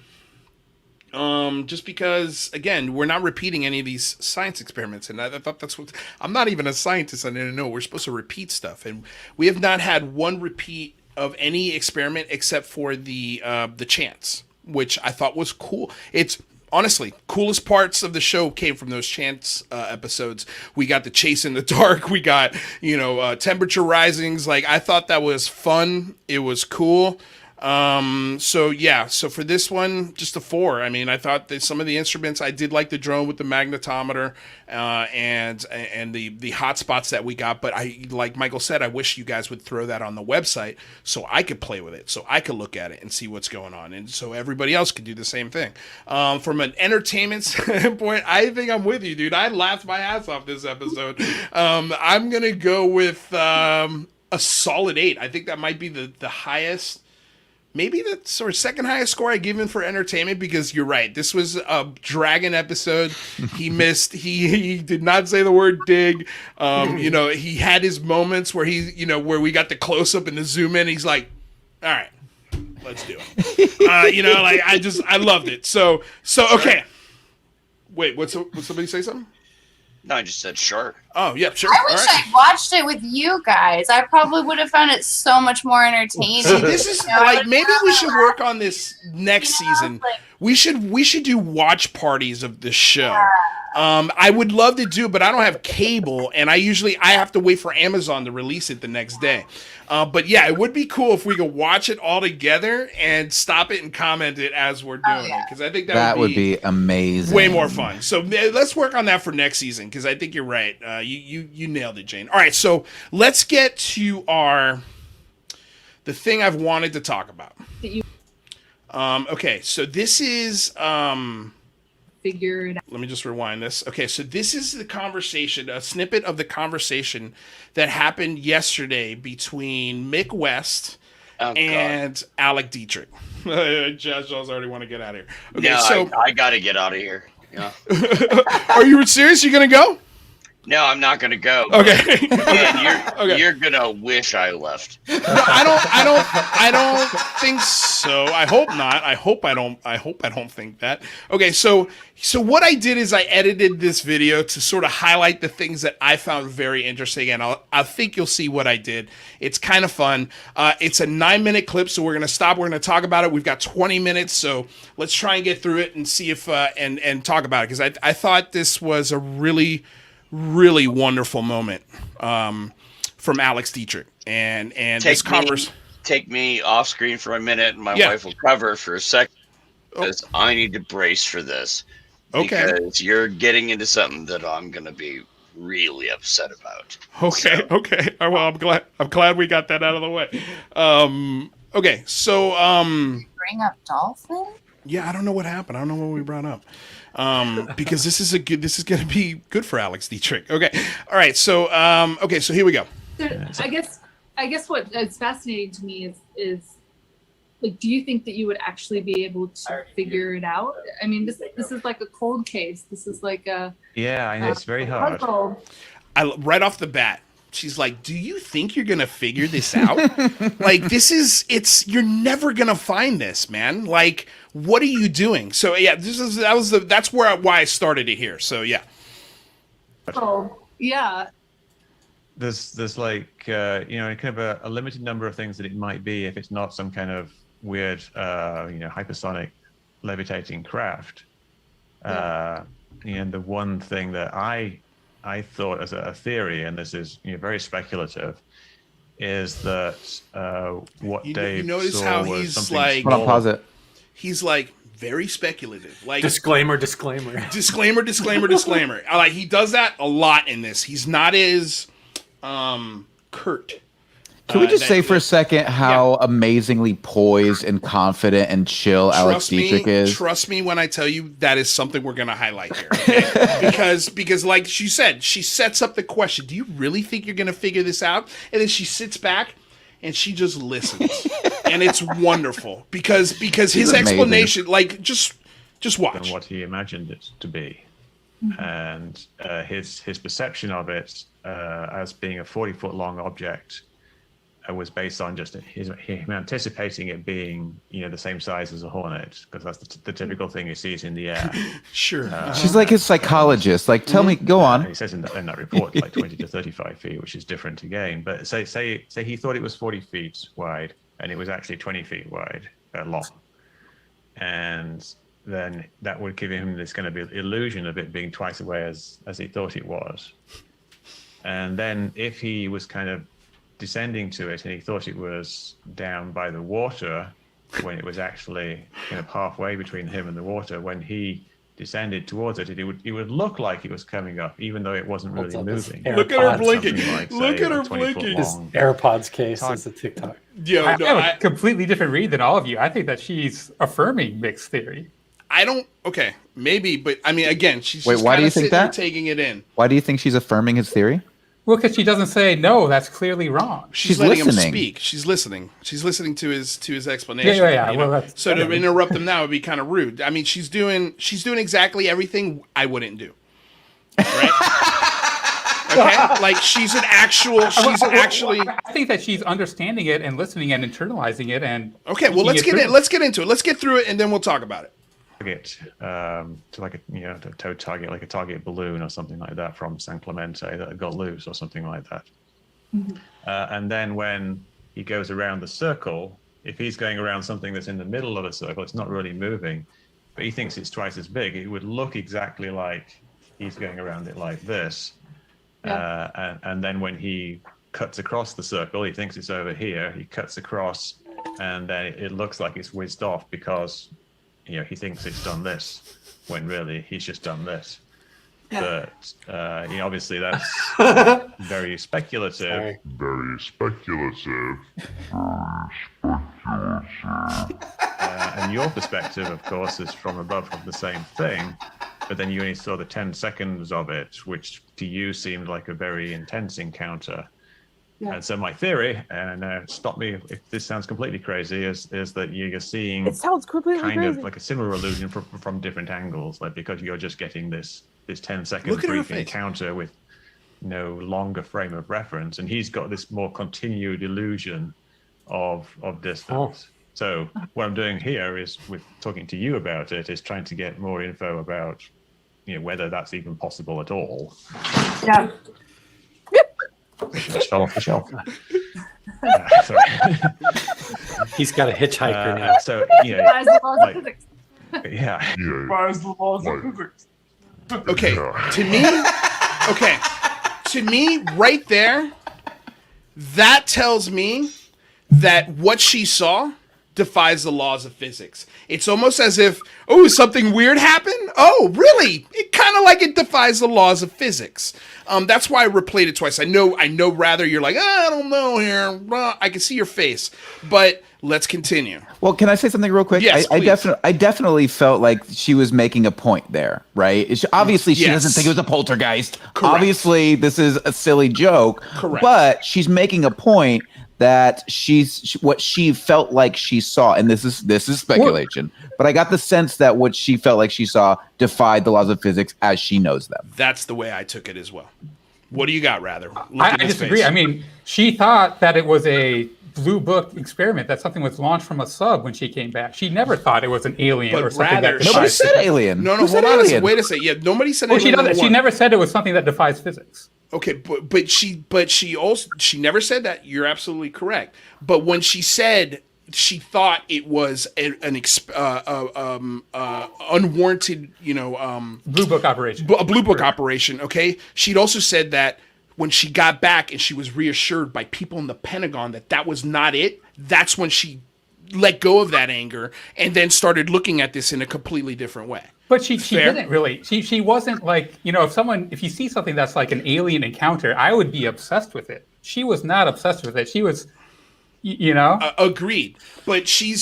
Speaker 2: Just because, again, we're not repeating any of these science experiments, and I thought that's what I'm not even a scientist. I didn't know we're supposed to repeat stuff, and we have not had one repeat of any experiment except for the chants, which I thought was cool. It's honestly coolest parts of the show came from those chants episodes. We got the chase in the dark. We got temperature risings. Like I thought that was fun. It was cool. So for this one, just a 4. I mean, I thought that some of the instruments, I did like the drone with the magnetometer, and the hot spots that we got, but like Michael said, I wish you guys would throw that on the website so I could play with it, so I could look at it and see what's going on, and so everybody else could do the same thing. From an entertainment standpoint, I think I'm with you, dude. I laughed my ass off this episode. I'm gonna go with a solid 8. I think that might be the highest. Maybe the sort of second highest score I give him for entertainment, because you're right. This was a dragon episode. He missed. He did not say the word dig. He had his moments where where we got the close up and the zoom in. He's like, all right, let's do it. I loved it. So okay. Wait, would somebody say something?
Speaker 6: No, I just said sure.
Speaker 2: Oh, yeah, sure.
Speaker 5: I wish I watched it with you guys. I probably would have found it so much more entertaining.
Speaker 2: See, this is maybe we should work on this next season. We should do watch parties of the show. I would love to do, but I don't have cable, and I have to wait for Amazon to release it the next day. But yeah, it would be cool if we could watch it all together and stop it and comment it as we're doing it, because I think that would be
Speaker 3: amazing,
Speaker 2: way more fun. So let's work on that for next season, because I think you're right. You nailed it, Jane. All right, so let's get to the thing I've wanted to talk about. Okay, so this is
Speaker 9: figure it out.
Speaker 2: Let me just rewind this. Okay, so this is the conversation, a snippet of the conversation that happened yesterday between Mick West and Alec Dietrich. Jazz already want to get out of here. Okay,
Speaker 6: no,
Speaker 2: so
Speaker 6: I got to get out of here. Yeah.
Speaker 2: Are you serious? You're gonna go?
Speaker 6: No, I'm not going to go.
Speaker 2: Okay.
Speaker 6: And you're going to wish I left.
Speaker 2: No, I don't think so. I hope not. I hope I don't think that. Okay, so what I did is I edited this video to sort of highlight the things that I found very interesting, and I think you'll see what I did. It's kind of fun. It's a 9-minute clip, so we're gonna stop. We're gonna talk about it. We've got 20 minutes, so let's try and get through it and see if and talk about it, because I thought this was a really wonderful moment from Alex Dietrich, and this conversation.
Speaker 6: Take me off screen for a minute, and my wife will cover for a second, because I need to brace for this.
Speaker 2: Okay.
Speaker 6: Because you're getting into something that I'm going to be really upset about.
Speaker 2: Okay.
Speaker 6: So.
Speaker 2: Okay. Well, I'm glad we got that out of the way. Okay. So
Speaker 5: Bring up dolphin?
Speaker 2: yeah, I don't know what happened. I don't know what we brought up. Because this is going to be good for Alex Dietrich. Okay. All right. So okay. So here we go.
Speaker 9: I guess what is fascinating to me is like, do you think that you would actually be able to figure it out? I mean, this is like a cold case. This is like a
Speaker 10: I know it's very hard.
Speaker 9: puzzle.
Speaker 2: Right off the bat, she's like, "Do you think you're gonna figure this out? Like, you're never gonna find this, man. Like, what are you doing?" So yeah, that's why I started it here. So yeah.
Speaker 9: Oh, yeah.
Speaker 10: There's like kind of a limited number of things that it might be if it's not some kind of weird hypersonic levitating craft. And the one thing that I thought as a theory, and this is very speculative, is that what Dave
Speaker 2: notice
Speaker 10: saw
Speaker 2: how
Speaker 10: was
Speaker 2: he's
Speaker 10: something
Speaker 2: like,
Speaker 3: Hold on, pause it.
Speaker 2: He's like very speculative, like
Speaker 7: Disclaimer.
Speaker 2: disclaimer. Like, he does that a lot in this. He's not as curt.
Speaker 3: Can we just say for a second how amazingly poised and confident and chill Alex Dietrich is?
Speaker 2: Trust me when I tell you that is something we're going to highlight here. Okay? because like she said, she sets up the question, do you really think you're going to figure this out? And then she sits back and she just listens. And it's wonderful because his explanation, like, just watch.
Speaker 10: than what he imagined it to be. And his perception of it as being a 40-foot long object was based on just him anticipating it being the same size as a hornet, because that's the typical thing he sees in the air.
Speaker 2: Sure.
Speaker 3: She's like his psychologist. Like, tell me, go on.
Speaker 10: He says in that report like 20 to 35 feet, which is different again. But say he thought it was 40 feet wide, and it was actually 20 feet wide, long, and then that would give him this kind of illusion of it being twice away as he thought it was. And then if he was kind of descending to it and he thought it was down by the water, when it was actually kind of halfway between him and the water, when he descended towards it, it would look like it was coming up, even though it wasn't really moving.
Speaker 2: Look at her blinking.
Speaker 10: Like,
Speaker 2: Look at her
Speaker 10: 20-foot
Speaker 2: blinking.
Speaker 10: long.
Speaker 7: AirPods case is a TikTok.
Speaker 2: Yo,
Speaker 1: I have a completely different read than all of you. I think that she's affirming Mick's theory.
Speaker 2: I don't. Okay, maybe, but I mean, again, she's
Speaker 3: Wait,
Speaker 2: just
Speaker 3: why do
Speaker 2: kinda
Speaker 3: you think
Speaker 2: sitting there
Speaker 3: that?
Speaker 2: taking it in.
Speaker 3: Why do you think she's affirming his theory?
Speaker 1: Well, because she doesn't say no. That's clearly wrong.
Speaker 2: She's letting him speak. She's listening. She's listening to his explanation.
Speaker 1: Yeah. Well,
Speaker 2: so to interrupt him now would be kind of rude. I mean, she's doing exactly everything I wouldn't do. Right? Okay, like she's actually.
Speaker 1: I think that she's understanding it and listening and internalizing it. And
Speaker 2: okay, well, let's get into it. Let's get through it, and then we'll talk about it.
Speaker 10: Target to like a to tow target, like a target balloon or something like that from San Clemente that got loose or something like that. And then when he goes around the circle, if he's going around something that's in the middle of a circle, it's not really moving, but he thinks it's twice as big. It would look exactly like he's going around it like this. And then when he cuts across the circle, he thinks it's over here. He cuts across, and then it looks like it's whizzed off because he thinks it's done this, when really he's just done this. But obviously that's very speculative.
Speaker 11: Very speculative.
Speaker 10: And your perspective, of course, is from above of the same thing, but then you only saw the 10 seconds of it, which to you seemed like a very intense encounter. And so my theory, and stop me if this sounds completely crazy, is that you're seeing
Speaker 8: It sounds completely
Speaker 10: kind
Speaker 8: crazy.
Speaker 10: of like a similar illusion from different angles, like because you're just getting this 10-second brief encounter with no longer frame of reference, and he's got this more continued illusion of distance. So what I'm doing here is, with talking to you about it, is trying to get more info about, whether that's even possible at all.
Speaker 9: Yeah.
Speaker 10: Just fell off the shelf. Sorry.
Speaker 7: He's got a hitchhiker now.
Speaker 10: So
Speaker 9: Defies the laws of physics.
Speaker 10: yeah.
Speaker 9: Defies the laws of physics.
Speaker 2: Okay, to me, right there, that tells me that what she saw defies the laws of physics. It's almost as if, something weird happened? Oh, really? It kind of like it defies the laws of physics. That's why I replayed it twice. I know rather you're like, I don't know here. I can see your face. But let's continue.
Speaker 3: Well, can I say something real quick?
Speaker 2: Yes,
Speaker 3: I
Speaker 2: please.
Speaker 3: definitely felt like she was making a point there, right? Obviously, she doesn't think it was a poltergeist.
Speaker 2: Correct.
Speaker 3: Obviously, this is a silly joke.
Speaker 2: Correct.
Speaker 3: But she's making a point that what she felt like she saw, and this is speculation, but I got the sense that what she felt like she saw defied the laws of physics as she knows them.
Speaker 2: That's the way I took it as well. What do you got, rather?
Speaker 1: I disagree. I mean, she thought that it was a blue book experiment, that something was launched from a sub when she came back. She never thought it was an alien or something that defies
Speaker 3: nobody said
Speaker 1: physics.
Speaker 3: alien.
Speaker 2: No,
Speaker 3: Who said
Speaker 2: hold on.
Speaker 3: alien?
Speaker 2: Wait a second. Yeah, nobody said
Speaker 1: Well,
Speaker 2: alien.
Speaker 1: she never said it was something that defies physics.
Speaker 2: Okay, but she never said that. You're absolutely correct. But when she said she thought it was an unwarranted,
Speaker 1: blue book operation.
Speaker 2: A blue book operation. Okay, she'd also said that when she got back and she was reassured by people in the Pentagon that was not it. That's when she let go of that anger and then started looking at this in a completely different way.
Speaker 1: But she didn't really. She wasn't like, if you see something that's like an alien encounter, I would be obsessed with it. She was not obsessed with it. She was,
Speaker 2: agreed. But she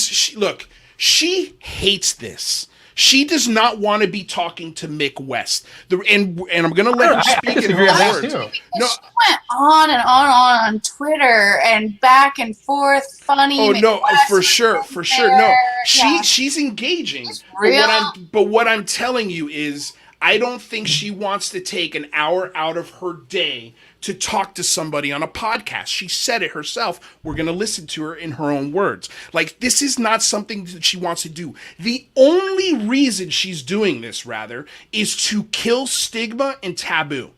Speaker 2: hates this. She does not want to be talking to Mick West. And I'm going to let her speak in her words.
Speaker 5: No, she went on and on Twitter and back and forth, funny.
Speaker 2: Oh no,
Speaker 5: West
Speaker 2: for sure. No,
Speaker 5: Yeah.
Speaker 2: she's engaging.
Speaker 5: Real.
Speaker 2: But what I'm telling you is, I don't think she wants to take an hour out of her day to talk to somebody on a podcast. She said it herself. We're going to listen to her in her own words. Like, this is not something that she wants to do. The only reason she's doing this, rather, is to kill stigma and taboo.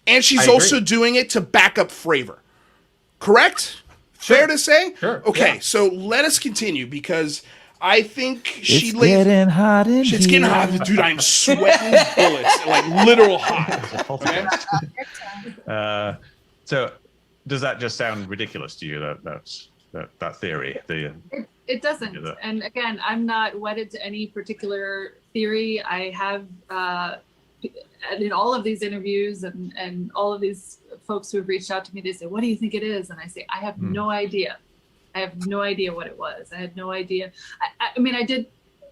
Speaker 2: And she's also doing it to back up Fravor. Correct?
Speaker 1: Sure.
Speaker 2: Fair to say?
Speaker 1: Sure.
Speaker 2: Okay,
Speaker 1: Yeah.
Speaker 2: so let us continue, because I think
Speaker 3: It's getting hot in
Speaker 2: It's getting
Speaker 3: here.
Speaker 2: hot. Dude, I'm sweating bullets. Like, literal hot. Okay?
Speaker 10: So does that just sound ridiculous to you, that theory?
Speaker 9: It doesn't.
Speaker 10: Yeah,
Speaker 9: And again, I'm not wedded to any particular theory. I have, in all of these interviews and all of these folks who have reached out to me, they say, what do you think it is? And I say, I have no idea. I have no idea what it was. I had no idea. I mean, I did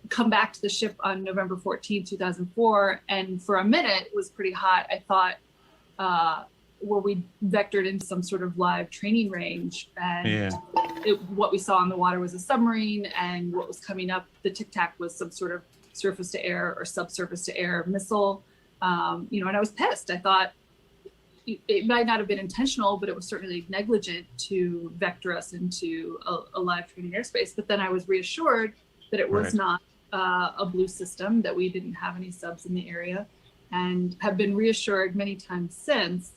Speaker 9: come back to the ship on November 14, 2004. And for a minute, it was pretty hot. I thought, were we vectored into some sort of live training range? And what we saw on the water was a submarine, and what was coming up, the Tic Tac, was some sort of surface to air or subsurface to air missile. And I was pissed. I thought it might not have been intentional, but it was certainly negligent to vector us into a live training airspace. But then I was reassured that it was not a blue system, that we didn't have any subs in the area, and have been reassured many times since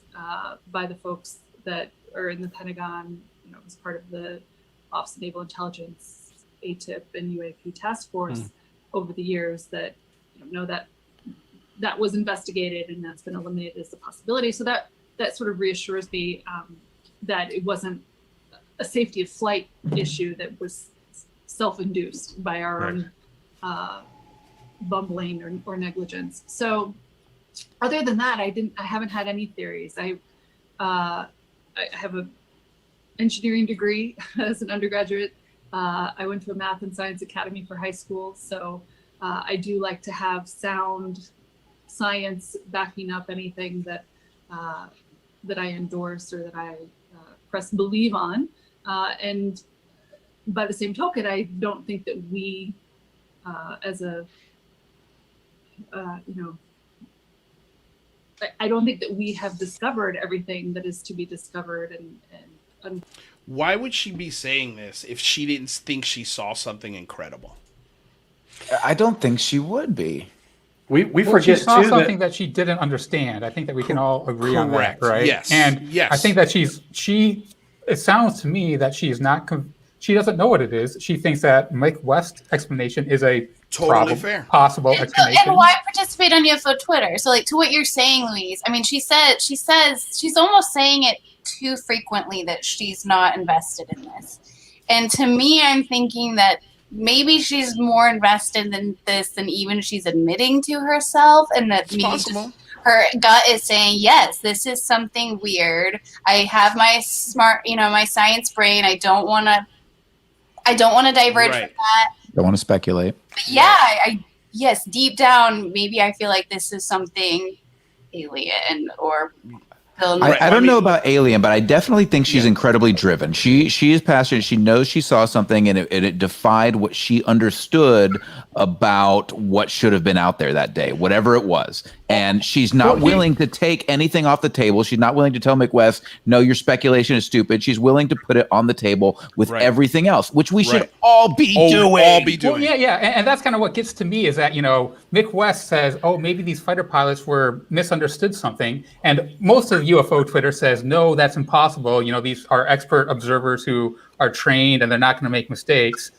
Speaker 9: by the folks that are in the Pentagon, as part of the Office of Naval Intelligence, ATIP, and UAP task force over the years, that that was investigated and that's been eliminated as a possibility. So that sort of reassures me that it wasn't a safety of flight issue that was self-induced by our own bumbling or negligence. So other than that, I haven't had any theories. I have an engineering degree as an undergraduate. I went to a math and science academy for high school. So I do like to have sound science backing up anything that I endorse or that I believe on. And by the same token, I don't think that we, as a, I don't think that we have discovered everything that is to be discovered. And
Speaker 2: why would she be saying this if she didn't think she saw something incredible?
Speaker 3: I don't think she would be.
Speaker 7: We forget
Speaker 1: she saw
Speaker 7: too
Speaker 1: something that she didn't understand. I think that we can all agree on that, right?
Speaker 2: Yes.
Speaker 1: And
Speaker 2: yes.
Speaker 1: I think that it sounds to me that she is not, she doesn't know what it is. She thinks that Mike West's explanation is a
Speaker 2: fair,
Speaker 1: possible explanation.
Speaker 5: And why participate on UFO Twitter? So, like, to what you're saying, Louise, I mean, she says she's almost saying it too frequently that she's not invested in this. And to me, I'm thinking that maybe she's more invested in this than even she's admitting to herself, and that maybe her gut is saying, yes, this is something weird. I have my smart, my science brain. I don't want to diverge from that.
Speaker 3: Don't want to speculate.
Speaker 5: But yeah, yes, deep down, maybe I feel like this is something alien or.
Speaker 3: I don't know about alien, but I definitely think she's incredibly driven. She is passionate. She knows she saw something, and it defied what she understood about what should have been out there that day, whatever it was. And she's not willing to take anything off the table. She's not willing to tell McWest, no, your speculation is stupid. She's willing to put it on the table with everything else, which we should all be doing.
Speaker 2: All be doing.
Speaker 1: Well, yeah. And that's kind of what gets to me is that, Mick West says, oh, maybe these fighter pilots were misunderstood something. And most of UFO Twitter says, no, that's impossible. These are expert observers who are trained and they're not going to make mistakes.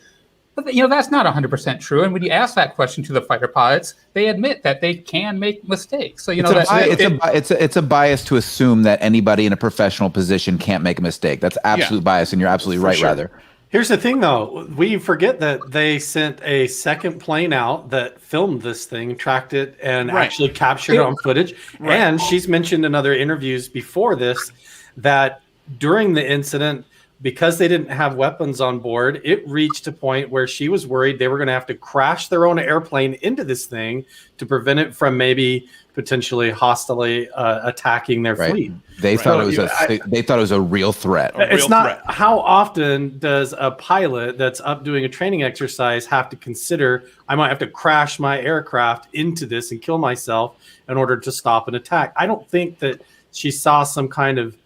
Speaker 1: But, that's not 100% true. And when you ask that question to the fighter pilots, they admit that they can make mistakes. So,
Speaker 3: it's a bias to assume that anybody in a professional position can't make a mistake. That's absolute bias, and you're absolutely right, Rather.
Speaker 7: Here's the thing, though. We forget that they sent a second plane out that filmed this thing, tracked it, and actually captured it on footage. Right. And she's mentioned in other interviews before this that during the incident, because they didn't have weapons on board, it reached a point where she was worried they were going to have to crash their own airplane into this thing to prevent it from maybe potentially hostilely attacking their fleet.
Speaker 3: They thought it was a real threat.
Speaker 7: It's not. How often does a pilot that's up doing a training exercise have to consider, I might have to crash my aircraft into this and kill myself in order to stop an attack? I don't think that she saw some kind of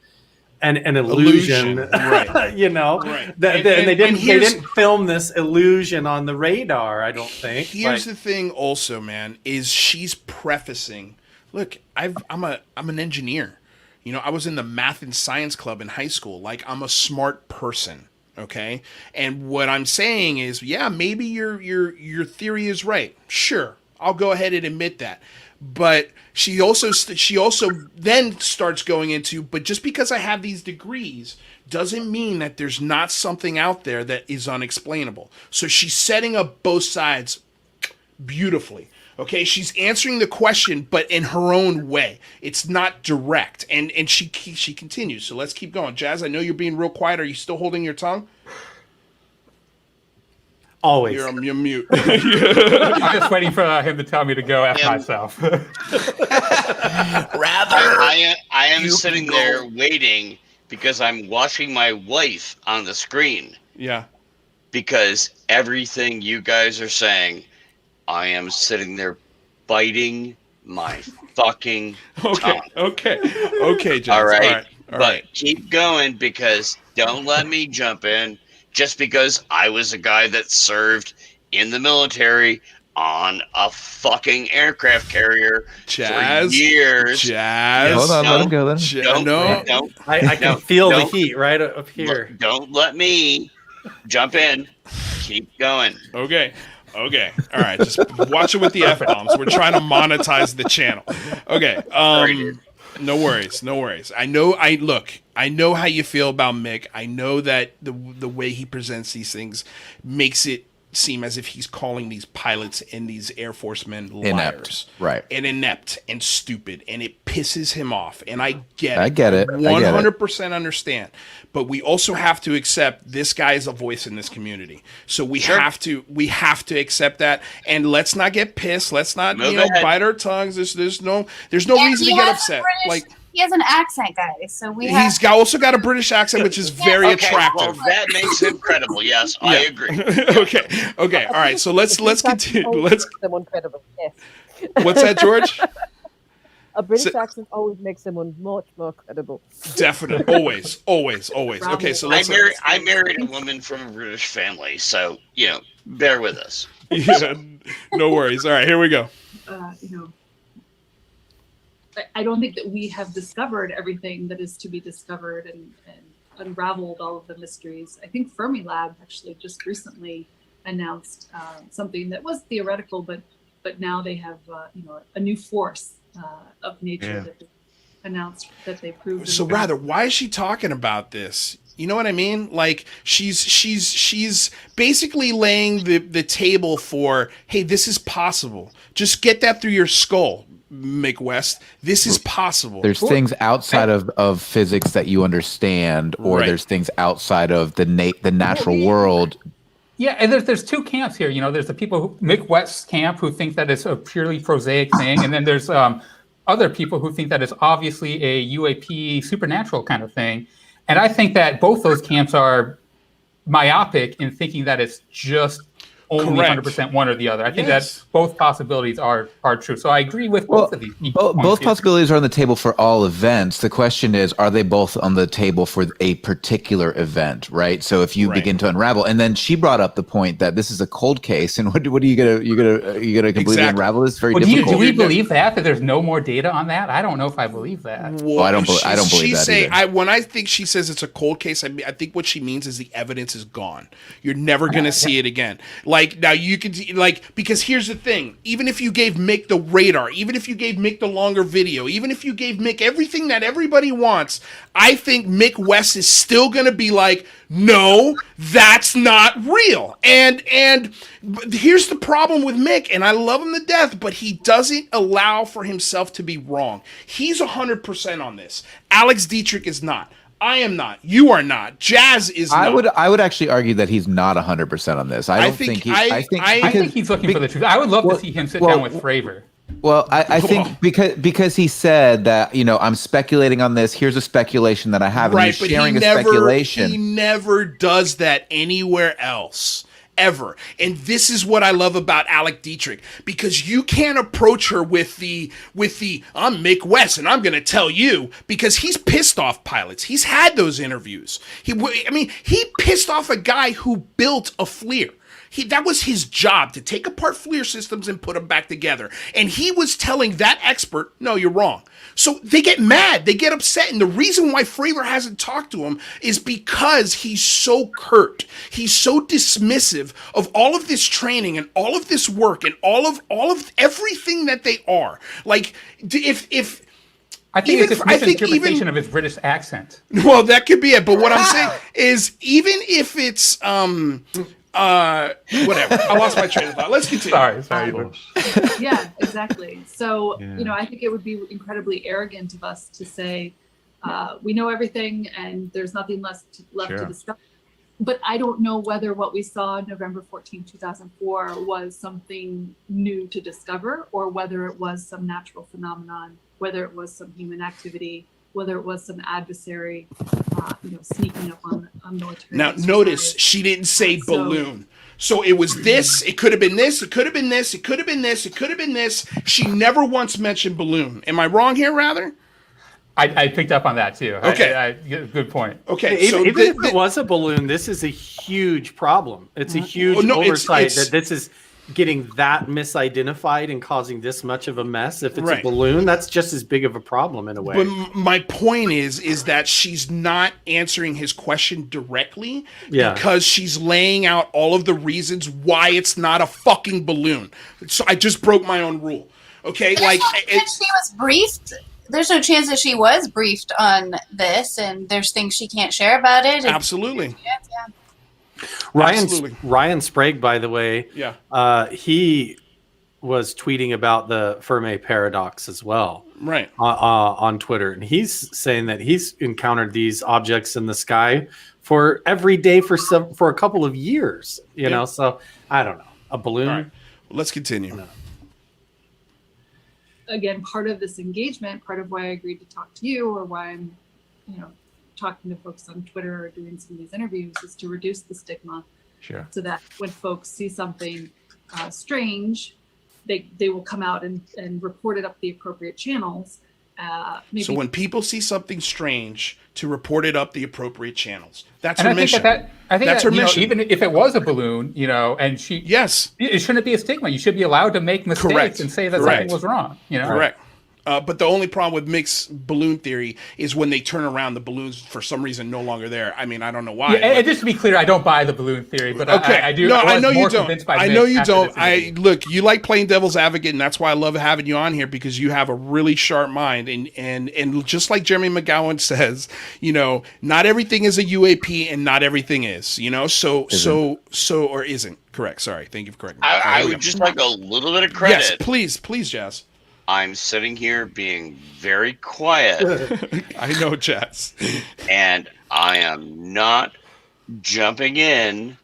Speaker 7: an illusion. Right. And they didn't film this illusion on the radar, I don't think.
Speaker 2: Here's the thing also, man, is she's prefacing, look, I'm an engineer. I was in the math and science club in high school. Like, I'm a smart person, okay? And what I'm saying is, yeah, maybe your theory is right. Sure, I'll go ahead and admit that. But she also then starts going into, but just because I have these degrees doesn't mean that there's not something out there that is unexplainable. So she's setting up both sides beautifully. Okay, she's answering the question, but in her own way. It's not direct, and she continues. So let's keep going. Jazz, I know you're being real quiet. Are you still holding your tongue?
Speaker 7: Always.
Speaker 2: You're mute.
Speaker 1: I'm just waiting for him to tell me to go F myself.
Speaker 6: I am sitting there waiting because I'm watching my wife on the screen.
Speaker 2: Yeah.
Speaker 6: Because everything you guys are saying, I am sitting there biting my fucking tongue.
Speaker 2: Okay, Jazz.
Speaker 6: All right.
Speaker 2: All
Speaker 6: but
Speaker 2: right.
Speaker 6: Keep going, because don't let me jump in. Just because I was a guy that served in the military on a fucking aircraft carrier for years.
Speaker 2: Jazz.
Speaker 3: Hold on, let him go then.
Speaker 7: I can feel the heat right up here.
Speaker 6: Don't let me jump in. Keep going.
Speaker 2: Okay. All right. Just watch it with the F-bombs. We're trying to monetize the channel. Okay. No worries. I know how you feel about Mick. I know that the way he presents these things makes it seem as if he's calling these pilots and these Air Forcemen liars.
Speaker 3: Inept. Right.
Speaker 2: And inept and stupid. And it pisses him off. And I get it.
Speaker 3: I get it.
Speaker 2: 100% understand. But we also have to accept this guy is a voice in this community. So we have to accept that. And let's not get pissed. Let's not bite our tongues. There's no reason to get upset.
Speaker 5: He has an accent, guys. So
Speaker 2: he's also got a British accent, which is very attractive.
Speaker 6: Well, that makes him credible. Yes, I agree.
Speaker 2: Okay. All right. So let's continue.
Speaker 8: Someone credible. Yes.
Speaker 2: What's that, George?
Speaker 8: A British accent always makes someone much more credible.
Speaker 2: Definitely, always. Okay, so let's.
Speaker 6: I married a woman from a British family, so bear with us.
Speaker 2: Yeah, no worries. All right, here we go.
Speaker 9: I don't think that we have discovered everything that is to be discovered and unraveled all of the mysteries. I think Fermilab actually just recently announced something that was theoretical, but now they have a new force of nature that they announced that they proved.
Speaker 2: So rather, why is she talking about this? You know what I mean? Like she's basically laying the table for, hey, this is possible. Just get that through your skull, Mick West. This is possible.
Speaker 3: There's things outside of physics that you understand, or there's things outside of the natural world.
Speaker 1: Yeah, and there's two camps here. There's the people Mick West's camp who think that it's a purely prosaic thing, and then there's other people who think that it's obviously a UAP supernatural kind of thing. And I think that both those camps are myopic in thinking that it's just only 100% one or the other. I think that both possibilities are true. So I agree with both of these.
Speaker 3: Both possibilities are on the table for all events. The question is, are they both on the table for a particular event, right? So if you begin to unravel, and then she brought up the point that this is a cold case, and what are you gonna completely unravel this? Very difficult.
Speaker 1: Do we believe that there's no more data on that? I don't know if I believe that.
Speaker 2: Well,
Speaker 3: I don't believe that either.
Speaker 2: When I think she says it's a cold case, I think what she means is the evidence is gone. You're never gonna see it again. Like now you can because here's the thing, even if you gave Mick the radar, even if you gave Mick the longer video, even if you gave Mick everything that everybody wants, I think Mick West is still going to be like, no, that's not real. And here's the problem with Mick, and I love him to death, but he doesn't allow for himself to be wrong. He's 100% on this. Alex Dietrich is not. I am not. You are not. Jazz is not.
Speaker 3: I would actually argue that he's not 100% on this. I think
Speaker 1: he's looking for the truth. I would love to see him sit down with Fravor.
Speaker 3: Well, I think because he said that, I'm speculating on this. Here's a speculation that I have, and he's sharing a speculation.
Speaker 2: He never does that anywhere else. Ever. And this is what I love about Alec Dietrich, because you can't approach her with the I'm Mick West and I'm going to tell you, because he's pissed off pilots. He's had those interviews. He pissed off a guy who built a FLIR. That was his job, to take apart FLIR systems and put them back together. And he was telling that expert, no, you're wrong. So they get mad, they get upset. And the reason why Fravor hasn't talked to him is because he's so curt. He's so dismissive of all of this training and all of this work and all of everything that they are. Like,
Speaker 1: I think it's a misinterpretation of his British accent.
Speaker 2: Well, that could be it. But what I'm saying is, even if it's whatever. I lost my train of thought. Let's continue.
Speaker 1: Sorry.
Speaker 9: Yeah, exactly. So, I think it would be incredibly arrogant of us to say we know everything and there's nothing left to discuss. But I don't know whether what we saw on November 14, 2004 was something new to discover, or whether it was some natural phenomenon, whether it was some human activity, whether it was some adversary, sneaking up on military.
Speaker 2: Now, notice she didn't say balloon. So it was this, it could have been this, it could have been this, it could have been this, it could have been this. She never once mentioned balloon. Am I wrong here, rather?
Speaker 1: I picked up on that, too.
Speaker 2: Okay.
Speaker 1: Good point.
Speaker 2: Okay.
Speaker 7: Even if it was a balloon, this is a huge problem. It's a huge oversight that this is getting that misidentified and causing this much of a mess. If it's a balloon, that's just as big of a problem in a way.
Speaker 2: But my point is that she's not answering his question directly because she's laying out all of the reasons why it's not a fucking balloon. So I just broke my own rule. Okay?
Speaker 5: She was briefed. There's no chance that she was briefed on this, and there's things she can't share about it.
Speaker 2: Absolutely.
Speaker 7: Ryan Sprague, by the way, he was tweeting about the Fermi paradox as well,
Speaker 2: right?
Speaker 7: On Twitter, and he's saying that he's encountered these objects in the sky for every day for a couple of years. You know, so I don't know, a balloon.
Speaker 2: Right. Well, let's continue.
Speaker 9: Again, part of this engagement, part of why I agreed to talk to you, or why I'm, talking to folks on Twitter or doing some of these interviews, is to reduce the stigma.
Speaker 10: Sure.
Speaker 9: So that when folks see something strange, they will come out and report it up the appropriate channels. Maybe.
Speaker 2: So when people see something strange, to report it up the appropriate channels. That's
Speaker 1: And
Speaker 2: her
Speaker 1: I think
Speaker 2: mission.
Speaker 1: I think
Speaker 2: That's
Speaker 1: that,
Speaker 2: her mission.
Speaker 1: even if it was a balloon, and she,
Speaker 2: yes,
Speaker 1: it shouldn't be a stigma. You should be allowed to make mistakes
Speaker 2: Correct.
Speaker 1: and say that
Speaker 2: Correct.
Speaker 1: something was wrong.
Speaker 2: Correct. But the only problem with mixed balloon theory is when they turn around, the balloons for some reason no longer there. I mean, I don't know why.
Speaker 1: Yeah, and just to be clear, I don't buy the balloon theory, but
Speaker 2: okay.
Speaker 1: I do.
Speaker 2: No, I
Speaker 1: was
Speaker 2: know you
Speaker 1: more
Speaker 2: don't.
Speaker 1: convinced by
Speaker 2: I
Speaker 1: Mick
Speaker 2: know you
Speaker 1: after
Speaker 2: don't.
Speaker 1: this interview.
Speaker 2: Look, you like playing devil's advocate, and that's why I love having you on here, because you have a really sharp mind, and just like Jeremy McGowan says, not everything is a UAP, and not everything is, so or isn't. Correct. Sorry. Thank you for correcting me.
Speaker 6: I would just like a little bit of credit.
Speaker 2: Yes, please, Jazz.
Speaker 6: I'm sitting here being very quiet.
Speaker 2: I know, Jazz.
Speaker 6: And I am not jumping in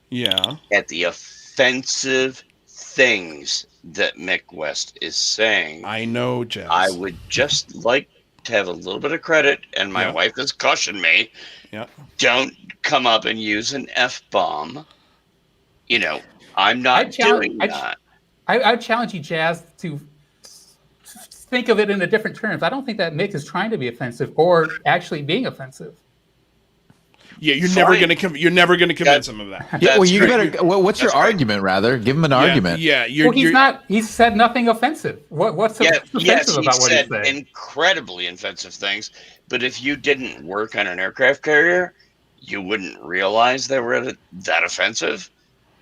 Speaker 6: at the offensive things that Mick West is saying.
Speaker 2: I know, Jazz.
Speaker 6: I would just like to have a little bit of credit, and my wife has cautioned me. Don't come up and use an F-bomb. I'm not doing that.
Speaker 1: I challenge you, Jazz, to think of it in a different terms. I don't think that Mick is trying to be offensive or actually being offensive.
Speaker 2: Yeah, you're never gonna convince him of that.
Speaker 3: Yeah, well, you better. What's your argument? Rather, give him an argument.
Speaker 2: Yeah,
Speaker 1: he's not. He said nothing offensive. What's offensive about what he said?
Speaker 6: Incredibly offensive things. But if you didn't work on an aircraft carrier, you wouldn't realize they were that offensive.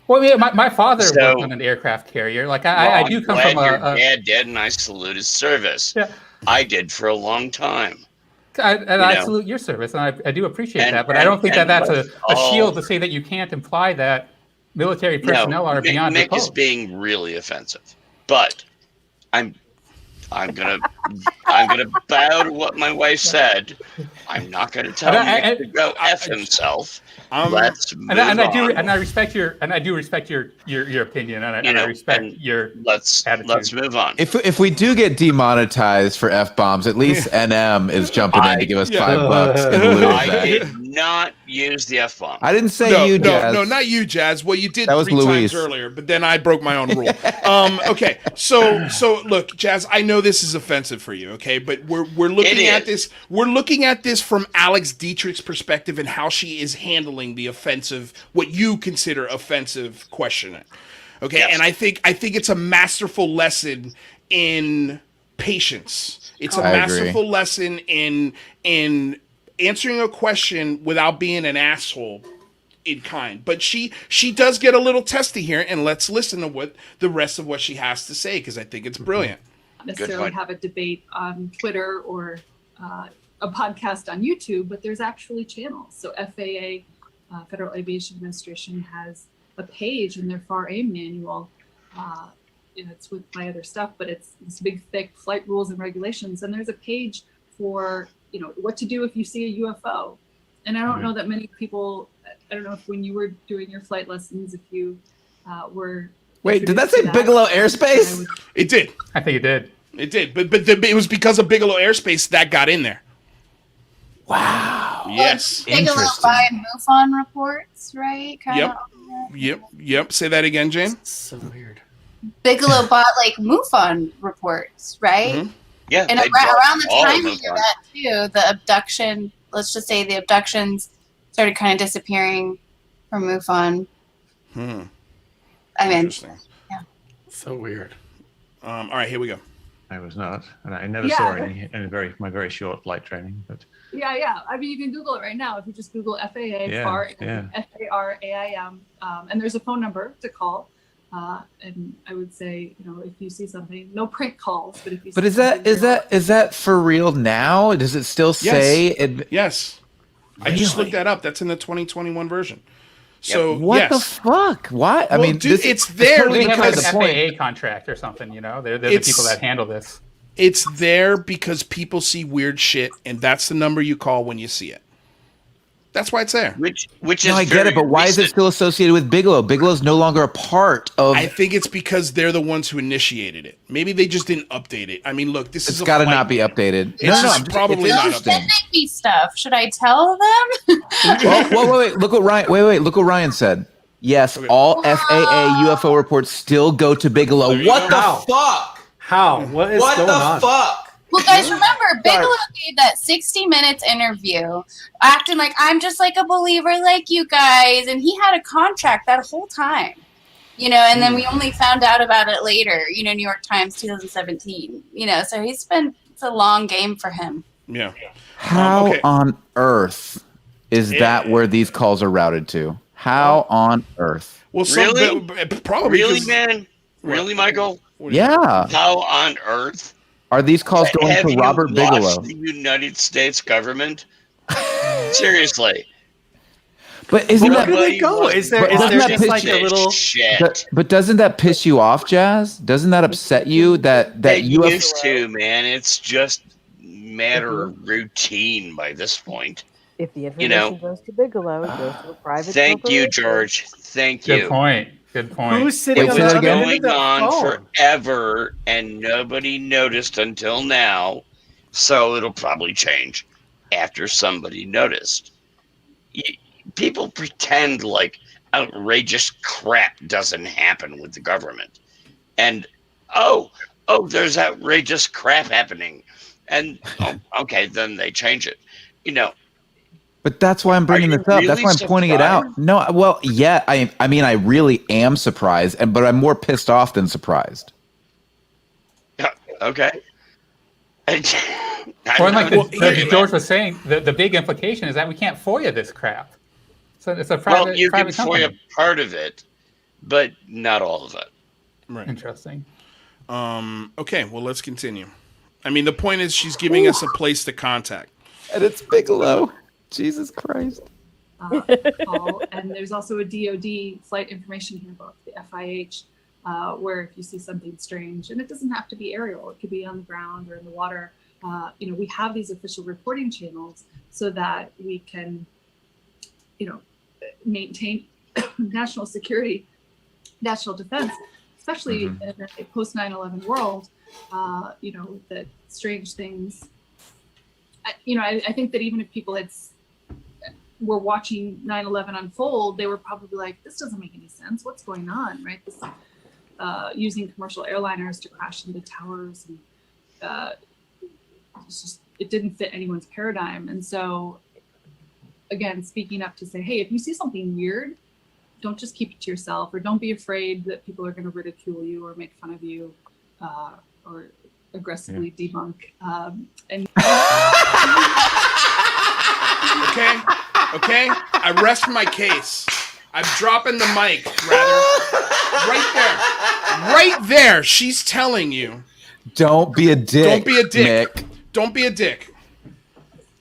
Speaker 1: Well, yeah, my father worked on an aircraft carrier. Like I do come from
Speaker 6: your dad did, and I salute his service.
Speaker 1: Yeah.
Speaker 6: I did for a long time.
Speaker 1: I salute your service, and I do appreciate that. But I don't think that's a shield to say that you can't imply that military personnel are beyond
Speaker 6: Mick
Speaker 1: reproach.
Speaker 6: is being really offensive, but I'm gonna bow to what my wife said. I'm not gonna tell him to go F himself. Let's move on.
Speaker 1: I respect your opinion, and I respect your attitude.
Speaker 6: Let's move on.
Speaker 3: If we do get demonetized for F-bombs, at least NM is jumping in to give us $5 in lieu of
Speaker 6: I
Speaker 3: that.
Speaker 6: did not use the F-bomb.
Speaker 3: I didn't say you, Jazz.
Speaker 2: No, not you, Jazz. Well, you did
Speaker 3: that was
Speaker 2: 3
Speaker 3: Luis.
Speaker 2: times earlier, but then I broke my own rule. Okay, so look, Jazz, I know this is offensive for you, okay, but we're looking at this. We're looking at this from Alex Dietrich's perspective and how she is handling the offensive, what you consider offensive questioning. Okay,
Speaker 6: Yes.
Speaker 2: and I think it's a masterful lesson in patience. It's a
Speaker 3: I agree.
Speaker 2: masterful lesson in answering a question without being an asshole in kind. But she does get a little testy here, and let's listen to what the rest of what she has to say, because I think it's brilliant.
Speaker 9: Necessarily have a debate on Twitter or a podcast on YouTube, but there's actually channels. So FAA, Federal Aviation Administration, has a page in their FAR AIM manual. It's with my other stuff, but it's this big, thick flight rules and regulations. And there's a page for, what to do if you see a UFO. And I don't know that many people, I don't know if when you were doing your flight lessons, if you were...
Speaker 3: Wait, did that say Bigelow Airspace?
Speaker 2: It did.
Speaker 1: I think it did.
Speaker 2: It did, but it was because of Bigelow Airspace that got in there.
Speaker 3: Wow.
Speaker 2: Yes.
Speaker 5: Bigelow by MUFON reports, right?
Speaker 2: Yep. Say that again, Jane.
Speaker 7: So weird.
Speaker 5: Bigelow bought MUFON reports, right?
Speaker 2: Mm-hmm.
Speaker 6: Yeah.
Speaker 5: And around the time of that too, the abduction. Let's just say the abductions started kind of disappearing from MUFON. I mean,
Speaker 2: Interesting.
Speaker 5: Yeah.
Speaker 7: So weird.
Speaker 2: All right, here we go.
Speaker 10: I was not, and I never saw any in my very short flight training. But
Speaker 9: Yeah. I mean, you can Google it right now. If you just Google FAA, FAR, FARAIM, and there's a phone number to call. And I would say, if you see something, no prank calls, but if you.
Speaker 3: But is that for real now? Does it still say?
Speaker 2: Yes. I just looked that up. That's in the 2021 version. So
Speaker 3: what the fuck? What? I mean,
Speaker 2: dude, it's there
Speaker 1: They have
Speaker 2: because
Speaker 1: an FAA contract or something. They're the people that handle this.
Speaker 2: It's there because people see weird shit, and that's the number you call when you see it. That's why it's there.
Speaker 6: Which is
Speaker 3: I get it, but why is it still associated with Bigelow? Bigelow's no longer a part of.
Speaker 2: I think it's because they're the ones who initiated it. Maybe they just didn't update it. I mean, look,
Speaker 3: It's got to not be updated.
Speaker 2: It's probably not updated.
Speaker 5: Sending me stuff. Should I tell them?
Speaker 3: Wait. Look what Ryan. Look what Ryan said. Yes, all FAA UFO reports still go to Bigelow. What the fuck?
Speaker 7: How? What is going on?
Speaker 3: Fuck?
Speaker 5: Well, guys, remember, Bigelow gave that 60 Minutes interview acting like I'm just like a believer like you guys. And he had a contract that whole time, and then we only found out about it later, New York Times 2017, so it's a long game for him.
Speaker 2: Yeah.
Speaker 3: How on earth is that where these calls are routed to? How on earth?
Speaker 2: Well,
Speaker 6: Really?
Speaker 2: Probably.
Speaker 6: Really, man? Really, Michael?
Speaker 3: Yeah.
Speaker 6: How on earth
Speaker 3: Are these calls going
Speaker 6: have
Speaker 3: to
Speaker 6: you
Speaker 3: Robert
Speaker 6: watched
Speaker 3: Bigelow?
Speaker 6: the United States government? Seriously.
Speaker 3: But isn't that
Speaker 7: Where do they go? Is there
Speaker 3: doesn't that
Speaker 7: just
Speaker 3: piss
Speaker 7: like a little?
Speaker 3: But doesn't that piss you off, Jazz? Doesn't that upset you that
Speaker 6: They
Speaker 3: UFO?
Speaker 6: used to, man. It's just matter of routine by this point.
Speaker 8: If the information goes to Bigelow, it goes to a private.
Speaker 6: Thank you,
Speaker 8: corporation.
Speaker 6: George. Thank you.
Speaker 1: Good point. Good point.
Speaker 7: Who's sitting
Speaker 6: It
Speaker 7: on
Speaker 6: was
Speaker 7: the other end
Speaker 6: going
Speaker 7: of that
Speaker 6: on
Speaker 7: phone?
Speaker 6: forever, and nobody noticed until now. So it'll probably change after somebody noticed. People pretend like outrageous crap doesn't happen with the government, and there's outrageous crap happening, and okay, then they change it.
Speaker 3: But that's why I'm bringing this up. That's why I'm pointing it out. No, well, yeah, I mean, I really am surprised, but I'm more pissed off than surprised.
Speaker 6: Okay.
Speaker 1: Or like George was saying, the big implication is that we can't FOIA this crap. So it's a private.
Speaker 6: Well, you can
Speaker 1: private company.
Speaker 6: FOIA part of it, but not all of it.
Speaker 2: Right.
Speaker 1: Interesting.
Speaker 2: Okay, well, let's continue. I mean, the point is she's giving us a place to contact.
Speaker 3: And it's Bigelow. Jesus Christ.
Speaker 9: Call. And there's also a DoD flight information handbook, the FIH, where if you see something strange, and it doesn't have to be aerial, it could be on the ground or in the water. We have these official reporting channels so that we can, maintain national security, national defense, especially in a post 9/11 world. That strange things. I think that even if people were watching 9/11 unfold, they were probably like, this doesn't make any sense. What's going on, right? This using commercial airliners to crash into towers, and it didn't fit anyone's paradigm. And so, again, speaking up to say, hey, if you see something weird, don't just keep it to yourself, or don't be afraid that people are going to ridicule you or make fun of you, or aggressively debunk.
Speaker 2: Okay. I rest my case. I'm dropping the mic, rather. Right there. She's telling you.
Speaker 3: Don't be a dick.
Speaker 2: Don't be a dick.
Speaker 3: Mick.
Speaker 2: Don't be a dick.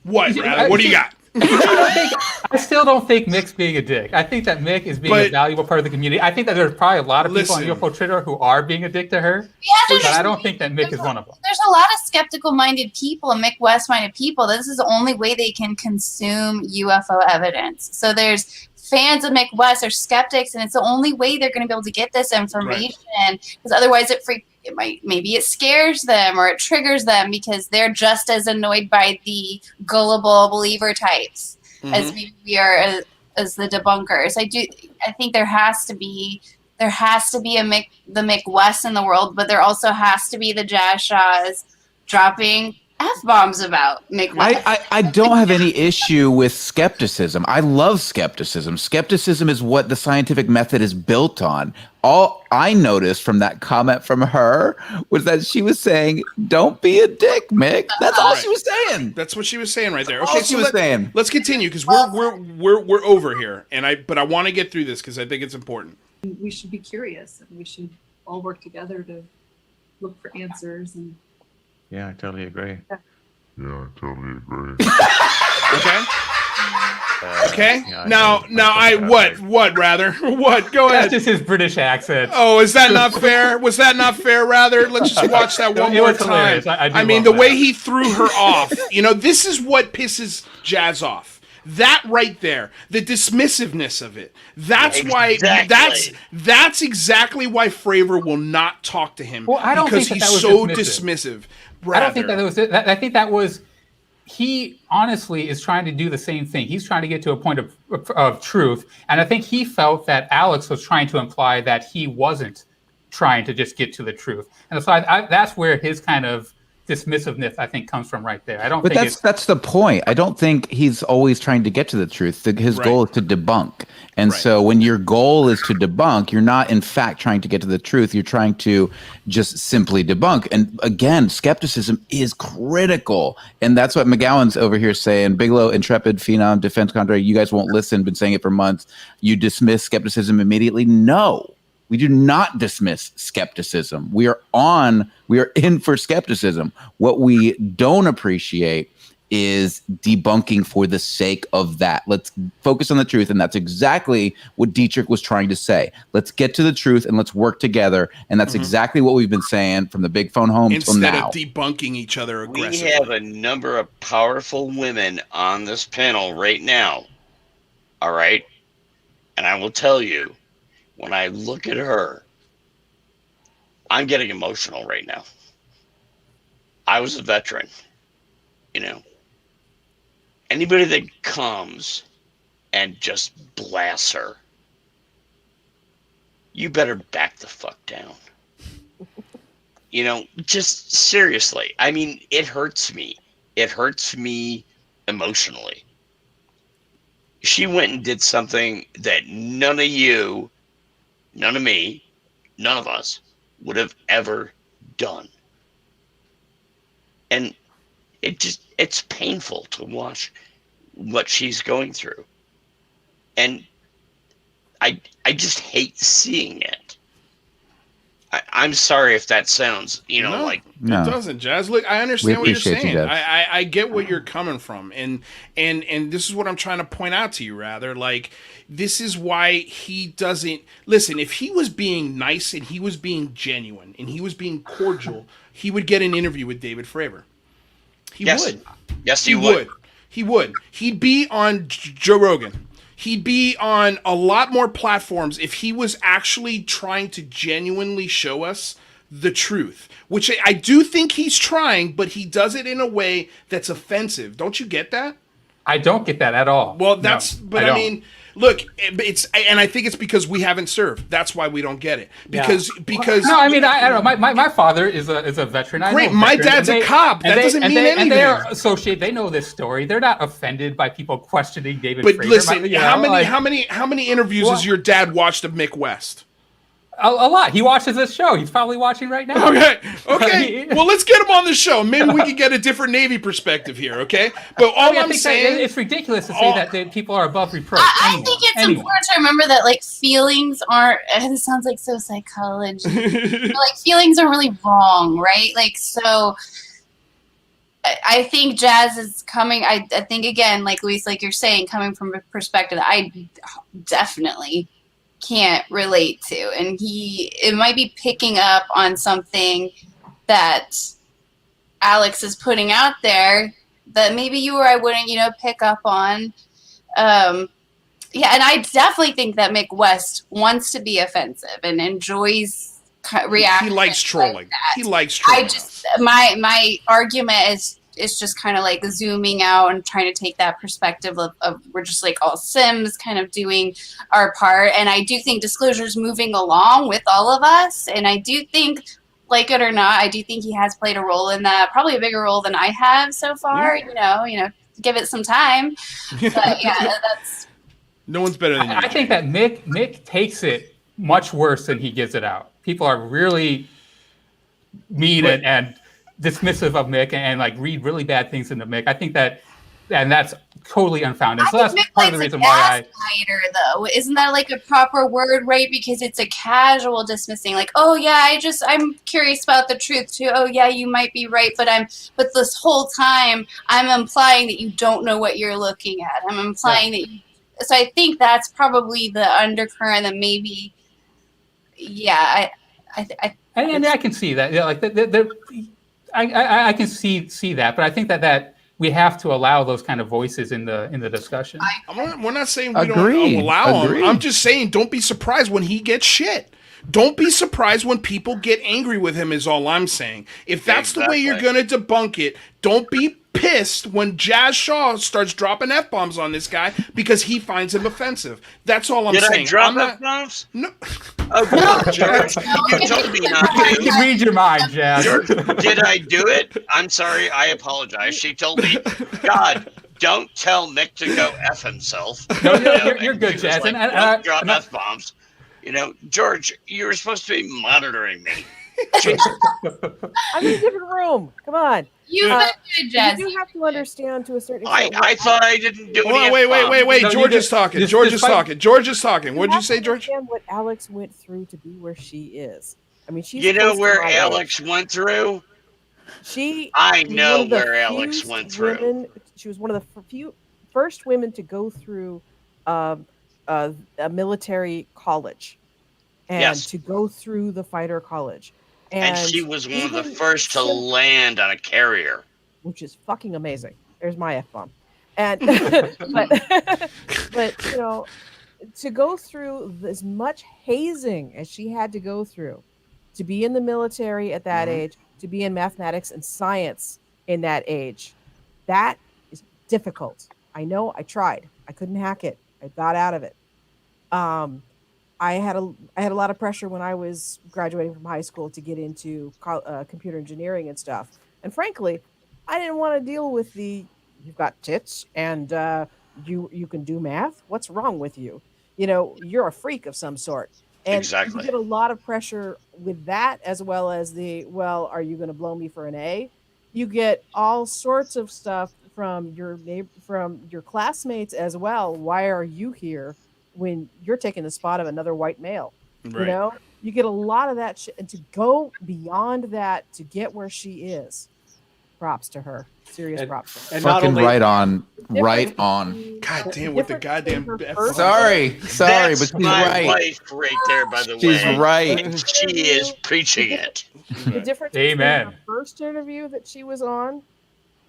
Speaker 2: What, rather? What do you got?
Speaker 1: I still don't think Mick's being a dick. I think that Mick is being a valuable part of the community. I think that there's probably a lot of people on UFO Twitter who are being a dick to her. But I don't think that Mick is one of them.
Speaker 5: There's a lot of skeptical-minded people and Mick West-minded people. This is the only way they can consume UFO evidence. So there's fans of Mick West are skeptics, and it's the only way they're going to be able to get this information. Because otherwise, maybe it scares them or it triggers them because they're just as annoyed by the gullible believer types as we are as the debunkers. I think there has to be the Mick West in the world, but there also has to be the Jazz Shaws dropping F-bombs about Mick West.
Speaker 3: I don't have any issue with skepticism. I love skepticism. Skepticism is what the scientific method is built on. All I noticed from that comment from her was that she was saying, don't be a dick, Mick. That's all she was saying.
Speaker 2: That's what she was saying right there.
Speaker 3: All
Speaker 2: Okay,
Speaker 3: she was saying.
Speaker 2: Let's continue because we're over here, but I want to get through this because I think it's important.
Speaker 9: We should be curious, and we should all work together to look for answers. And
Speaker 10: yeah, I totally agree.
Speaker 2: Okay. Now, what, rather? What? Go ahead.
Speaker 1: That's just his British accent.
Speaker 2: Oh, is that not fair? Was that not fair, rather? Let's just watch that one more time. I mean, the way he threw her off, this is what pisses Jazz off. That right there, the dismissiveness of it. That's why. That's exactly why Fravor will not talk to him because he's so dismissive.
Speaker 1: I don't think that was it. I think that was. He honestly is trying to do the same thing. He's trying to get to a point of truth, and I think he felt that Alex was trying to imply that he wasn't trying to just get to the truth, and so that's where his kind of dismissiveness, I think, comes from right there. I don't
Speaker 3: But
Speaker 1: think
Speaker 3: that's the point. I don't think he's always trying to get to the truth. His goal is to debunk. And so when your goal is to debunk, you're not in fact trying to get to the truth. You're trying to just simply debunk. And again, skepticism is critical. And that's what McGowan's over here saying. Bigelow, intrepid, phenom, defense contractor, you guys won't listen, been saying it for months. You dismiss skepticism immediately? No. We do not dismiss skepticism. We are in for skepticism. What we don't appreciate is debunking for the sake of that. Let's focus on the truth. And that's exactly what Dietrich was trying to say. Let's get to the truth and let's work together. And that's exactly what we've been saying from the big phone home till now.
Speaker 2: Instead of debunking each other aggressively.
Speaker 6: We have a number of powerful women on this panel right now. All right. And I will tell you, when I look at her, I'm getting emotional right now. I was a veteran, you know. Anybody that comes and just blasts her, you better back the fuck down. You know, just seriously. I mean, it hurts me. It hurts me emotionally. She went and did something that none of you, none of me, none of us would have ever done. And it's painful to watch what she's going through. And I just hate seeing it. I'm sorry if that sounds, you know,
Speaker 2: it doesn't, Jazz. Look, I understand what you're saying. I get what you're coming from, and this is what I'm trying to point out to you. Rather, like, this is why he doesn't listen. If he was being nice and he was being genuine and he was being cordial, he would get an interview with David Fravor. He would.
Speaker 6: Yes, he would.
Speaker 2: He would. He'd be on Joe Rogan. He'd be on a lot more platforms if he was actually trying to genuinely show us the truth, which I do think he's trying, but he does it in a way that's offensive. Don't you get that?
Speaker 1: I don't get that at all.
Speaker 2: Well, I mean, look, and I think it's because we haven't served. That's why we don't get it. Because
Speaker 1: no, I mean, I don't know. My father is a veteran.
Speaker 2: Great, my dad's a cop. That doesn't mean anything.
Speaker 1: And they're associated. They know this story. They're not offended by people questioning David.
Speaker 2: But
Speaker 1: Fravor.
Speaker 2: listen, how many interviews has your dad watched of Mick West?
Speaker 1: A lot. He watches this show. He's probably watching right now.
Speaker 2: Okay. Well, let's get him on the show. Maybe we can get a different Navy perspective here, okay? But I'm saying...
Speaker 1: It's ridiculous to say that people are above reproach.
Speaker 5: I think it's important to remember that, like, feelings aren't... This sounds like so psychology. Like, feelings are really wrong, right? Like, so... I think Jazz is coming... I think, again, like, Luis, like you're saying, coming from a perspective that I definitely... can't relate to, and it might be picking up on something that Alex is putting out there that maybe you or I wouldn't, pick up on. And I definitely think that Mick West wants to be offensive and enjoys reacting.
Speaker 2: He likes trolling. Like he likes trolling.
Speaker 5: My argument is just kind of like zooming out and trying to take that perspective of we're just like all Sims kind of doing our part. And I do think Disclosure is moving along with all of us. And I do think, like it or not, I do think he has played a role in that, probably a bigger role than I have so far, give it some time. But yeah, that's...
Speaker 2: No one's better than you.
Speaker 1: I think that Mick takes it much worse than he gives it out. People are really mean and dismissive of Mick and like read really bad things into Mick. I think that, and that's totally unfounded. So that's part of the reason why
Speaker 5: though, isn't that like a proper word, right? Because it's a casual dismissing, like, oh yeah, I'm curious about the truth too. Oh yeah, you might be right, but this whole time I'm implying that you don't know what you're looking at. I'm implying that you, so I think that's probably the undercurrent that maybe, yeah,
Speaker 1: and I can see that, like I can see that, but I think that we have to allow those kind of voices in the discussion.
Speaker 2: We're not saying we don't allow them. I'm just saying don't be surprised when he gets shit. Don't be surprised when people get angry with him is all I'm saying. If that's the way you're going to debunk it, don't be pissed when Jazz Shaw starts dropping F-bombs on this guy because he finds him offensive. That's all I'm saying.
Speaker 6: Did I drop F-bombs?
Speaker 2: No.
Speaker 6: Oh, George, you told me not
Speaker 1: I
Speaker 6: to.
Speaker 1: can read your mind, Jazz.
Speaker 6: George, did I do it? I'm sorry. I apologize. She told me, God, don't tell Mick to go F himself.
Speaker 1: No, you're good, Jazz.
Speaker 6: Like, don't drop F-bombs. You know, George, you were supposed to be monitoring me.
Speaker 8: I'm in a different room. Come on.
Speaker 5: You've been good, Jazz.
Speaker 8: You have to understand to a certain extent.
Speaker 6: I thought I didn't do any
Speaker 2: Wait.
Speaker 1: No,
Speaker 2: George is talking. George is talking. What'd you say, George?
Speaker 8: Understand what Alex went through to be where she is. I mean, she's.
Speaker 6: You know
Speaker 8: close to
Speaker 6: where
Speaker 8: my
Speaker 6: Alex
Speaker 8: age.
Speaker 6: went through?
Speaker 8: Was
Speaker 6: I
Speaker 8: one
Speaker 6: know
Speaker 8: of the
Speaker 6: where Alex
Speaker 8: few
Speaker 6: went through.
Speaker 8: women- she was one of the first women to go through a military college, and
Speaker 6: Yes.
Speaker 8: to go through the fighter college.
Speaker 6: And she was one of the
Speaker 8: even
Speaker 6: first to land on a carrier.
Speaker 8: which is fucking amazing. There's my F-bomb. And but you know, to go through as much hazing as she had to go through to be in the military at that age, to be in mathematics and science in that age, that is difficult. I know. I tried. I couldn't hack it. I got out of it. I had a lot of pressure when I was graduating from high school to get into computer engineering and stuff. And frankly, I didn't want to deal with you've got tits and you can do math. What's wrong with you? You know, you're a freak of some sort. And
Speaker 6: Exactly.
Speaker 8: you get a lot of pressure with that, as well as are you going to blow me for an A? You get all sorts of stuff from your classmates as well. Why are you here when you're taking the spot of another white male?
Speaker 2: Right.
Speaker 8: You know, you get a lot of that shit, and to go beyond that to get where she is, props to her. Serious props to her.
Speaker 7: And not
Speaker 3: Fucking
Speaker 7: only
Speaker 3: right on.
Speaker 2: God damn, with the goddamn
Speaker 3: Sorry,
Speaker 6: That's
Speaker 3: but she's
Speaker 6: my
Speaker 3: right.
Speaker 6: wife right there, by the way.
Speaker 3: She's right.
Speaker 6: And she is preaching it.
Speaker 8: The difference
Speaker 1: Amen.
Speaker 8: between the first interview that she was on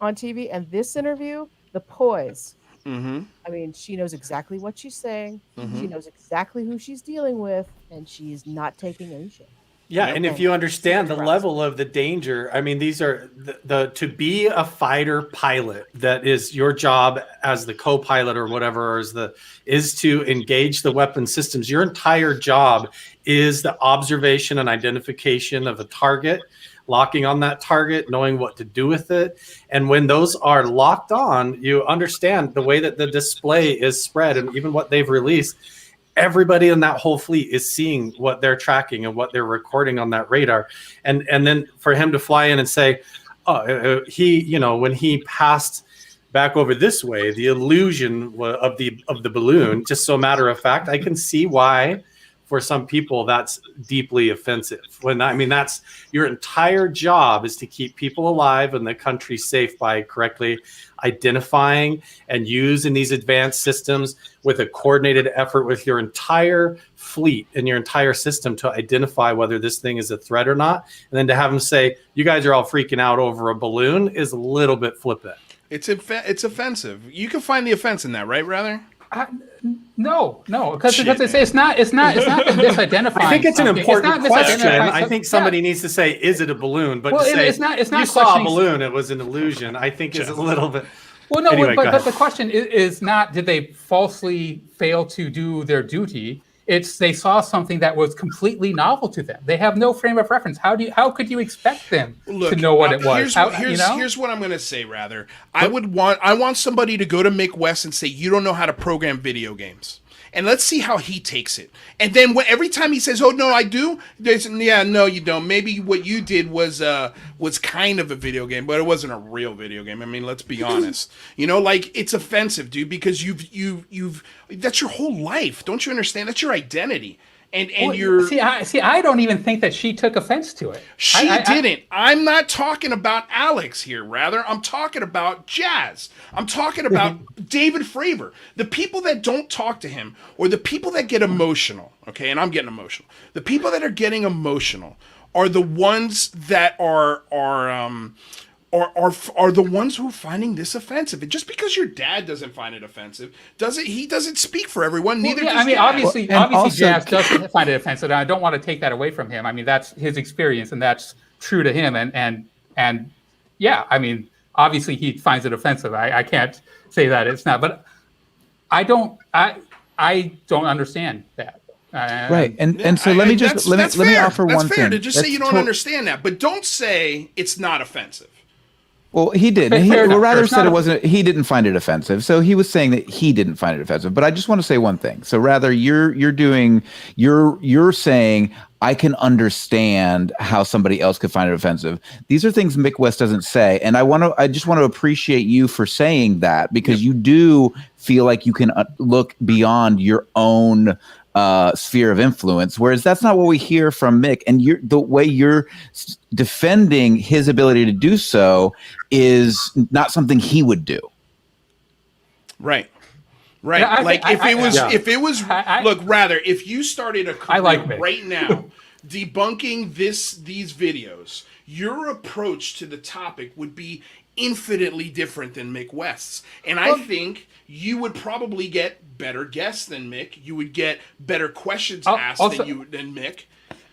Speaker 8: TV and this interview, the poise.
Speaker 2: Mm-hmm.
Speaker 8: I mean, she knows exactly what she's saying.
Speaker 2: Mhm.
Speaker 8: She knows exactly who she's dealing with, and she's not taking any shit.
Speaker 7: Yeah,
Speaker 2: Yep.
Speaker 7: and if you understand the level of the danger, I mean, these are the to be a fighter pilot, that is your job as the co-pilot or whatever, is to engage the weapon systems. Your entire job is the observation and identification of a target, locking on that target, knowing what to do with it. And when those are locked on, you understand the way that the display is spread and even what they've released. Everybody in that whole fleet is seeing what they're tracking and what they're recording on that radar. And then for him to fly in and say, when he passed back over this way, the illusion of the balloon, just so matter of fact, I can see why for some people that's deeply offensive. That's your entire job, is to keep people alive and the country safe by correctly identifying and using these advanced systems with a coordinated effort with your entire fleet and your entire system to identify whether this thing is a threat or not. And then to have them say, you guys are all freaking out over a balloon, is a little bit flippant.
Speaker 2: It's offensive. You can find the offense in that, right? Rather.
Speaker 1: No, because it's not the misidentifying.
Speaker 7: I think it's an
Speaker 1: something.
Speaker 7: important
Speaker 1: It's not
Speaker 7: question.
Speaker 1: misidentifying
Speaker 7: I think somebody needs to say, "Is it a balloon?" But
Speaker 1: Well,
Speaker 7: to say,
Speaker 1: it's not
Speaker 7: you saw a
Speaker 1: questioning-
Speaker 7: balloon, it was an illusion. I think is a little bit.
Speaker 1: Well, no,
Speaker 7: Anyway, go
Speaker 1: but
Speaker 7: ahead.
Speaker 1: the question is not, did they falsely fail to do their duty? It's they saw something that was completely novel to them. They have no frame of reference. How could you expect them to know what it was?
Speaker 2: Here's what I'm going to say. Rather, I want somebody to go to Mick West and say, you don't know how to program video games. And let's see how he takes it. And then every time he says, "Oh no, I do," no, you don't. Maybe what you did was kind of a video game, but it wasn't a real video game. I mean, let's be honest. You know, like, it's offensive, dude, because you've that's your whole life. Don't you understand? That's your identity. And you're
Speaker 1: I don't even think that she took offense to it.
Speaker 2: She didn't. I'm not talking about Alex here. Rather, I'm talking about Jazz. I'm talking about David Fravor. The people that don't talk to him, or the people that get emotional. Okay, and I'm getting emotional. The people that are getting emotional are the ones that are the ones who are finding this offensive. And just because your dad doesn't find it offensive, he doesn't speak for everyone. Neither does Jazz.
Speaker 1: Obviously Jazz does find it offensive, and I don't want to take that away from him. I mean, that's his experience, and that's true to him. And yeah, I mean, obviously he finds it offensive. I can't say that it's not, but I don't understand that.
Speaker 3: Right, and so let me offer one thing.
Speaker 2: That's fair to just say you don't
Speaker 3: to-
Speaker 2: understand that, but don't say it's not offensive.
Speaker 3: Well, he didn't. He rather said it wasn't. He didn't find it offensive. So he was saying that he didn't find it offensive. But I just want to say one thing. So rather, you're saying I can understand how somebody else could find it offensive. These are things Mick West doesn't say, and I just want to appreciate you for saying that, because you do feel like you can look beyond your own sphere of influence, whereas that's not what we hear from Mick. And the way you're defending his ability to do so is not something he would do.
Speaker 2: Right. Yeah, if you started a career right now debunking these videos, your approach to the topic would be infinitely different than Mick West's. And I think you would probably get better guests than Mick. You would get better questions asked than Mick.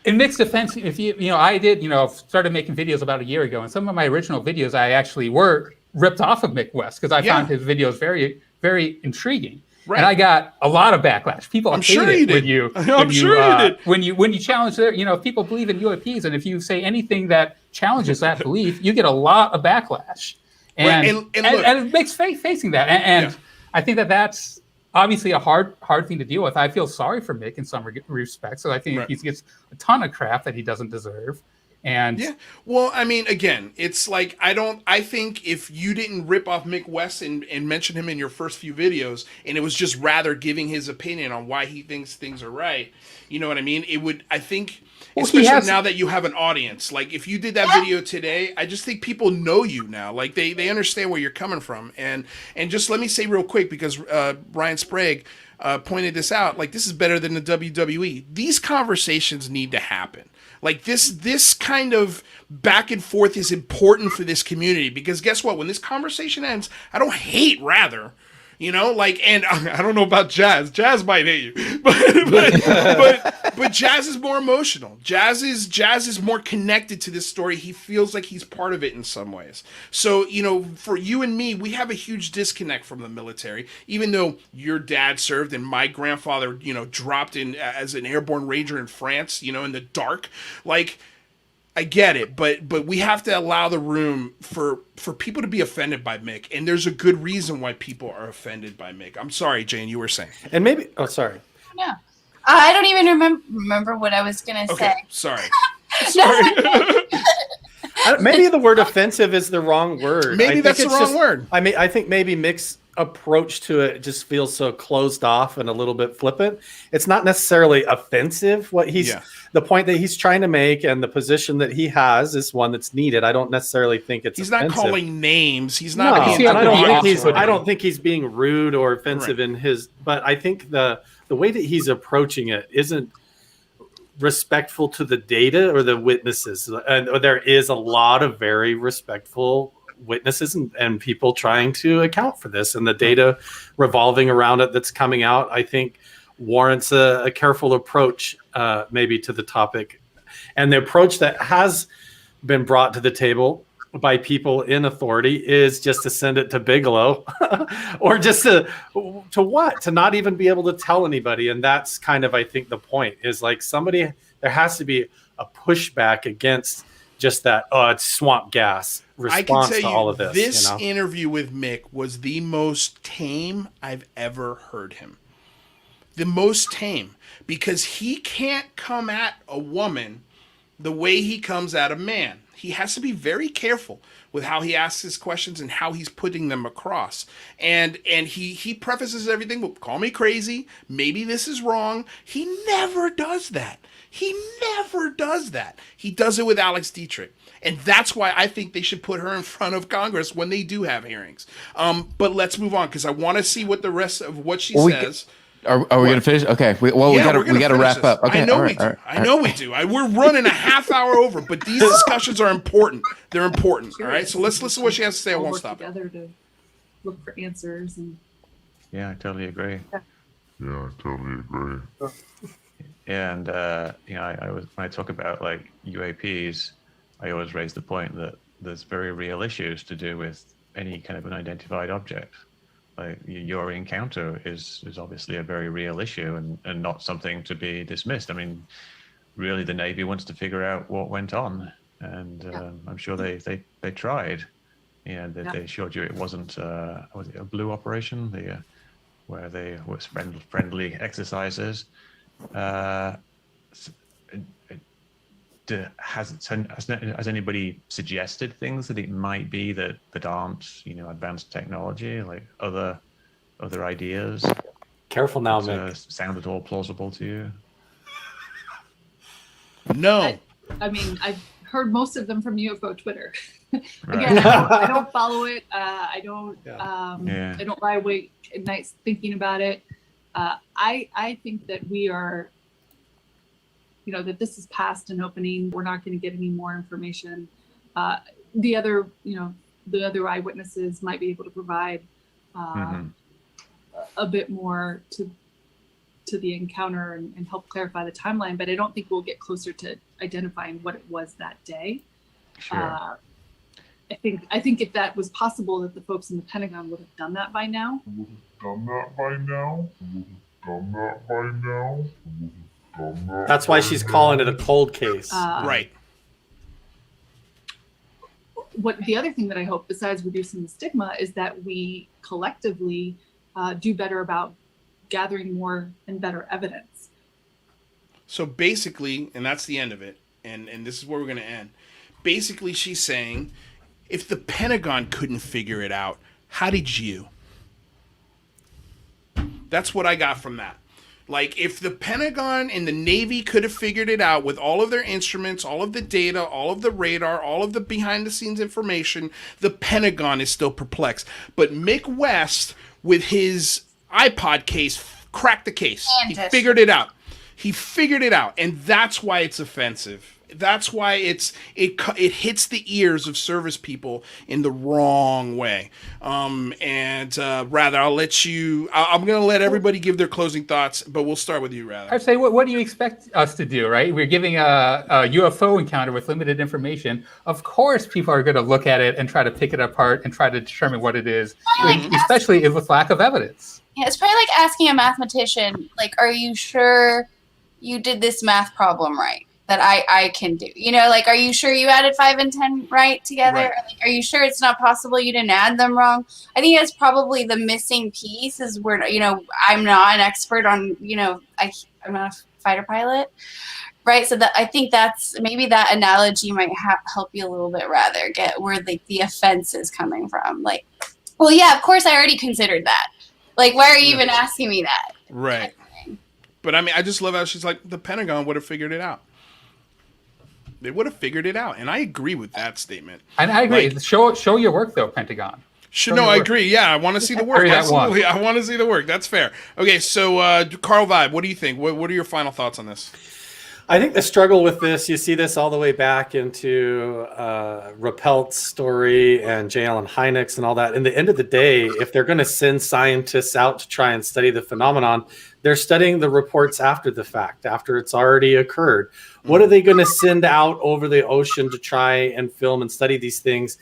Speaker 1: In Mick's defense, if I did, started making videos about a year ago, and some of my original videos I actually were ripped off of Mick West because I found his videos very, very intriguing. Right. And I got a lot of backlash. People
Speaker 2: I'm sure you did.
Speaker 1: When you challenge their, if people believe in UAPs, and if you say anything that challenges that belief, you get a lot of backlash. And it makes facing that. And I think that's obviously a hard thing to deal with. I feel sorry for Mick in some respects. So I think he gets a ton of crap that he doesn't deserve. And
Speaker 2: well, I mean, again, it's like I think if you didn't rip off Mick West and mention him in your first few videos, and it was just rather giving his opinion on why he thinks things are right, you know what I mean? It would, I think, especially now that you have an audience, like if you did that video today, I just think people know you now. Like they understand where you're coming from. And just let me say real quick, because Ryan Sprague pointed this out, like this is better than the WWE. These conversations need to happen. Like this kind of back and forth is important for this community, because guess what? When this conversation ends, I don't hate, rather, and I don't know about Jazz. Jazz might hate you, but Jazz is more emotional. Jazz is more connected to this story. He feels like he's part of it in some ways. So, for you and me, we have a huge disconnect from the military, even though your dad served and my grandfather, dropped in as an airborne ranger in France, in the dark. Like, I get it, but we have to allow the room for people to be offended by Mick, and there's a good reason why people are offended by Mick. I'm sorry, Jane, you were saying.
Speaker 7: And maybe, sorry.
Speaker 5: No, I don't even remember what I was gonna say.
Speaker 2: Sorry.
Speaker 7: Maybe the word offensive is the wrong word.
Speaker 2: Maybe that's the wrong word.
Speaker 7: I mean, I think maybe Mick's approach to it just feels so closed off and a little bit flippant. It's not necessarily offensive. The point that he's trying to make and the position that he has is one that's needed. I don't necessarily think it's offensive.
Speaker 2: Not calling names. He's not.
Speaker 7: I don't think he's being rude or offensive in his. But I think the way that he's approaching it isn't respectful to the data or the witnesses. And there is a lot of very respectful witnesses and people trying to account for this, and the data revolving around it that's coming out, I think, warrants a careful approach maybe to the topic. And the approach that has been brought to the table by people in authority is just to send it to Bigelow or just to not even be able to tell anybody. And that's kind of, I think, the point is like there has to be a pushback against just that, it's swamp gas response to all of this.
Speaker 2: This interview with Mick was the most tame I've ever heard him. The most tame, because he can't come at a woman the way he comes at a man. He has to be very careful with how he asks his questions and how he's putting them across. And he prefaces everything with, call me crazy, maybe this is wrong. He never does that. He does it with Alex Dietrich. And that's why I think they should put her in front of Congress when they do have hearings. But let's move on, because I want to see what the rest of what she says.
Speaker 3: Are we going to finish? Okay. We got to wrap up. Okay.
Speaker 2: I know we do. We're running a half hour over, but these discussions are important. They're important. All right. So let's listen to what she has to say. I won't stop.
Speaker 9: Together to look for answers.
Speaker 10: Yeah, I totally agree. And when I talk about like UAPs, I always raise the point that there's very real issues to do with any kind of unidentified object. Like your encounter is obviously a very real issue and not something to be dismissed. I mean, really, the Navy wants to figure out what went on, and I'm sure they tried. Yeah, they assured you it wasn't was it a blue operation? Where they was friendly exercises. Has anybody suggested things that it might be that aren't, advanced technology, like other ideas?
Speaker 7: Careful now, Mick.
Speaker 10: Sound at all plausible to you?
Speaker 2: No.
Speaker 9: I mean, I've heard most of them from UFO Twitter.
Speaker 10: Right.
Speaker 9: Again, I don't follow it. I don't lie awake at nights thinking about it. I think that we are, that this is past an opening. We're not going to get any more information. The other eyewitnesses might be able to provide a bit more to the encounter and help clarify the timeline, but I don't think we'll get closer to identifying what it was that day.
Speaker 10: Sure.
Speaker 9: I think if that was possible, that the folks in the Pentagon would have done that by now.
Speaker 7: That's why she's calling it a cold case.
Speaker 2: Right.
Speaker 9: What the other thing that I hope, besides reducing the stigma, is that we collectively do better about gathering more and better evidence.
Speaker 2: So basically, and that's the end of it, and this is where we're going to end. Basically, she's saying, if the Pentagon couldn't figure it out, how did you? That's what I got from that. Like, if the Pentagon and the Navy could have figured it out with all of their instruments, all of the data, all of the radar, all of the behind-the-scenes information, the Pentagon is still perplexed. But Mick West, with his iPod case, cracked the case. He figured it out. He figured it out, and that's why it's offensive. That's why it hits the ears of service people in the wrong way. Rather, I'll let you. I'm going to let everybody give their closing thoughts, but we'll start with you, Rather.
Speaker 1: I'd say, what do you expect us to do, right? We're giving a UFO encounter with limited information. Of course, people are going to look at it and try to pick it apart and try to determine what it is, especially with lack of evidence.
Speaker 5: Yeah, it's probably like asking a mathematician, like, are you sure you did this math problem right? That I can do, are you sure you added 5 and 10 right together?
Speaker 2: Right.
Speaker 5: Or are you sure it's not possible you didn't add them wrong? I think that's probably the missing piece is where, I'm not an expert on, I'm not a fighter pilot, right? So that I think that's maybe that analogy might help you a little bit rather get where the offense is coming from. Like, well, yeah, of course I already considered that. Like, why are you even asking me that?
Speaker 2: Right. But I mean, I just love how she's like, the Pentagon would have figured it out. They would have figured it out, and I agree with that statement.
Speaker 1: And I agree. Like, show your work, though, Pentagon.
Speaker 2: I agree. Yeah, I want to see the work. Absolutely, I want to see the work. That's fair. Okay, so Carl Vibe, what do you think? What are your final thoughts on this?
Speaker 7: I think the struggle with this, you see this all the way back into Rappelt's story and J. Allen Hynek's and all that. In the end of the day, if they're going to send scientists out to try and study the phenomenon, they're studying the reports after the fact, after it's already occurred. What are they going to send out over the ocean to try and film and study these things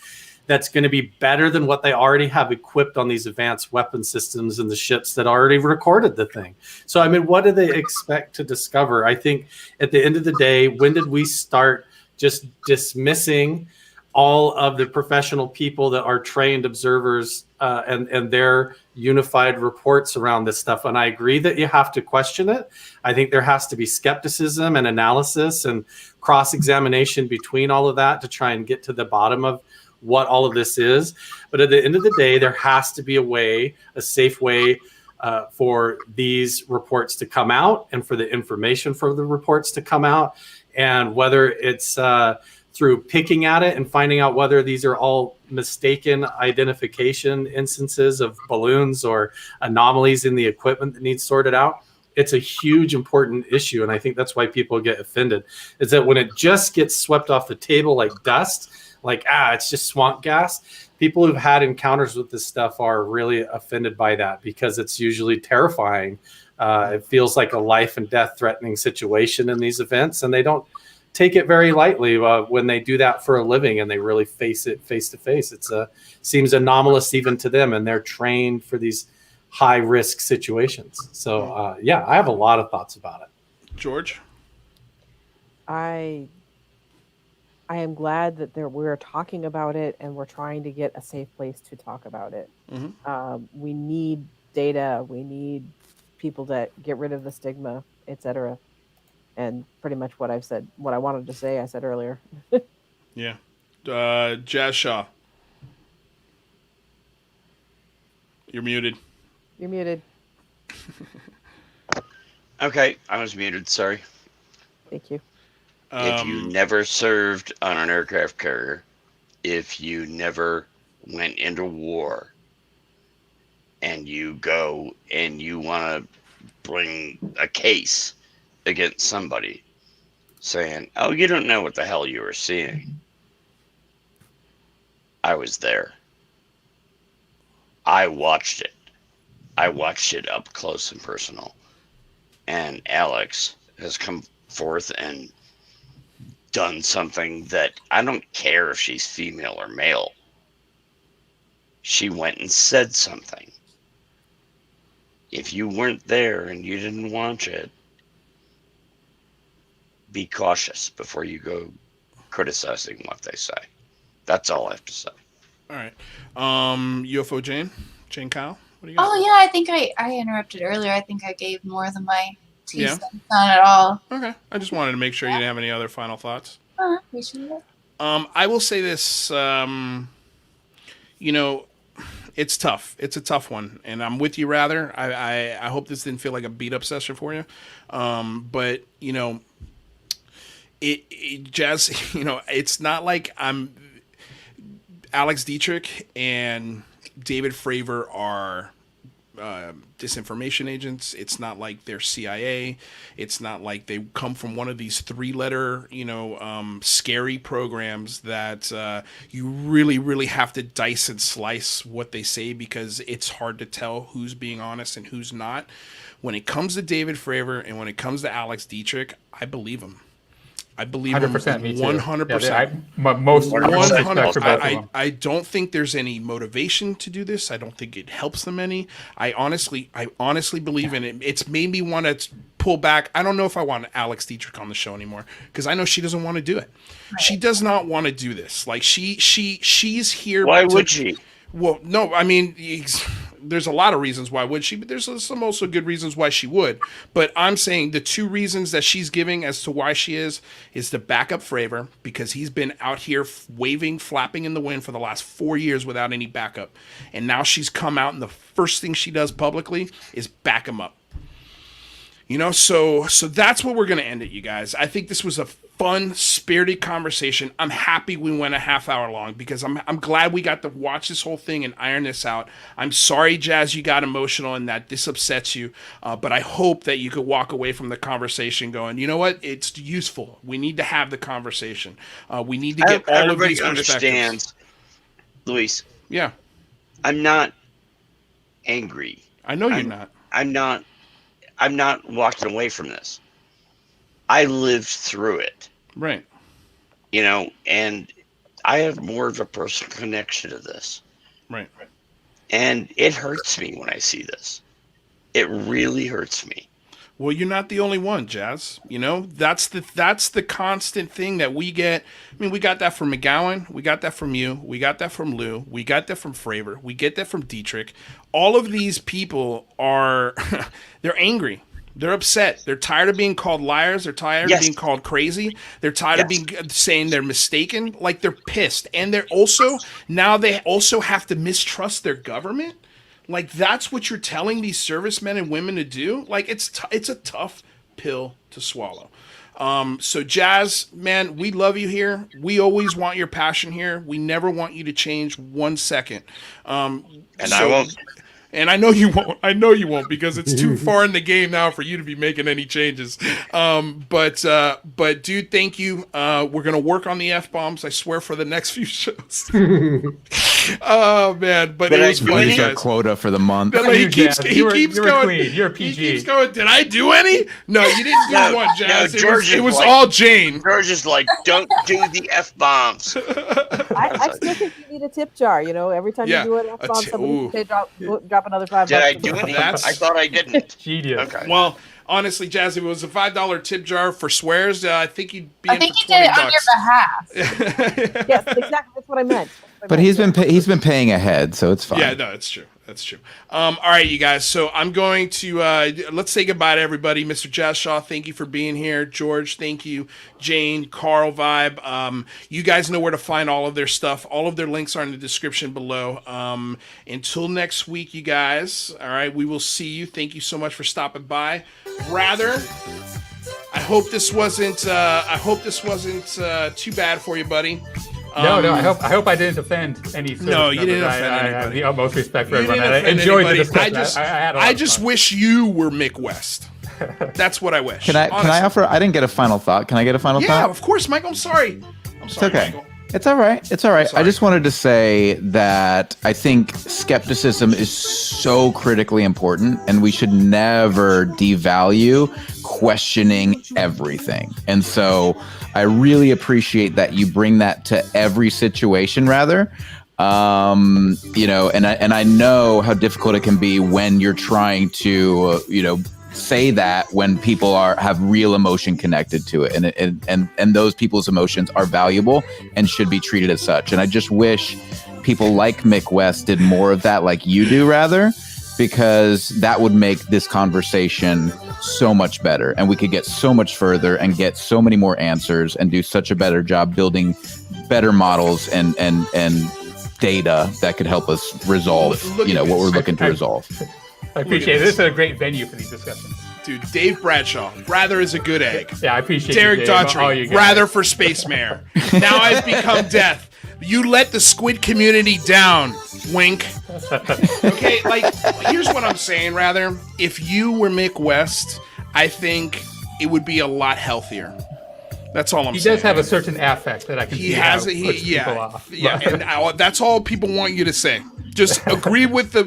Speaker 7: that's going to be better than what they already have equipped on these advanced weapon systems and the ships that already recorded the thing? So, I mean, what do they expect to discover? I think at the end of the day, when did we start just dismissing all of the professional people that are trained observers and their unified reports around this stuff? And I agree that you have to question it. I think there has to be skepticism and analysis and cross-examination between all of that to try and get to the bottom of what all of this is. But at the end of the day, there has to be a safe way for these reports to come out and for the information for the reports to come out. And whether it's through picking at it and finding out whether these are all mistaken identification instances of balloons or anomalies in the equipment that needs sorted out, it's a huge, important issue. And I think that's why people get offended, is that when it just gets swept off the table like dust, like, it's just swamp gas, people who've had encounters with this stuff are really offended by that because it's usually terrifying. It feels like a life and death threatening situation in these events, and they don't take it very lightly when they do that for a living and they really face it face to face. It's seems anomalous even to them, and they're trained for these high risk situations. So yeah, I have a lot of thoughts about it.
Speaker 2: George?
Speaker 8: I am glad that we're talking about it and we're trying to get a safe place to talk about it. We need data. We need people to get rid of the stigma, etc. And pretty much what I've said, what I wanted to say, I said earlier.
Speaker 2: Yeah. Jazz Shaw. You're muted.
Speaker 8: You're muted.
Speaker 6: Okay, I was muted. Sorry.
Speaker 8: Thank you.
Speaker 6: If you never served on an aircraft carrier, if you never went into war, and you go and you want to bring a case against somebody saying, oh, you don't know what the hell you were seeing. I was there. I watched it. I watched it up close and personal. And Alex has come forth and done something that I don't care if she's female or male. She went and said something. If you weren't there and you didn't watch it, be cautious before you go criticizing what they say. That's all I have to say.
Speaker 2: All right. UFO Jane Kyle, what do you got?
Speaker 5: Oh yeah, I think I interrupted earlier. I think I gave more than my 2 cents on it all.
Speaker 2: Okay. I just wanted to make sure you didn't have any other final thoughts.
Speaker 5: Appreciate it.
Speaker 2: I will say this, it's tough. It's a tough one, and I'm with you, rather. I hope this didn't feel like a beat-up session for you. But, Jazz, it's not like I'm... Alex Dietrich and David Fravor are disinformation agents. It's not like they're CIA. It's not like they come from one of these 3-letter, scary programs that you really, really have to dice and slice what they say because it's hard to tell who's being honest and who's not. When it comes to David Fravor and when it comes to Alex Dietrich, I believe him. I believe
Speaker 1: 100%, me too.
Speaker 2: 100%.
Speaker 1: Most 100%.
Speaker 2: I don't think there's any motivation to do this. I don't think it helps them any. I honestly believe in it. It's made me want to pull back. I don't know if I want Alex Dietrich on the show anymore because I know she doesn't want to do it. Right. She does not want to do this. Like she's here.
Speaker 6: Why would she?
Speaker 2: Well, no, I mean, there's a lot of reasons why would she, but there's some also good reasons why she would. But I'm saying the 2 reasons that she's giving as to why she is to back up Fravor because he's been out here waving, flapping in the wind for the last 4 years without any backup. And now she's come out and the first thing she does publicly is back him up. So that's what we're going to end it, you guys. I think this was a fun, spirited conversation. I'm happy we went a half hour long because I'm glad we got to watch this whole thing and iron this out. I'm sorry, Jazz, you got emotional and that this upsets you, but I hope that you could walk away from the conversation going, you know what? It's useful. We need to have the conversation. We need to get all of these perspectives.
Speaker 6: Understands, Luis.
Speaker 2: Yeah.
Speaker 6: I'm not angry.
Speaker 2: I know you're not.
Speaker 6: I'm not walking away from this. I lived through it.
Speaker 2: Right.
Speaker 6: And I have more of a personal connection to this.
Speaker 2: Right.
Speaker 6: And it hurts me when I see this. It really hurts me.
Speaker 2: Well, you're not the only one, Jazz. That's the constant thing that we get. I mean, we got that from McGowan. We got that from you. We got that from Lou. We got that from Fravor. We get that from Dietrich. All of these people are, they're angry. They're upset. They're tired of being called liars. They're tired of being called crazy. They're tired of being saying they're mistaken. Like they're pissed. And they also have to mistrust their government. Like that's what you're telling these servicemen and women to do. Like it's a tough pill to swallow. So Jazz, man, we love you here. We always want your passion here. We never want you to change 1 second.
Speaker 6: I won't.
Speaker 2: And I know you won't. I know you won't because it's too far in the game now for you to be making any changes. But dude, thank you. We're gonna work on the F-bombs. I swear for the next few shows. Oh man, but
Speaker 6: Did
Speaker 2: it
Speaker 6: I
Speaker 2: was
Speaker 6: do
Speaker 2: funny,
Speaker 6: any?
Speaker 3: Use our
Speaker 2: guys.
Speaker 3: quota for the month.
Speaker 2: No, he keeps
Speaker 1: you're
Speaker 2: going.
Speaker 1: Queen. You're a
Speaker 2: He
Speaker 1: PG.
Speaker 2: keeps going. Did I do any? No, you didn't do
Speaker 6: No,
Speaker 2: one, Jazz.
Speaker 6: no,
Speaker 2: It
Speaker 6: George
Speaker 2: was,
Speaker 6: is
Speaker 2: it was
Speaker 6: like-
Speaker 2: all Jane.
Speaker 6: George is like, don't do the F-bombs.
Speaker 8: I still think you need a tip jar. You know, every time
Speaker 2: Yeah,
Speaker 8: you do an
Speaker 2: a
Speaker 8: F-bomb,
Speaker 2: ti-
Speaker 8: somebody
Speaker 2: ooh.
Speaker 8: can drop another $5.
Speaker 6: Did I
Speaker 8: in
Speaker 6: do
Speaker 8: the-
Speaker 6: any?
Speaker 2: That's-
Speaker 6: I thought I didn't.
Speaker 1: Genius.
Speaker 6: Okay.
Speaker 2: Well, honestly, Jazz, if it was a $5 tip jar for swears, I think you'd be
Speaker 5: I
Speaker 2: in
Speaker 5: think
Speaker 2: for
Speaker 5: he did it on your
Speaker 2: $20.
Speaker 5: behalf.
Speaker 8: Yes, exactly. That's what I meant.
Speaker 3: But he's been paying ahead, so it's fine.
Speaker 2: Yeah, no, it's true. That's true. All right, you guys. So I'm going to let's say goodbye to everybody. Mr. Jazz Shaw, thank you for being here. George, thank you. Jane, Carl, Vibe. You guys know where to find all of their stuff. All of their links are in the description below. Until next week, you guys. All right, we will see you. Thank you so much for stopping by. Rather, I hope this wasn't. Too bad for you, buddy.
Speaker 1: No. I hope I didn't offend any.
Speaker 2: No, you didn't offend
Speaker 1: I
Speaker 2: anybody.
Speaker 1: have the utmost respect for
Speaker 2: You
Speaker 1: everyone.
Speaker 2: didn't
Speaker 1: I
Speaker 2: offend
Speaker 1: enjoyed the
Speaker 2: anybody.
Speaker 1: discussion. I had a lot
Speaker 2: I
Speaker 1: of
Speaker 2: just
Speaker 1: fun.
Speaker 2: wish you were Mick West. That's what I wish.
Speaker 3: Can I
Speaker 2: honestly.
Speaker 3: offer? I didn't get a final thought. Can I get a final
Speaker 2: Yeah,
Speaker 3: thought?
Speaker 2: of course, Michael. I'm sorry.
Speaker 3: It's okay.
Speaker 2: Michael.
Speaker 3: It's all right. It's all right.
Speaker 2: Sorry.
Speaker 3: I just wanted to say that I think skepticism is so critically important, and we should never devalue questioning everything. And so I really appreciate that you bring that to every situation, rather. You know, and I know how difficult it can be when you're trying to, say that when people have real emotion connected to it, and those people's emotions are valuable and should be treated as such. And I just wish people like Mick West did more of that, like you do, rather, because that would make this conversation so much better, and we could get so much further and get so many more answers and do such a better job building better models and data that could help us resolve,
Speaker 2: Look at
Speaker 3: what
Speaker 2: this.
Speaker 3: we're looking to resolve.
Speaker 1: I appreciate it. This is a great venue for these discussions.
Speaker 2: Dude, Dave Bradshaw, rather is a good egg.
Speaker 1: Yeah, I appreciate
Speaker 2: Derek
Speaker 1: you, Dave, all
Speaker 2: Daughtry,
Speaker 1: you guys.
Speaker 2: rather for Space Mayor. Now I've become death. You let the squid community down, wink. Okay, like, here's what I'm saying, rather. If you were Mick West, I think it would be a lot healthier. That's all I'm
Speaker 1: He
Speaker 2: saying.
Speaker 1: does have a certain affect that I can
Speaker 2: He
Speaker 1: see
Speaker 2: has
Speaker 1: how
Speaker 2: it.
Speaker 1: puts people off.
Speaker 2: Yeah, and that's all people want you to say. Just agree with the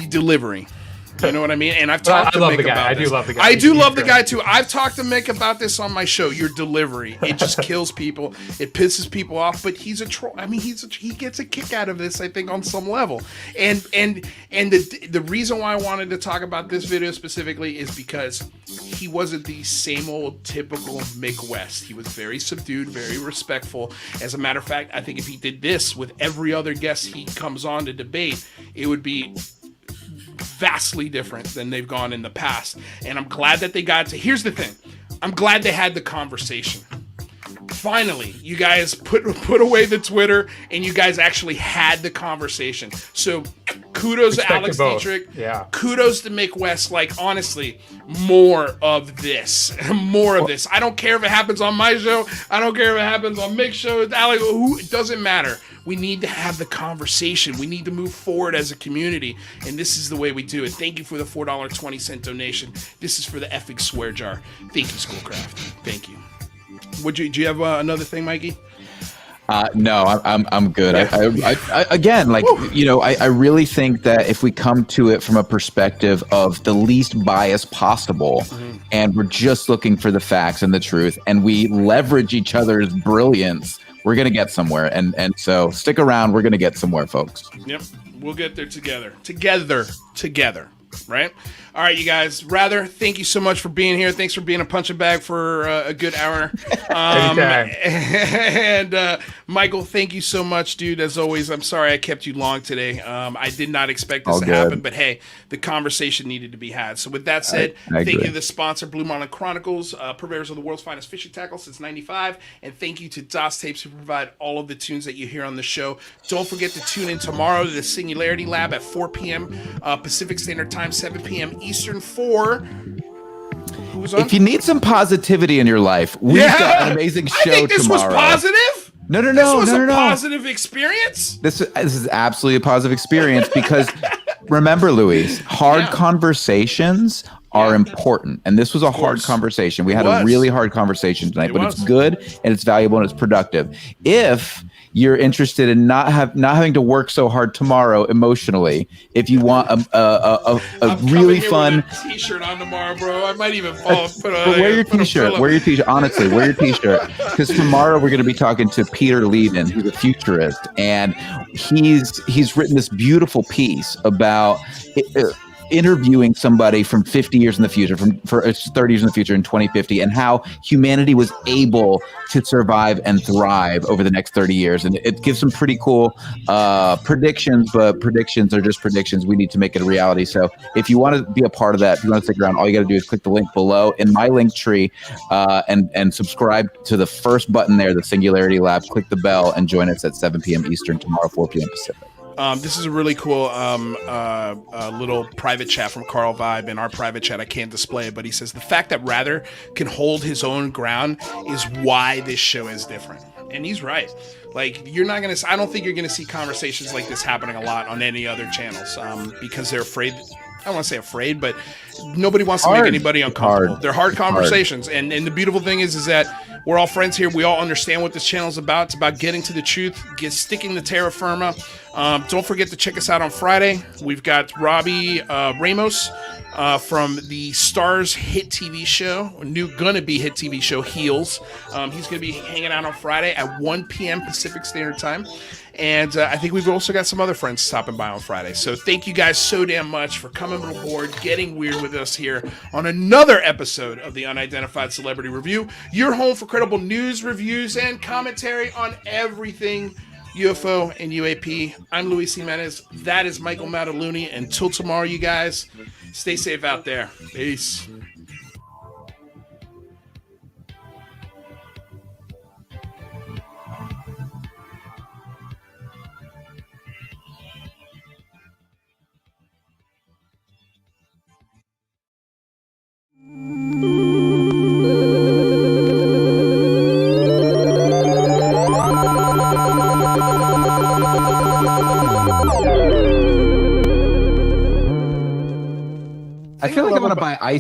Speaker 2: delivery. You know what I mean? And I've talked to
Speaker 1: I love
Speaker 2: Mick
Speaker 1: the guy.
Speaker 2: about
Speaker 1: I
Speaker 2: this.
Speaker 1: do love the guy.
Speaker 2: I do
Speaker 1: He's
Speaker 2: love the
Speaker 1: great.
Speaker 2: guy too. I've talked to Mick about this on my show. Your delivery, it just kills people. It pisses people off. But he's a troll. I mean, he gets a kick out of this, I think, on some level. And the reason why I wanted to talk about this video specifically is because he wasn't the same old typical Mick West. He was very subdued, very respectful. As a matter of fact, I think if he did this with every other guest he comes on to debate, it would be vastly different than they've gone in the past. And I'm glad that they got to. Here's the thing. I'm glad they had the conversation. Finally, you guys put away the Twitter and you guys actually had the conversation. So kudos to
Speaker 1: Respect
Speaker 2: Alex
Speaker 1: to both.
Speaker 2: Dietrich.
Speaker 1: Yeah.
Speaker 2: Kudos to Mick West. Like, honestly, more of this. More of this. I don't care if it happens on my show. I don't care if it happens on Mick's show. Alex, it doesn't matter. We need to have the conversation. We need to move forward as a community. And this is the way we do it. Thank you for the $4.20 donation. This is for the effing swear jar. Thank you, Schoolcraft. Thank you. Do you have another thing, Mikey?
Speaker 3: No, I'm good.
Speaker 2: Yeah.
Speaker 3: I again, like, I really think that if we come to it from a perspective of the least bias possible, and we're just looking for the facts and the truth, and we leverage each other's brilliance, we're gonna get somewhere. And so stick around. We're gonna get somewhere, folks.
Speaker 2: Yep, we'll get there together. Together. Right? All right, you guys. Rather, thank you so much for being here. Thanks for being a punching bag for a good hour. And Michael, thank you so much, dude. As always, I'm sorry I kept you long today. I did not expect this
Speaker 3: All
Speaker 2: to
Speaker 3: good.
Speaker 2: happen, but hey, the conversation needed to be had. So with that said,
Speaker 3: I
Speaker 2: thank
Speaker 3: agree.
Speaker 2: you to the sponsor, Blue Marlin Chronicles, purveyors of the world's finest fishing tackle since '95, and thank you to DOS Tapes who provide all of the tunes that you hear on the show. Don't forget to tune in tomorrow to the Singularity Lab at 4 p.m. Pacific Standard Time, 7 p.m. Eastern for... Who's on?
Speaker 3: If you need some positivity in your life, we've got an amazing show
Speaker 2: I think this
Speaker 3: tomorrow.
Speaker 2: was positive.
Speaker 3: No,
Speaker 2: This was a positive experience.
Speaker 3: This is absolutely a positive experience because remember, Luis, hard conversations are important. And this was a hard conversation. We had a really hard conversation tonight, but it's good and it's valuable and it's productive. If you're interested in not having to work so hard tomorrow emotionally, if you want a really fun
Speaker 2: T-shirt on tomorrow, bro. I might even
Speaker 3: wear your T-shirt. Wear your T-shirt. Honestly, wear your T-shirt, because tomorrow we're going to be talking to Peter Leiden, who's a futurist, and he's written this beautiful piece about interviewing somebody from 50 years in the future, for 30 years in the future in 2050, and how humanity was able to survive and thrive over the next 30 years. And it gives some pretty cool predictions, but predictions are just predictions. We need to make it a reality. So if you want to be a part of that, if you want to stick around, all you got to do is click the link below in my link tree and subscribe to the first button there, the Singularity Lab. Click the bell and join us at 7 p.m. Eastern tomorrow, 4 p.m. Pacific.
Speaker 2: This is a really cool little private chat from Carl Vibe. In our private chat, I can't display it, but he says, the fact that Rather can hold his own ground is why this show is different. And he's right. Like, I don't think you're going to see conversations like this happening a lot on any other channels because they're afraid. I don't want to say afraid, but nobody wants to make anybody uncomfortable. They're hard conversations. And the beautiful thing is that we're all friends here. We all understand what this channel is about. It's about getting to the truth, sticking to terra firma. Don't forget to check us out on Friday. We've got Robbie Ramos from the Stars hit TV show, gonna be hit TV show Heels. He's gonna be hanging out on Friday at 1 p.m. Pacific Standard Time. And I think we've also got some other friends stopping by on Friday. So thank you guys so damn much for coming aboard, getting weird with us here on another episode of the Unidentified Celebrity Review. Your home for credible news, reviews, and commentary on everything UFO and UAP. I'm Luis Jimenez. That is Michael Mataluni. Until tomorrow, you guys, stay safe out there. Peace.
Speaker 3: I feel like I'm gonna buy ice